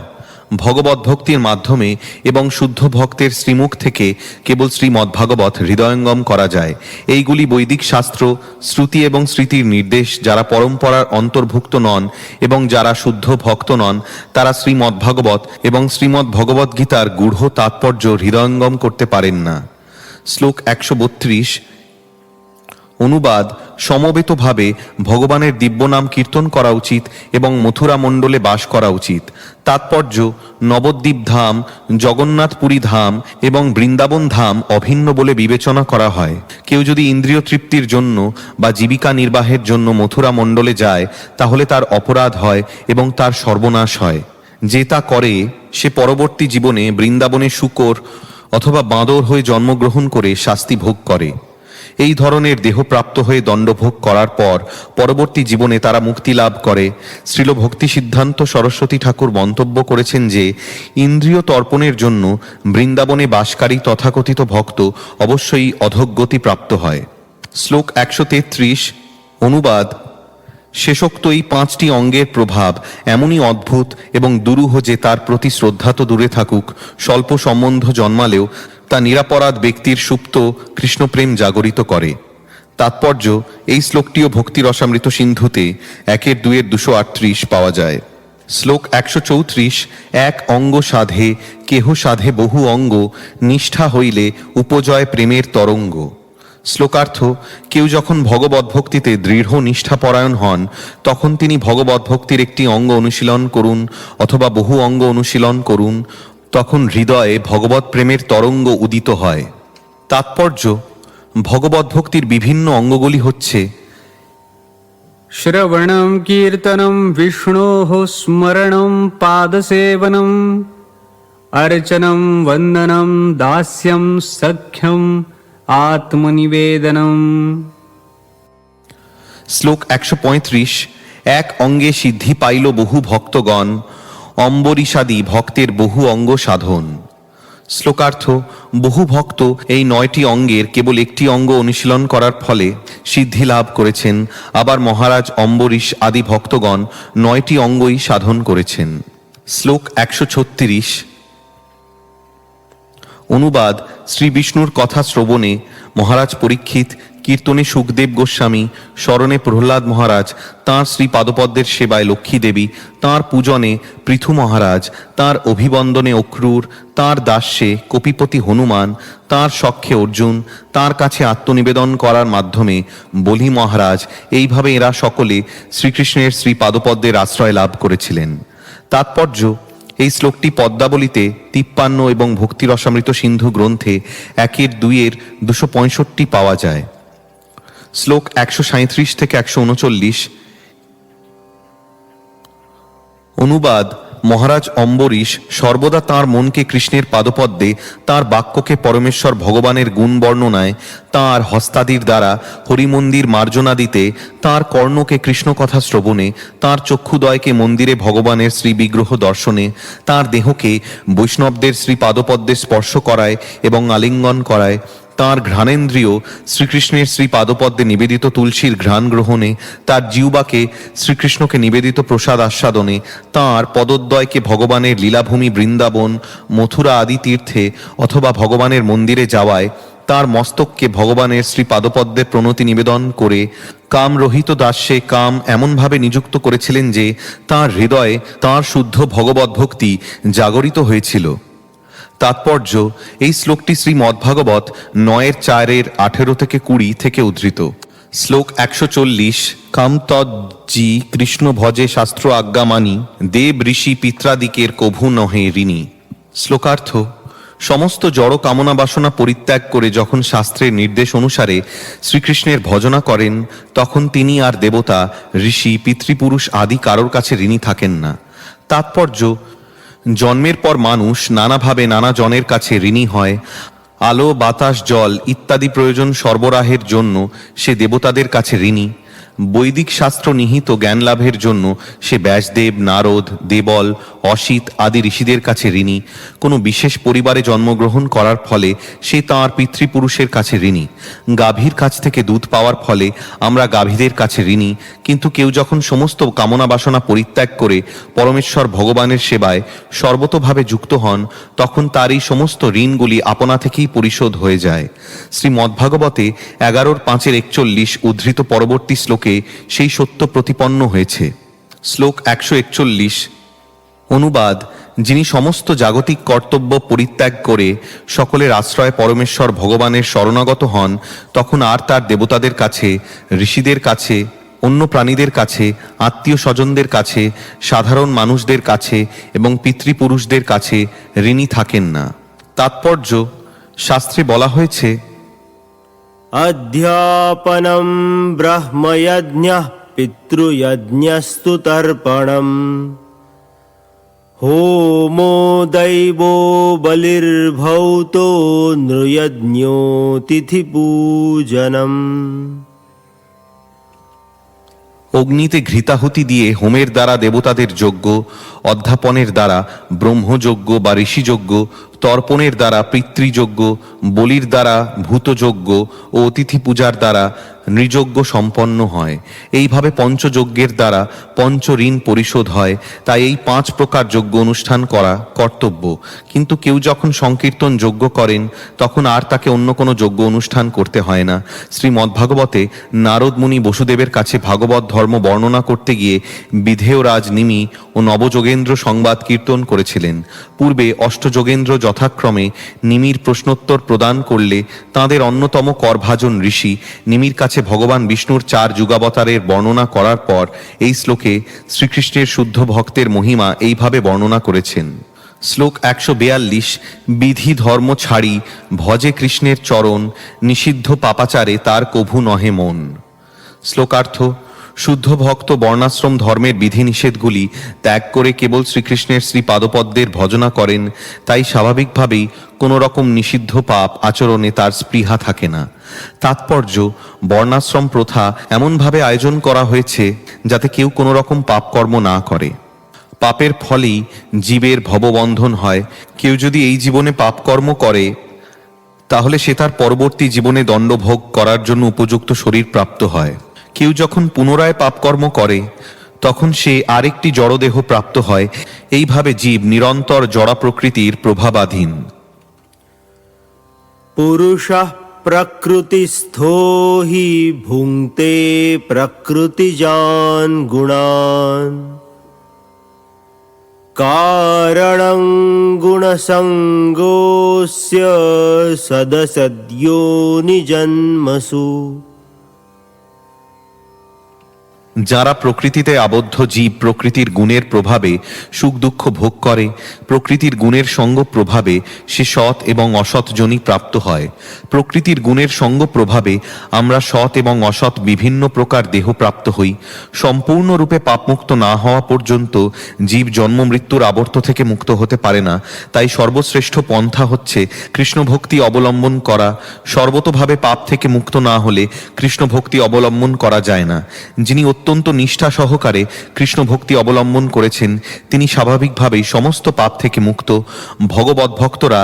ভগবত ভক্তির মাধ্যমে এবং শুদ্ধ ভক্তের শ্রীমুখ থেকে কেবল শ্রীমদ্ভাগবত হৃদয়ঙ্গম করা যায়। এইগুলি বৈদিক শাস্ত্র, শ্রুতি এবং স্মৃতির নির্দেশ। যারা পরম্পরার অন্তর্ভুক্ত নন এবং যারা শুদ্ধ ভক্ত নন, তারা শ্রীমদ্ভাগবত এবং শ্রীমদ্ভগবদ্ গীতার গূঢ় তাৎপর্য হৃদয়ঙ্গম করতে পারেন না। শ্লোক 132 অনুবাদ। সমবেতভাবে ভগবানের দিব্য নাম কীর্তন করা উচিত এবং মথুরা মণ্ডলে বাস করা উচিত। তাৎপর্য, নবদ্বীপ ধাম, জগন্নাথপুরী ধাম এবং বৃন্দাবন ধাম অভিন্ন বলে বিবেচনা করা হয়। কেউ যদি ইন্দ্রিয় তৃপ্তির জন্য বা জীবিকা নির্বাহের জন্য মথুরা মণ্ডলে যায়, তাহলে তার অপরাধ হয় এবং তার সর্বনাশ হয়। যে তা করে সে পরবর্তী জীবনে বৃন্দাবনে শূকর অথবা বাঁদর হয়ে জন্মগ্রহণ করে শাস্তি ভোগ করে। এই ধরনের দেহপ্রাপ্ত হয়ে দণ্ডভোগ করার পর পরবর্তী জীবনে তারা মুক্তি লাভ করে। শ্রীল ভক্তি সিদ্ধান্ত সরস্বতী ঠাকুর মন্তব্য করেছেন যে ইন্দ্রিয় তর্পণের জন্য বৃন্দাবনে বাসকারী তথাকথিত ভক্ত অবশ্যই অধোগতি প্রাপ্ত হয়। শ্লোক 133 অনুবাদ। শেষোক্ত এই 5টি অঙ্গের প্রভাব এমনই অদ্ভুত এবং দুরূহ যে তার প্রতি শ্রদ্ধা তো দূরে থাকুক, স্বল্প সম্বন্ধ জন্মালেও তা নিরাপরাধ ব্যক্তির সুপ্ত কৃষ্ণপ্রেম জাগরিত করে। তাৎপর্য, এই শ্লোকটিও ভক্তিরসামৃত সিন্ধুতে 1-2 238 পাওয়া যায়। শ্লোক 134 এক অঙ্গ সাধে কেহ সাধে বহু অঙ্গ, নিষ্ঠা হইলে উপজয় প্রেমের তরঙ্গ। শ্লোকার্থ, কেউ যখন ভগবত ভক্তিতে দৃঢ় নিষ্ঠাপরায়ণ হন, তখন তিনি ভগবত ভক্তির একটি অঙ্গ অনুশীলন করুন অথবা বহু অঙ্গ অনুশীলন করুন, তখন হৃদয়ে ভগবত প্রেমের তরঙ্গ উদিত হয়। তাৎপর্য, ভগবত ভক্তির বিভিন্ন অঙ্গগুলি হচ্ছে শ্রবণম কীর্তনম বিষ্ণোঃ স্মরণম পাদসেবনম অর্চনম বন্দনম দাস্যম সখ্যম আত্মনিবেদনম। শ্লোক 135। এক অঙ্গে সিদ্ধি পাইল বহু ভক্তগণ, অম্বরীষাদি ভক্তের বহু অঙ্গ সাধন। শ্লোকার্থ: বহু ভক্ত এই 9টি অঙ্গের কেবল একটি অঙ্গ অনুশীলন করার ফলে সিদ্ধি লাভ করেছেন, আবার মহারাজ অম্বরীশ আদি ভক্তগণ 9টি অঙ্গই সাধন করেছেন। শ্লোক 136। অনুবাদ: শ্রী বিষ্ণুর কথা শ্রবণে মহারাজ পরীক্ষিত, কীর্তনে সুখদেব গোস্বামী, স্মরণে প্রহ্লাদ মহারাজ, তাঁর শ্রী পাদপদ্মের সেবায় লক্ষ্মী দেবী, তাঁর পূজনে পৃথু মহারাজ, তাঁর অভিবন্দনে অক্রূর, তাঁর দাস্যে কপিপতি হনুমান, তাঁর সখ্যে অর্জুন, তাঁর কাছে আত্মনিবেদন করার মাধ্যমে বলি মহারাজ, এইভাবে এরা সকলে শ্রীকৃষ্ণের শ্রী পাদপদ্মের আশ্রয় লাভ করেছিলেন। তাৎপর্য: এই শ্লোকটি পদ্মাবলীতে 53 এবং ভক্তি রসামৃত সিন্ধু গ্রন্থে 1-2 265 পাওয়া যায়। শ্লোক 137 থেকে 139। অনুবাদ: মহারাজ অম্বরীশ সর্বদা তাঁর মনকে কৃষ্ণের পাদপদ্মে, তাঁর বাক্যকে পরমেশ্বর ভগবানের গুণ বর্ণনায়, তাঁর হস্তাদির দ্বারা হরিমন্দির মার্জনা দিতে, তাঁর কর্ণকে কৃষ্ণ কথা শ্রবণে, তাঁর চক্ষুদয়কে মন্দিরে ভগবানের শ্রী বিগ্রহ দর্শনে, তাঁর দেহকে বৈষ্ণবদের শ্রী পাদপদ্মে স্পর্শ করায় এবং আলিঙ্গন করায়, তাঁর ঘ্রাণেন্দ্রিয় শ্রীকৃষ্ণের শ্রী পাদপদ্মে নিবেদিত তুলসীর ঘ্রাণ গ্রহণে, তাঁর জিহ্বাকে শ্রীকৃষ্ণকে নিবেদিত প্রসাদ আস্বাদনে, তাঁর পদদ্বয়কে ভগবানের লীলাভূমি বৃন্দাবন, মথুরা আদি তীর্থে অথবা ভগবানের মন্দিরে যাওয়ায়, তাঁর মস্তককে ভগবানের শ্রী পাদপদ্মে প্রণতি নিবেদন করে কামরহিত দাস্যে কাম এমনভাবে নিযুক্ত করেছিলেন যে তাঁর হৃদয়ে তাঁর শুদ্ধ ভগবদ্ ভক্তি জাগরিত হয়েছিল। তাৎপর্য: এই শ্লোকটি শ্রীমদ্ভাগবত 9:4-18-20 থেকে উদ্ধৃত। শ্লোক 140। কাম তজ্জি কৃষ্ণ ভজে শাস্ত্র আজ্ঞা মানি, দেব ঋষি পিত্রাদিকের কভু নহে ঋণী। শ্লোকার্থ: সমস্ত জড় কামনা বাসনা পরিত্যাগ করে যখন শাস্ত্রের নির্দেশ অনুসারে শ্রীকৃষ্ণের ভজনা করেন, তখন তিনি আর দেবতা, ঋষি, পিতৃপুরুষ আদি কারোর কাছে ঋণী থাকেন না। তাৎপর্য: জন্মের পর মানুষ নানাভাবে নানা জনের কাছে ঋণী হয়। আলো, বাতাস, জল ইত্যাদি প্রয়োজন সরবরাহের জন্য সে দেবতাদের কাছে ঋণী। বৈদিক শাস্ত্র নিহিত জ্ঞান লাভের জন্য সে ব্যাসদেব, নারদ, দেবল, অসিত আদি ঋষিদের কাছে ঋণী। কোনো বিশেষ পরিবারে জন্মগ্রহণ করার ফলে সে তাঁর পিতৃপুরুষের কাছে ঋণী। গাভীর কাছ থেকে দুধ পাওয়ার ফলে আমরা গাভীদের কাছে ঋণী। কিন্তু কেউ যখন সমস্ত কামনা বাসনা পরিত্যাগ করে পরমেশ্বর ভগবানের সেবায় সর্বতোভাবে যুক্ত হন, তখন তার এই সমস্ত ঋণগুলি আপনা থেকেই পরিশোধ হয়ে যায়। শ্রীমদ্ভাগবতে 11:5-41 উদ্ধৃত পরবর্তী শ্লোকে সেই সত্য প্রতিপন্ন হয়েছে। শ্লোক 141। অনুবাদ: যিনি সমস্ত জাগতিক কর্তব্য পরিত্যাগ করে সকলের আশ্রয় পরমেশ্বর ভগবানের শরণাগত হন, তখন আর তার দেবতাদের কাছে, ঋষিদের কাছে, অন্য প্রাণীদের কাছে, আত্মীয় স্বজনদের কাছে, সাধারণ মানুষদের কাছে এবং পিতৃপুরুষদের কাছে ঋণী থাকেন না। তাৎপর্য: শাস্ত্রে বলা হয়েছে, অধ্যাপনম ব্রহ্মযজ্ঞঃ পিতৃযজ্ঞস্তু তর্পণম, হোমো দৈবো বলির্ভৌতো নৃযজ্ঞো তিথি পূজনম। অগ্নিতে ঘৃতাহুতি দিয়ে হোমের দ্বারা দেবতাদের যজ্ঞ, অধ্যাপনের দ্বারা ব্রহ্মযজ্ঞ বা ঋষিযজ্ঞ, তর্পণের দ্বারা পিতৃযজ্ঞ, বলির দ্বারা ভূতযজ্ঞ ও অতিথি পূজার দ্বারা নৃযজ্ঞ সম্পন্ন হয়। এইভাবে পঞ্চযজ্ঞের দ্বারা পঞ্চ ঋণ পরিশোধ হয়। তাই এই 5 প্রকার যজ্ঞ অনুষ্ঠান করা কর্তব্য। কিন্তু কেউ যখন সংকীর্তন যজ্ঞ করেন, তখন আর তাকে অন্য কোনো যজ্ঞ অনুষ্ঠান করতে হয় না। শ্রীমদ্ভাগবতে নারদ মুনি বসুদেবের কাছে ভাগবত ধর্ম বর্ণনা করতে গিয়ে বিধেয় রাজ নিমি ও নবযোগেন্দ্র সংবাদ কীর্তন করেছিলেন। পূর্বে অষ্টযোগেন্দ্র যথাক্রমে নিমির প্রশ্নোত্তর প্রদান করলে তাঁদের অন্যতম করভাজন ঋষি নিমির কাছে ভগবান বিষ্ণুর 4 যুগাবতারের বর্ণনা করার পর এই শ্লোকে শ্রীকৃষ্ণের শুদ্ধ ভক্তের মহিমা এইভাবে বর্ণনা করেছেন। শ্লোক 142। বিধি ধর্ম ছাড়ি ভজে কৃষ্ণের চরণ, নিষিদ্ধ পাপাচারে তার কভু নহে মন। শ্লোকার্থ: শুদ্ধ ভক্ত বর্ণাশ্রম ধর্মের বিধিনিষেধগুলি ত্যাগ করে কেবল শ্রীকৃষ্ণের শ্রী পাদপদ্মের ভজনা করেন, তাই স্বাভাবিকভাবেই কোনো রকম নিষিদ্ধ পাপ আচরণে তার স্পৃহা থাকে না। তাৎপর্য, বর্ণাশ্রম প্রথা এমনভাবে আয়োজন করা হয়েছে যাতে কেউ কোনো রকম পাপকর্ম না করে। পাপের ফলেই জীবের ভববন্ধন হয়। কেউ যদি এই জীবনে পাপকর্ম করে তাহলে সে তার পরবর্তী জীবনে দণ্ডভোগ করার জন্য উপযুক্ত শরীর প্রাপ্ত হয়। কেউ যখন পুনরায় পাপকর্ম করে তখন সে আরেকটি জড়দেহ প্রাপ্ত হয়। এইভাবে জীব নিরন্তর জড়া প্রকৃতির প্রভাবাধীন। পুরুষঃ প্রকৃতিস্থো হি ভুঙ্ক্তে প্রকৃতিজান গুণান কারণং গুণসঙ্গোস্য সদসদ্যোনিজন্মসু। যারা প্রকৃতিতে আবদ্ধ জীব প্রকৃতির গুণের প্রভাবে সুখ দুঃখ ভোগ করে, প্রকৃতির গুণের সঙ্গ প্রভাবে সে সৎ এবং অসৎ যোনি প্রাপ্ত হয়। প্রকৃতির গুণের সঙ্গ প্রভাবে আমরা সৎ এবং অসৎ বিভিন্ন প্রকার দেহ প্রাপ্ত হই। সম্পূর্ণরূপে পাপমুক্ত না হওয়া পর্যন্ত জীব জন্ম মৃত্যুর আবর্ত থেকে মুক্ত হতে পারে না। তাই সর্বশ্রেষ্ঠ পন্থা হচ্ছে কৃষ্ণ ভক্তি অবলম্বন করা। সর্বতোভাবে পাপ থেকে মুক্ত না হলে কৃষ্ণ ভক্তি অবলম্বন করা যায় না। যিনি অত্যন্ত নিষ্ঠা সহকারে কৃষ্ণ ভক্তি অবলম্বন করেছেন তিনি স্বাভাবিকভাবেই সমস্ত পাপ থেকে মুক্ত। ভগবদ্ভক্তরা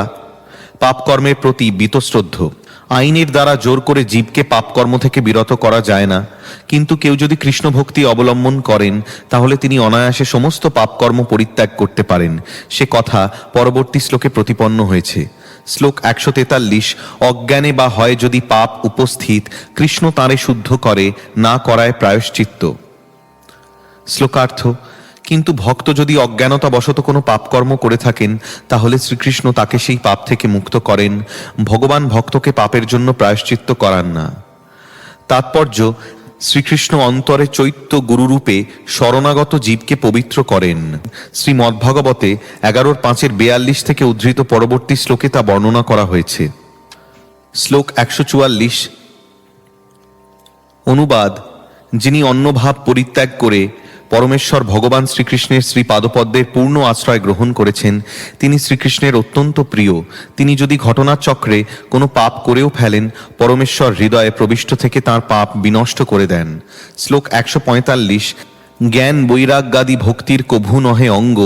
পাপকর্মের প্রতি বীতশ্রদ্ধ। আইনের দ্বারা জোর করে জীবকে পাপকর্ম থেকে বিরত করা যায় না, কিন্তু কেউ যদি কৃষ্ণ ভক্তি অবলম্বন করেন তাহলে তিনি অনায়াসে সমস্ত পাপকর্ম পরিত্যাগ করতে পারেন। সে কথা পরবর্তী শ্লোকে প্রতিপন্ন হয়েছে। শ্লোক 143। অজ্ঞানে বা হয় যদি পাপ উপস্থিত, কৃষ্ণ তাঁরে শুদ্ধ করে, না করায় প্রায়শ্চিত্ত। শ্লোকার্থ, কিন্তু ভক্ত যদি অজ্ঞানতাবশত কোনো পাপকর্ম করে থাকেন তাহলে শ্রীকৃষ্ণ তাকে সেই পাপ থেকে মুক্ত করেন। ভগবান ভক্তকে পাপের জন্য প্রায়শ্চিত্ত করান না। তাৎপর্য, শ্রীকৃষ্ণ অন্তরে চৈত্য গুরুরূপে শরণাগত জীবকে পবিত্র করেন। শ্রীমদ্ভাগবতে 11:5-42 থেকে উদ্ধৃত পরবর্তী শ্লোকে তা বর্ণনা করা হয়েছে। শ্লোক 144। অনুবাদ, যিনি অন্যভাব পরিত্যাগ করে পরমেশ্বর ভগবান শ্রীকৃষ্ণের শ্রী পাদপদ্মের পূর্ণ আশ্রয় গ্রহণ করেছেন তিনি শ্রীকৃষ্ণের অত্যন্ত প্রিয়। তিনি যদি ঘটনাচক্রে কোনো পাপ করেও ফেলেন, পরমেশ্বর হৃদয়ে প্রবিষ্ট থেকে তাঁর পাপ বিনষ্ট করে দেন। শ্লোক 145। জ্ঞান বৈরাগ্যাদি ভক্তির কভু নহে অঙ্গ,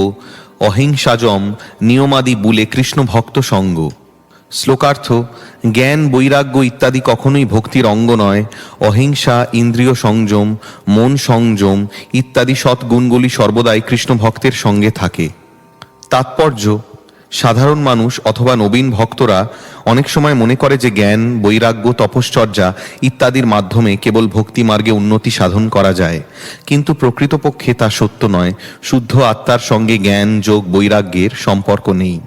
অহিংসাজম নিয়মাদি বুলে কৃষ্ণ ভক্ত সঙ্গ। শ্লোকার্থ, জ্ঞান বৈরাগ্য ইত্যাদি কখনোই ভক্তির অঙ্গ নয়। অহিংসা, ইন্দ্রিয় সংযম, মন সংযম ইত্যাদি সৎগুণগুলি সর্বদাই কৃষ্ণ ভক্তের সঙ্গে থাকে। তাৎপর্য, সাধারণ মানুষ অথবা নবীন ভক্তরা অনেক সময় মনে করে যে জ্ঞান, বৈরাগ্য, তপশ্চর্যা ইত্যাদির মাধ্যমে কেবল ভক্তি মার্গে উন্নতি সাধন করা যায়, কিন্তু প্রকৃতপক্ষে তা সত্য নয়। শুদ্ধ আত্মার সঙ্গে জ্ঞান, যোগ, বৈরাগ্যের সম্পর্ক নেই।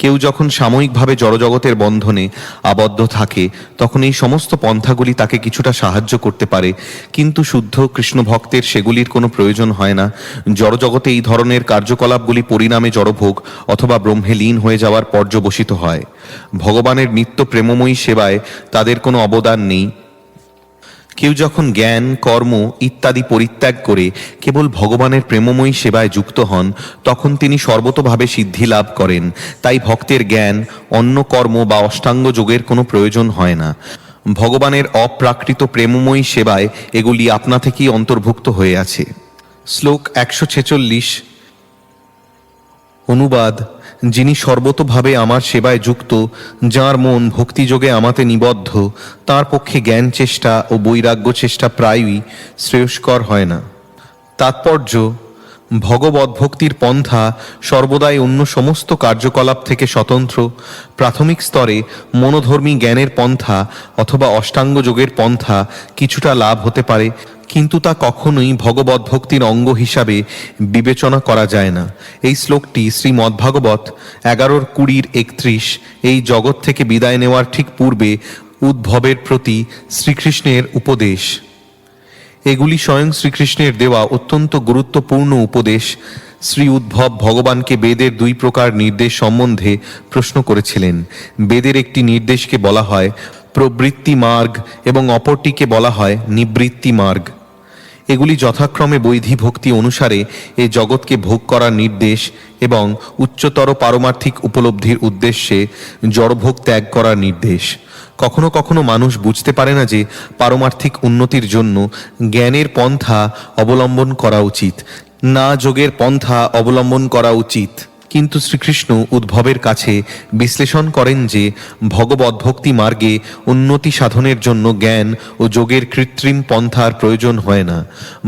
কেউ যখন সাময়িকভাবে জড়জগতের বন্ধনে আবদ্ধ থাকে তখন এই সমস্ত পন্থাগুলি তাকে কিছুটা সাহায্য করতে পারে, কিন্তু শুদ্ধ কৃষ্ণ ভক্তের সেগুলির কোনো প্রয়োজন হয় না। জড়জগতে এই ধরনের কার্যকলাপগুলি পরিণামে জড়ভোগ অথবা ব্রহ্মে লীন হয়ে যাওয়ার পর্যবসিত হয়। ভগবানের নিত্য প্রেমময়ী সেবায় তাদের কোনো অবদান নেই। কেউ যখন জ্ঞান, কর্ম ইত্যাদি পরিত্যাগ করে কেবল ভগবানের প্রেমময়ী সেবায় যুক্ত হন তখন তিনি সর্বতোভাবে সিদ্ধি লাভ করেন। তাই ভক্তের জ্ঞান, অন্য কর্ম বা অষ্টাঙ্গ যোগের কোনো প্রয়োজন হয় না। ভগবানের অপ্রাকৃত প্রেমময়ী সেবায় এগুলি আপনা থেকেই অন্তর্ভুক্ত হয়ে আছে। শ্লোক 146। অনুবাদ, যিনি সর্বতোভাবে আমার সেবায় যুক্ত, যাঁর মন ভক্তিযোগে আমাতে নিবদ্ধ, তার পক্ষে জ্ঞান চেষ্টা ও বৈরাগ্য চেষ্টা প্রায়ই শ্রেয়স্কর হয় না। তাৎপর্য, ভগবদ্ভক্তির পন্থা সর্বদাই অন্য সমস্ত কার্যকলাপ থেকে স্বতন্ত্র। প্রাথমিক স্তরে মনোধর্মী জ্ঞানের পন্থা অথবা অষ্টাঙ্গ যোগের পন্থা কিছুটা লাভ হতে পারে, কিন্তু তা কখনোই ভগবদ্ভক্তির অঙ্গ হিসাবে বিবেচনা করা যায় না। এই শ্লোকটি শ্রীমদ্ভাগবত 11:20-31 এই জগৎ থেকে বিদায় নেওয়ার ঠিক পূর্বে উদ্ভবের প্রতি শ্রীকৃষ্ণের উপদেশ। এগুলি স্বয়ং শ্রীকৃষ্ণের দেওয়া অত্যন্ত গুরুত্বপূর্ণ উপদেশ। শ্রী উদ্ভব ভগবানকে বেদের দুই প্রকার নির্দেশ সম্বন্ধে প্রশ্ন করেছিলেন। বেদের একটি নির্দেশকে বলা হয় প্রবৃত্তি মার্গ এবং অপরটিকে বলা হয় নিবৃত্তি মার্গ। এগুলি যথাক্রমে বৈধি ভক্তি অনুসারে এই জগৎকে ভোগ করার নির্দেশ এবং উচ্চতর পারমার্থিক উপলব্ধির উদ্দেশ্যে জড়ভোগ ত্যাগ করার নির্দেশ। কখনো কখনো মানুষ বুঝতে পারে না যে পারমার্থিক উন্নতির জন্য জ্ঞানের পন্থা অবলম্বন করা উচিত, না যোগের পন্থা অবলম্বন করা উচিত। কিন্তু শ্রীকৃষ্ণ উদ্ভবের কাছে বিশ্লেষণ করেন যে ভগবদ্ভক্তি মার্গে উন্নতি সাধনের জন্য জ্ঞান ও যোগের কৃত্রিম পন্থার প্রয়োজন হয় না।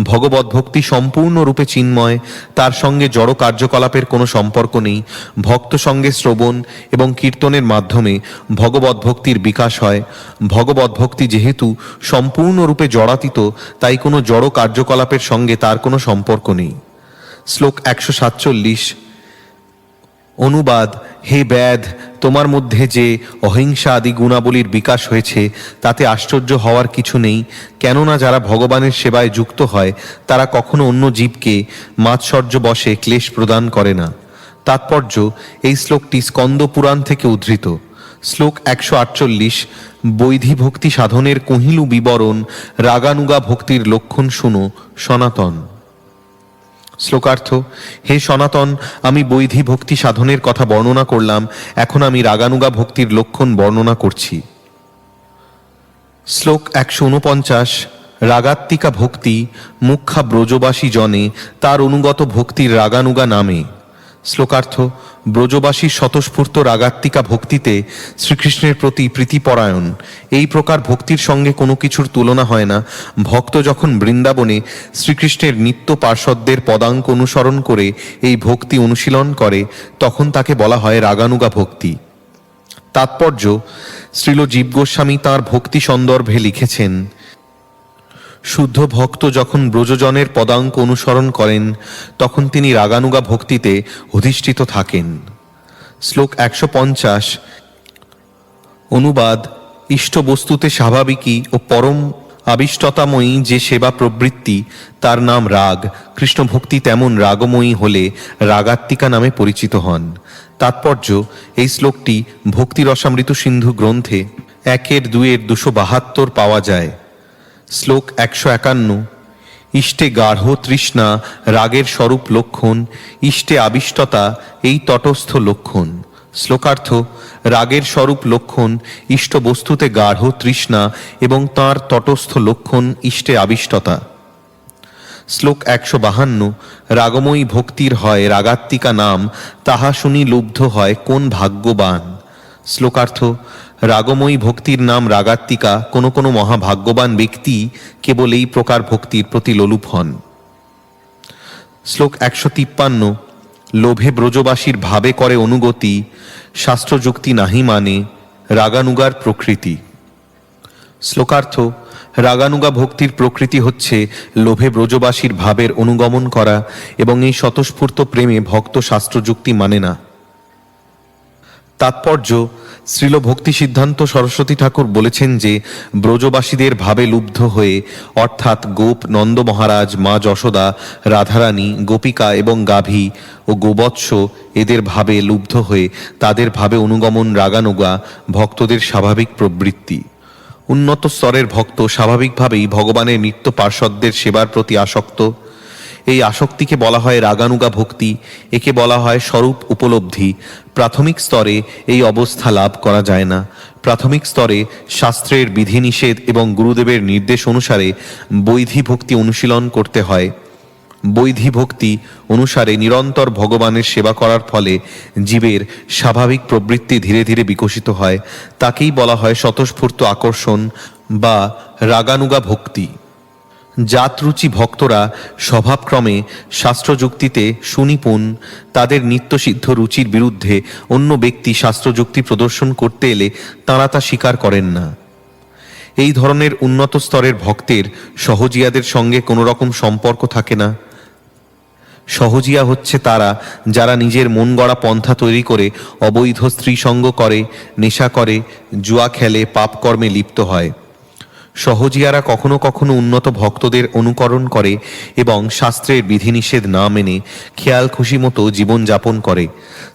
ভগবদ্ভক্তি সম্পূর্ণরূপে চিন্ময়, তার সঙ্গে জড় কার্যকলাপের কোনো সম্পর্ক নেই। ভক্ত সঙ্গে শ্রবণ এবং কীর্তনের মাধ্যমে ভগবদ্ভক্তির বিকাশ হয়। ভগবদ্ভক্তি যেহেতু সম্পূর্ণরূপে জড়াতীত, তাই কোনো জড় কার্যকলাপের সঙ্গে তার কোনো সম্পর্ক নেই। শ্লোক 147। অনুবাদ: হে ব্যাধ, তোমার মধ্যে যে অহিংসা আদি গুণাবলীর বিকাশ হয়েছে তাতে আশ্চর্য হওয়ার কিছু নেই, কেননা যারা ভগবানের সেবায় যুক্ত হয় তারা কখনো অন্য জীবকে মাৎসর্য বশে ক্লেশ প্রদান করে না। তাৎপর্য: এই শ্লোকটি স্কন্দ পুরাণ থেকে উদ্ধৃত। শ্লোক 148। বৈধি ভক্তি সাধনের কহিলু বিবরণ, রাগানুগা ভক্তির লক্ষণ শুনো সনাতন। শ্লোকার্থ: হে সনাতন, আমি বৈধি ভক্তি সাধনের কথা বর্ণনা করলাম, এখন আমি রাগানুগা ভক্তির লক্ষণ বর্ণনা করছি। শ্লোক 149। রাগাত্মিকা ভক্তি মুখ্যা ব্রজবাসী জনে, তার অনুগত ভক্তির রাগানুগা নামে। শ্লোকার্থ: ব্রজবাসীর স্বতঃস্ফূর্ত রাগাত্মিকা ভক্তিতে শ্রীকৃষ্ণের প্রতি প্রীতিপরায়ণ। এই প্রকার ভক্তির সঙ্গে কোনো কিছুর তুলনা হয় না। ভক্ত যখন বৃন্দাবনে শ্রীকৃষ্ণের নিত্য পার্ষদদের পদাঙ্ক অনুসরণ করে এই ভক্তি অনুশীলন করে, তখন তাকে বলা হয় রাগানুগা ভক্তি। তাৎপর্য: শ্রীল জীব গোস্বামী তাঁর ভক্তি সন্দর্ভে লিখেছেন, শুদ্ধ ভক্ত যখন ব্রজজনের পদাঙ্ক অনুসরণ করেন তখন তিনি রাগানুগা ভক্তিতে অধিষ্ঠিত থাকেন। শ্লোক 150। অনুবাদ: ইষ্ট বস্তুতে স্বাভাবিকই ও পরম আবিষ্টতাময়ী যে সেবা প্রবৃত্তি তার নাম রাগ। কৃষ্ণ ভক্তি তেমন রাগময়ী হলে রাগাত্মিকা নামে পরিচিত হন। তাৎপর্য: এই শ্লোকটি ভক্তি রসামৃত সিন্ধু গ্রন্থে 1-2-272 পাওয়া যায়। শ্লোক 151। ইষ্টে গাঢ় তৃষ্ণা রাগের স্বরূপ লক্ষণ, ইষ্টে আবিষ্টতা এই তটস্থ লক্ষণ। শ্লোকার্থ: রাগের স্বরূপ লক্ষণ ইষ্ট বস্তুতে গাঢ় তৃষ্ণা এবং তাঁর তটস্থ লক্ষণ ইষ্টে আবিষ্টতা। শ্লোক 152। রাগময়ী ভক্তির হয় রাগাত্মিকা নাম, তাহা শুনি লুব্ধ হয় কোন ভাগ্যবান। শ্লোকার্থ: রাগময়ী ভক্তির নাম রাগাত্মিকা, কোনো কোনো মহাভাগ্যবান ব্যক্তি কেবল এই প্রকার ভক্তির প্রতি লোলুপ হন। শ্লোক 153। লোভে ব্রজবাসীর ভাবে করে অনুগতি, শাস্ত্রযুক্তি নাহি মানে রাগানুগার প্রকৃতি। শ্লোকার্থ: রাগানুগা ভক্তির প্রকৃতি হচ্ছে লোভে ব্রজবাসীর ভাবের অনুগমন করা, এবং এই স্বতঃস্ফূর্ত প্রেমে ভক্ত শাস্ত্রযুক্তি মানে না। তাৎপর্য: শ্রীল ভক্তি সিদ্ধান্ত সরস্বতী ঠাকুর বলেছেন যে ব্রজবাসীদের ভাবে লুব্ধ হয়ে, অর্থাৎ গোপ, নন্দ মহারাজ, মা যশোদা, রাধারানী, গোপিকা এবং গাভী ও গোবৎস এদের ভাবে লুব্ধ হয়ে তাদের ভাবে অনুগমন রাগানুগা ভক্তদের স্বাভাবিক প্রবৃত্তি। উন্নত স্তরের ভক্ত স্বাভাবিকভাবেই ভগবানের নিত্য পার্ষদদের সেবার প্রতি আসক্ত। এই আসক্তিকে বলা হয় রাগানুগা ভক্তি, একে বলা হয় স্বরূপ উপলব্ধি। প্রাথমিক স্তরে এই অবস্থা লাভ করা যায় না। প্রাথমিক স্তরে শাস্ত্রের বিধিনিষেধ এবং গুরুদেবের নির্দেশ অনুসারে বৈধি ভক্তি অনুশীলন করতে হয়। বৈধি ভক্তি অনুসারে নিরন্তর ভগবানের সেবা করার ফলে জীবের স্বাভাবিক প্রবৃত্তি ধীরে ধীরে বিকশিত হয়। তাকেই বলা হয় স্বতঃস্ফূর্ত আকর্ষণ বা রাগানুগা ভক্তি। জাতরুচি ভক্তরা স্বভাবক্রমে শাস্ত্রযুক্তিতে সুনিপুণ। তাদের নিত্যসিদ্ধ রুচির বিরুদ্ধে অন্য ব্যক্তি শাস্ত্রযুক্তি প্রদর্শন করতে এলে তাঁরা তা স্বীকার করেন না। এই ধরনের উন্নত স্তরের ভক্তের সহজিয়াদের সঙ্গে কোনো রকম সম্পর্ক থাকে না। সহজিয়া হচ্ছে তারা যারা নিজের মন গড়া পন্থা তৈরি করে অবৈধ স্ত্রী সঙ্গ করে, নেশা করে, জুয়া খেলে, পাপকর্মে লিপ্ত হয়। সহজিয়ারা কখনো কখনো উন্নত ভক্তদের অনুকরণ করে এবং শাস্ত্রের বিধিনিষেধ না মেনে খেয়াল খুশি মতো জীবনযাপন করে।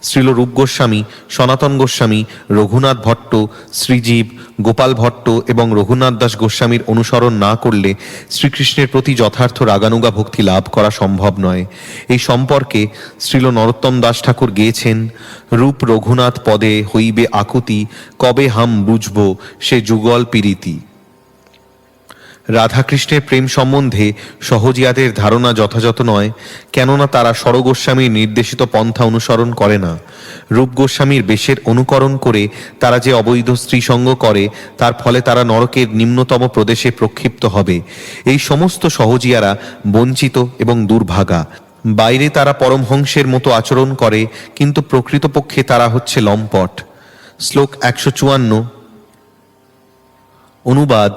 শ্রীল রূপ গোস্বামী, সনাতন গোস্বামী, রঘুনাথ ভট্ট, শ্রীজীব, গোপাল ভট্ট এবং রঘুনাথ দাস গোস্বামীর অনুসরণ না করলে শ্রীকৃষ্ণের প্রতি যথার্থ রাগানুগা ভক্তি লাভ করা সম্ভব নয়। এই সম্পর্কে শ্রীল নরোত্তম দাস ঠাকুর গেয়েছেন, রূপ রঘুনাথ পদে হইবে আকুতি, কবে হাম বুঝব সে যুগল পীড়িতি। রাধাকৃষ্ণের প্রেম সম্বন্ধে সহজিয়াদের ধারণা যথাযথ নয়, কেননা তারা স্বরগোস্বামীর নির্দেশিত পন্থা অনুসরণ করে না। রূপ গোস্বামীর বেশের অনুকরণ করে তারা যে অবৈধ স্ত্রীসঙ্গ করে, তার ফলে তারা নরকের নিম্নতম প্রদেশে প্রক্ষিপ্ত হবে। এই সমস্ত সহজিয়ারা বঞ্চিত এবং দুর্ভাগা। বাইরে তারা পরমহংসের মতো আচরণ করে, কিন্তু প্রকৃতপক্ষে তারা হচ্ছে লম্পট। শ্লোক 154। অনুবাদ: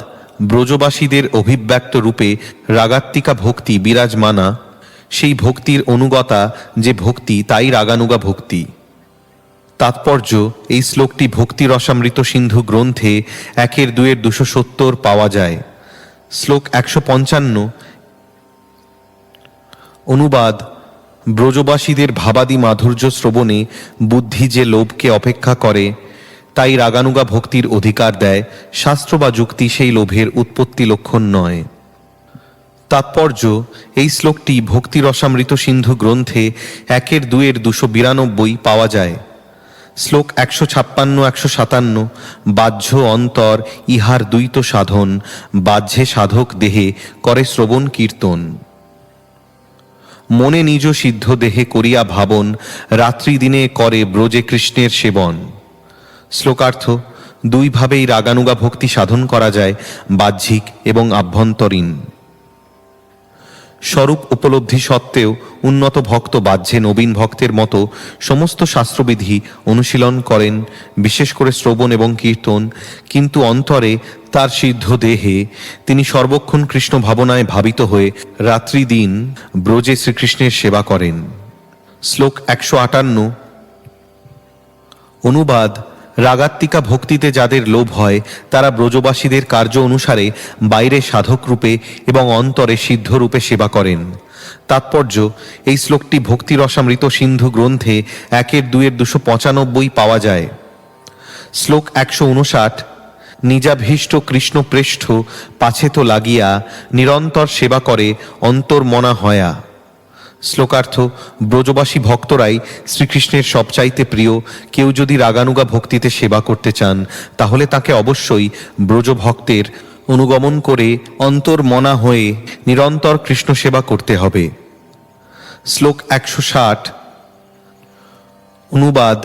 ব্রজবাসীদের অভিব্যক্ত রূপে রাগাত্মিকা ভক্তি বিরাজমানা, সেই ভক্তির অনুগতা যে ভক্তি তাই রাগানুগা ভক্তি। তাৎপর্য: এই শ্লোকটি ভক্তি রসামৃত সিন্ধু গ্রন্থে 1-2-270 পাওয়া যায়। শ্লোক 155। অনুবাদ: ব্রজবাসীদের ভাবাদি মাধুর্য শ্রবণে বুদ্ধি যে লোভকে অপেক্ষা করে, তাই রাগানুগা ভক্তির অধিকার দেয়। শাস্ত্র বা যুক্তি সেই লোভের উৎপত্তি লক্ষণ নয়। তাৎপর্য: এই শ্লোকটি ভক্তি রসামৃত সিন্ধু গ্রন্থে 1-2-292 পাওয়া যায়। শ্লোক 156-157। বাহ্য অন্তর ইহার দ্বৈত সাধন, বাহ্যে সাধক দেহে করে শ্রবণ কীর্তন। মনে নিজ সিদ্ধ দেহে করিয়া ভাবন, রাত্রি দিনে করে ব্রজে কৃষ্ণের সেবন। শ্লোকার্থ: দুইভাবেই রাগানুগা ভক্তি সাধন করা যায়, বাহ্যিক এবং আভ্যন্তরীণ। স্বরূপ উপলব্ধি সত্ত্বেও উন্নত ভক্ত বাহ্যে নবীন ভক্তের মতো সমস্ত শাস্ত্রবিধি অনুশীলন করেন, বিশেষ করে শ্রবণ এবং কীর্তন, কিন্তু অন্তরে তার সিদ্ধ দেহে তিনি সর্বক্ষণ কৃষ্ণ ভাবনায় ভাবিত হয়ে রাত্রি দিন ব্রজে শ্রীকৃষ্ণের সেবা করেন। শ্লোক 158। অনুবাদ: রাগাত্মিকা ভক্তিতে যাদের লোভ হয়, তারা ব্রজবাসীদের কার্য অনুসারে বাইরে সাধক রূপে এবং অন্তরে সিদ্ধ রূপে সেবা করেন। তাৎপর্য: এই শ্লোকটি ভক্তি রসামৃত সিন্ধু গ্রন্থে 1-2-295 পাওয়া যায়। শ্লোক 159। নিজাভীষ্ট কৃষ্ণ প্রেষ্ঠ পাছে তো লাগিয়া, নিরন্তর সেবা করে অন্তর্মনা হয়া। শ্লোকার্থ: ব্রজবাসী ভক্তরাই শ্রীকৃষ্ণের সবচাইতে প্রিয়। কেউ যদি রাগানুগা ভক্তিতে সেবা করতে চান, তাহলে তাকে অবশ্যই ব্রজ ভক্তের অনুগমন করে অন্তর্মনা হয়ে নিরন্তর কৃষ্ণ সেবা করতে হবে। শ্লোক 160। অনুবাদ: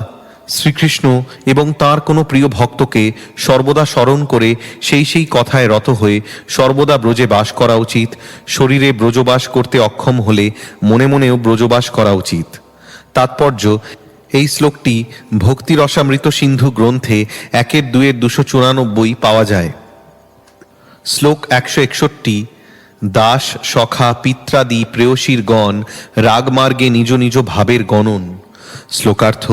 শ্রীকৃষ্ণ এবং তাঁর কোনো প্রিয় ভক্তকে সর্বদা স্মরণ করে সেই কথায় রত হয়ে সর্বদা ব্রজে বাস করা উচিত। শরীরে ব্রজবাস করতে অক্ষম হলে মনে মনেও ব্রজবাস করা উচিত। তাৎপর্য: এই শ্লোকটি ভক্তি রসামৃত সিন্ধু গ্রন্থে 1-2-294 পাওয়া যায়। শ্লোক 161। দাস সখা পিত্রাদি প্রেয়সীর গণ, রাগমার্গে নিজ নিজ ভাবের গণন। শ্লোকার্থ: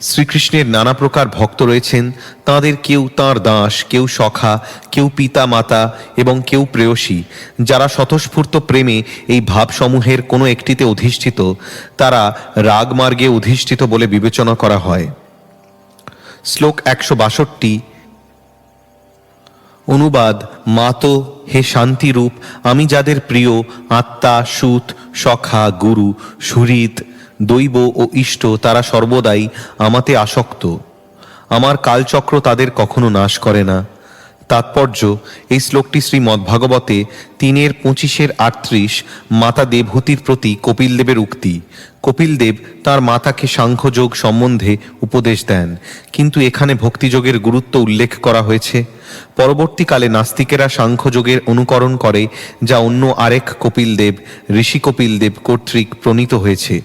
শ্রীকৃষ্ণের নানা প্রকার ভক্ত রয়েছেন। তাঁদের কেউ তাঁর দাস, কেউ সখা, কেউ পিতা মাতা এবং কেউ প্রেয়সী। যারা স্বতঃস্ফূর্ত প্রেমে এই ভাবসমূহের কোনো একটিতে অধিষ্ঠিত, তারা রাগমার্গে অধিষ্ঠিত বলে বিবেচনা করা হয়। শ্লোক 162। অনুবাদ: মাতো হে শান্তিরূপ, আমি যাদের প্রিয় আত্মা, সুত, সখা, গুরু, সুহৃদ, দৈব ও ইষ্ট, তারা সর্বদাই আমাতে আসক্ত। আমার কালচক্র তাদের কখনো নাশ করে না। তাৎপর্য: এই শ্লোকটি শ্রীমদ্ভাগবতে 3-25-38 মাতা দেবহূতির প্রতি কপিলদেবের উক্তি। কপিলদেব তাঁর মাতাকে সাংখ্যযোগ সম্বন্ধে উপদেশ দেন, কিন্তু এখানে ভক্তিযোগের গুরুত্ব উল্লেখ করা হয়েছে। পরবর্তীকালে নাস্তিকেরা সাংখ্যযোগের অনুকরণ করে, যা অন্য আরেক কপিলদেব, ঋষি কপিলদেব কর্তৃক প্রণীত হয়েছে।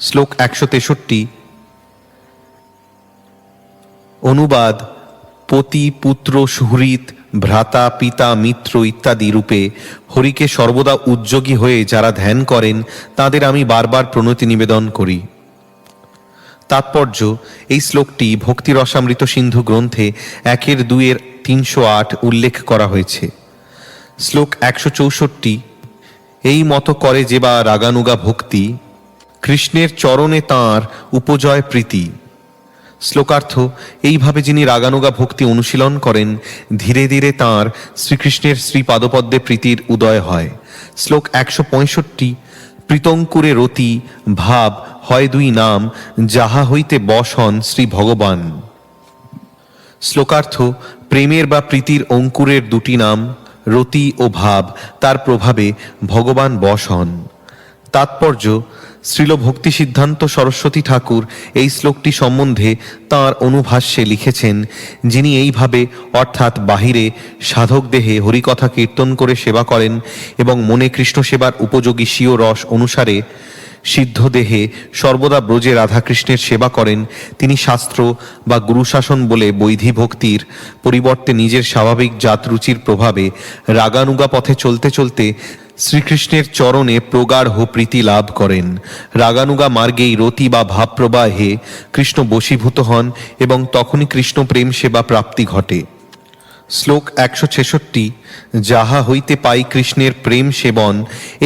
শ্লোক 163। অনুবাদ: পতি, পুত্র, সুহৃদ, ভ্রাতা, পিতা, মিত্র ইত্যাদি রূপে হরিকে সর্বদা উদ্যোগী হয়ে যারা ধ্যান করেন, তাদের আমি বারবার প্রণতি নিবেদন করি। তাৎপর্য: এই শ্লোকটি ভক্তি রসামৃত সিন্ধু গ্রন্থে 1-2 308 উল্লেখ করা হয়েছে। শ্লোক 164, এই মতো করে যে বা রাগানুগা ভক্তি, কৃষ্ণের চরণে তাঁর উপজয় প্রীতি। শ্লোকার্থ, এইভাবে যিনি রাগানুগা ভক্তি অনুশীলন করেন, ধীরে ধীরে তাঁর শ্রীকৃষ্ণের শ্রীপাদপদ্মে প্রীতির উদয় হয়। শ্লোক 165, প্রীতঙ্কুরে রতি ভাব হয় দুই নাম, যাহা হইতে বশ হন শ্রী ভগবান। শ্লোকার্থ, প্রেমের বা প্রীতির অঙ্কুরের দুটি নাম রতি ও ভাব, তার প্রভাবে ভগবান বশ হন। তাৎপর্য, শ্রীল ভক্তি সিদ্ধান্ত সরস্বতী ঠাকুর এই শ্লোকটি সম্বন্ধে তাঁর অনুভাষ্যে লিখেছেন, যিনি এইভাবে অর্থাৎ বাহিরে সাধক দেহে হরিকথা কীর্তন করে সেবা করেন এবং মনে কৃষ্ণ সেবার উপযোগী স্বীয় রস অনুসারে সিদ্ধ দেহে সর্বদা ব্রজে রাধাকৃষ্ণের সেবা করেন, তিনি শাস্ত্র বা গুরুশাসন বলে বৈধি ভক্তির পরিবর্তে নিজের স্বাভাবিক জাতরুচির প্রভাবে রাগানুগা পথে চলতে চলতে শ্রীকৃষ্ণের চরণে প্রগাঢ় প্রীতি লাভ করেন। রাগানুগা মার্গেই রতি বা ভাবপ্রবাহে কৃষ্ণ বশীভূত হন এবং তখনই কৃষ্ণ প্রেম সেবা প্রাপ্তি ঘটে। শ্লোক 166, যাহা হইতে পাই কৃষ্ণের প্রেম সেবন,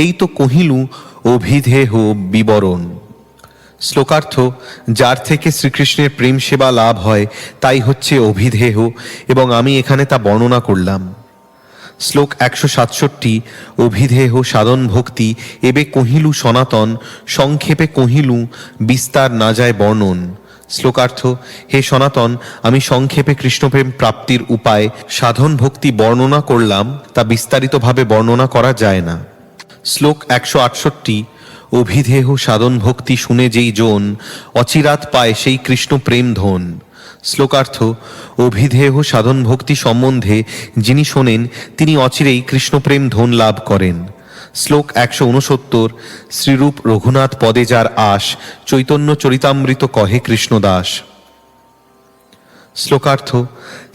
এই তো কহিলু অভিধেহ বিবরণ। শ্লোকার্থ, যার থেকে শ্রীকৃষ্ণের প্রেম সেবা লাভ হয় তাই হচ্ছে অভিধেহ, এবং আমি এখানে তা বর্ণনা করলাম। শ্লোক 167, অভিধেহ সাধন ভক্তি এবে কহিলু সনাতন, সংক্ষেপে কহিলু বিস্তার না যায় বর্ণন। শ্লোকার্থ, হে সনাতন, আমি সংক্ষেপে কৃষ্ণপ্রেম প্রাপ্তির উপায় সাধন ভক্তি বর্ণনা করলাম, তা বিস্তারিতভাবে বর্ণনা করা যায় না। শ্লোক 168, অভিধেহ সাধন ভক্তি শুনে যেই জন, অচিরাত পায় সেই কৃষ্ণ প্রেম ধন। শ্লোকার্থ, অভিধেহ সাধন ভক্তি সম্বন্ধে যিনি শোনেন তিনি অচিরেই কৃষ্ণপ্রেম ধন লাভ করেন। শ্লোক 169, শ্রীরূপ রঘুনাথ পদে যার আশ, চৈতন্য চরিতামৃত কহে কৃষ্ণদাস। শ্লোকার্থ,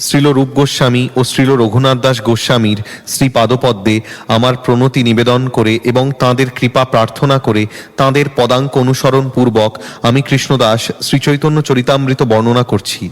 শ্রীল রূপ গোস্বামী ও শ্রীল রঘুনাথ দাস গোস্বামীর শ্রীপাদপদ্মে আমার প্রণতি নিবেদন করে এবং তাঁদের কৃপা প্রার্থনা করে তাঁদের পদাঙ্ক অনুসরণ পূর্বক আমি কৃষ্ণদাস শ্রীচৈতন্য চরিতামৃত বর্ণনা করছি।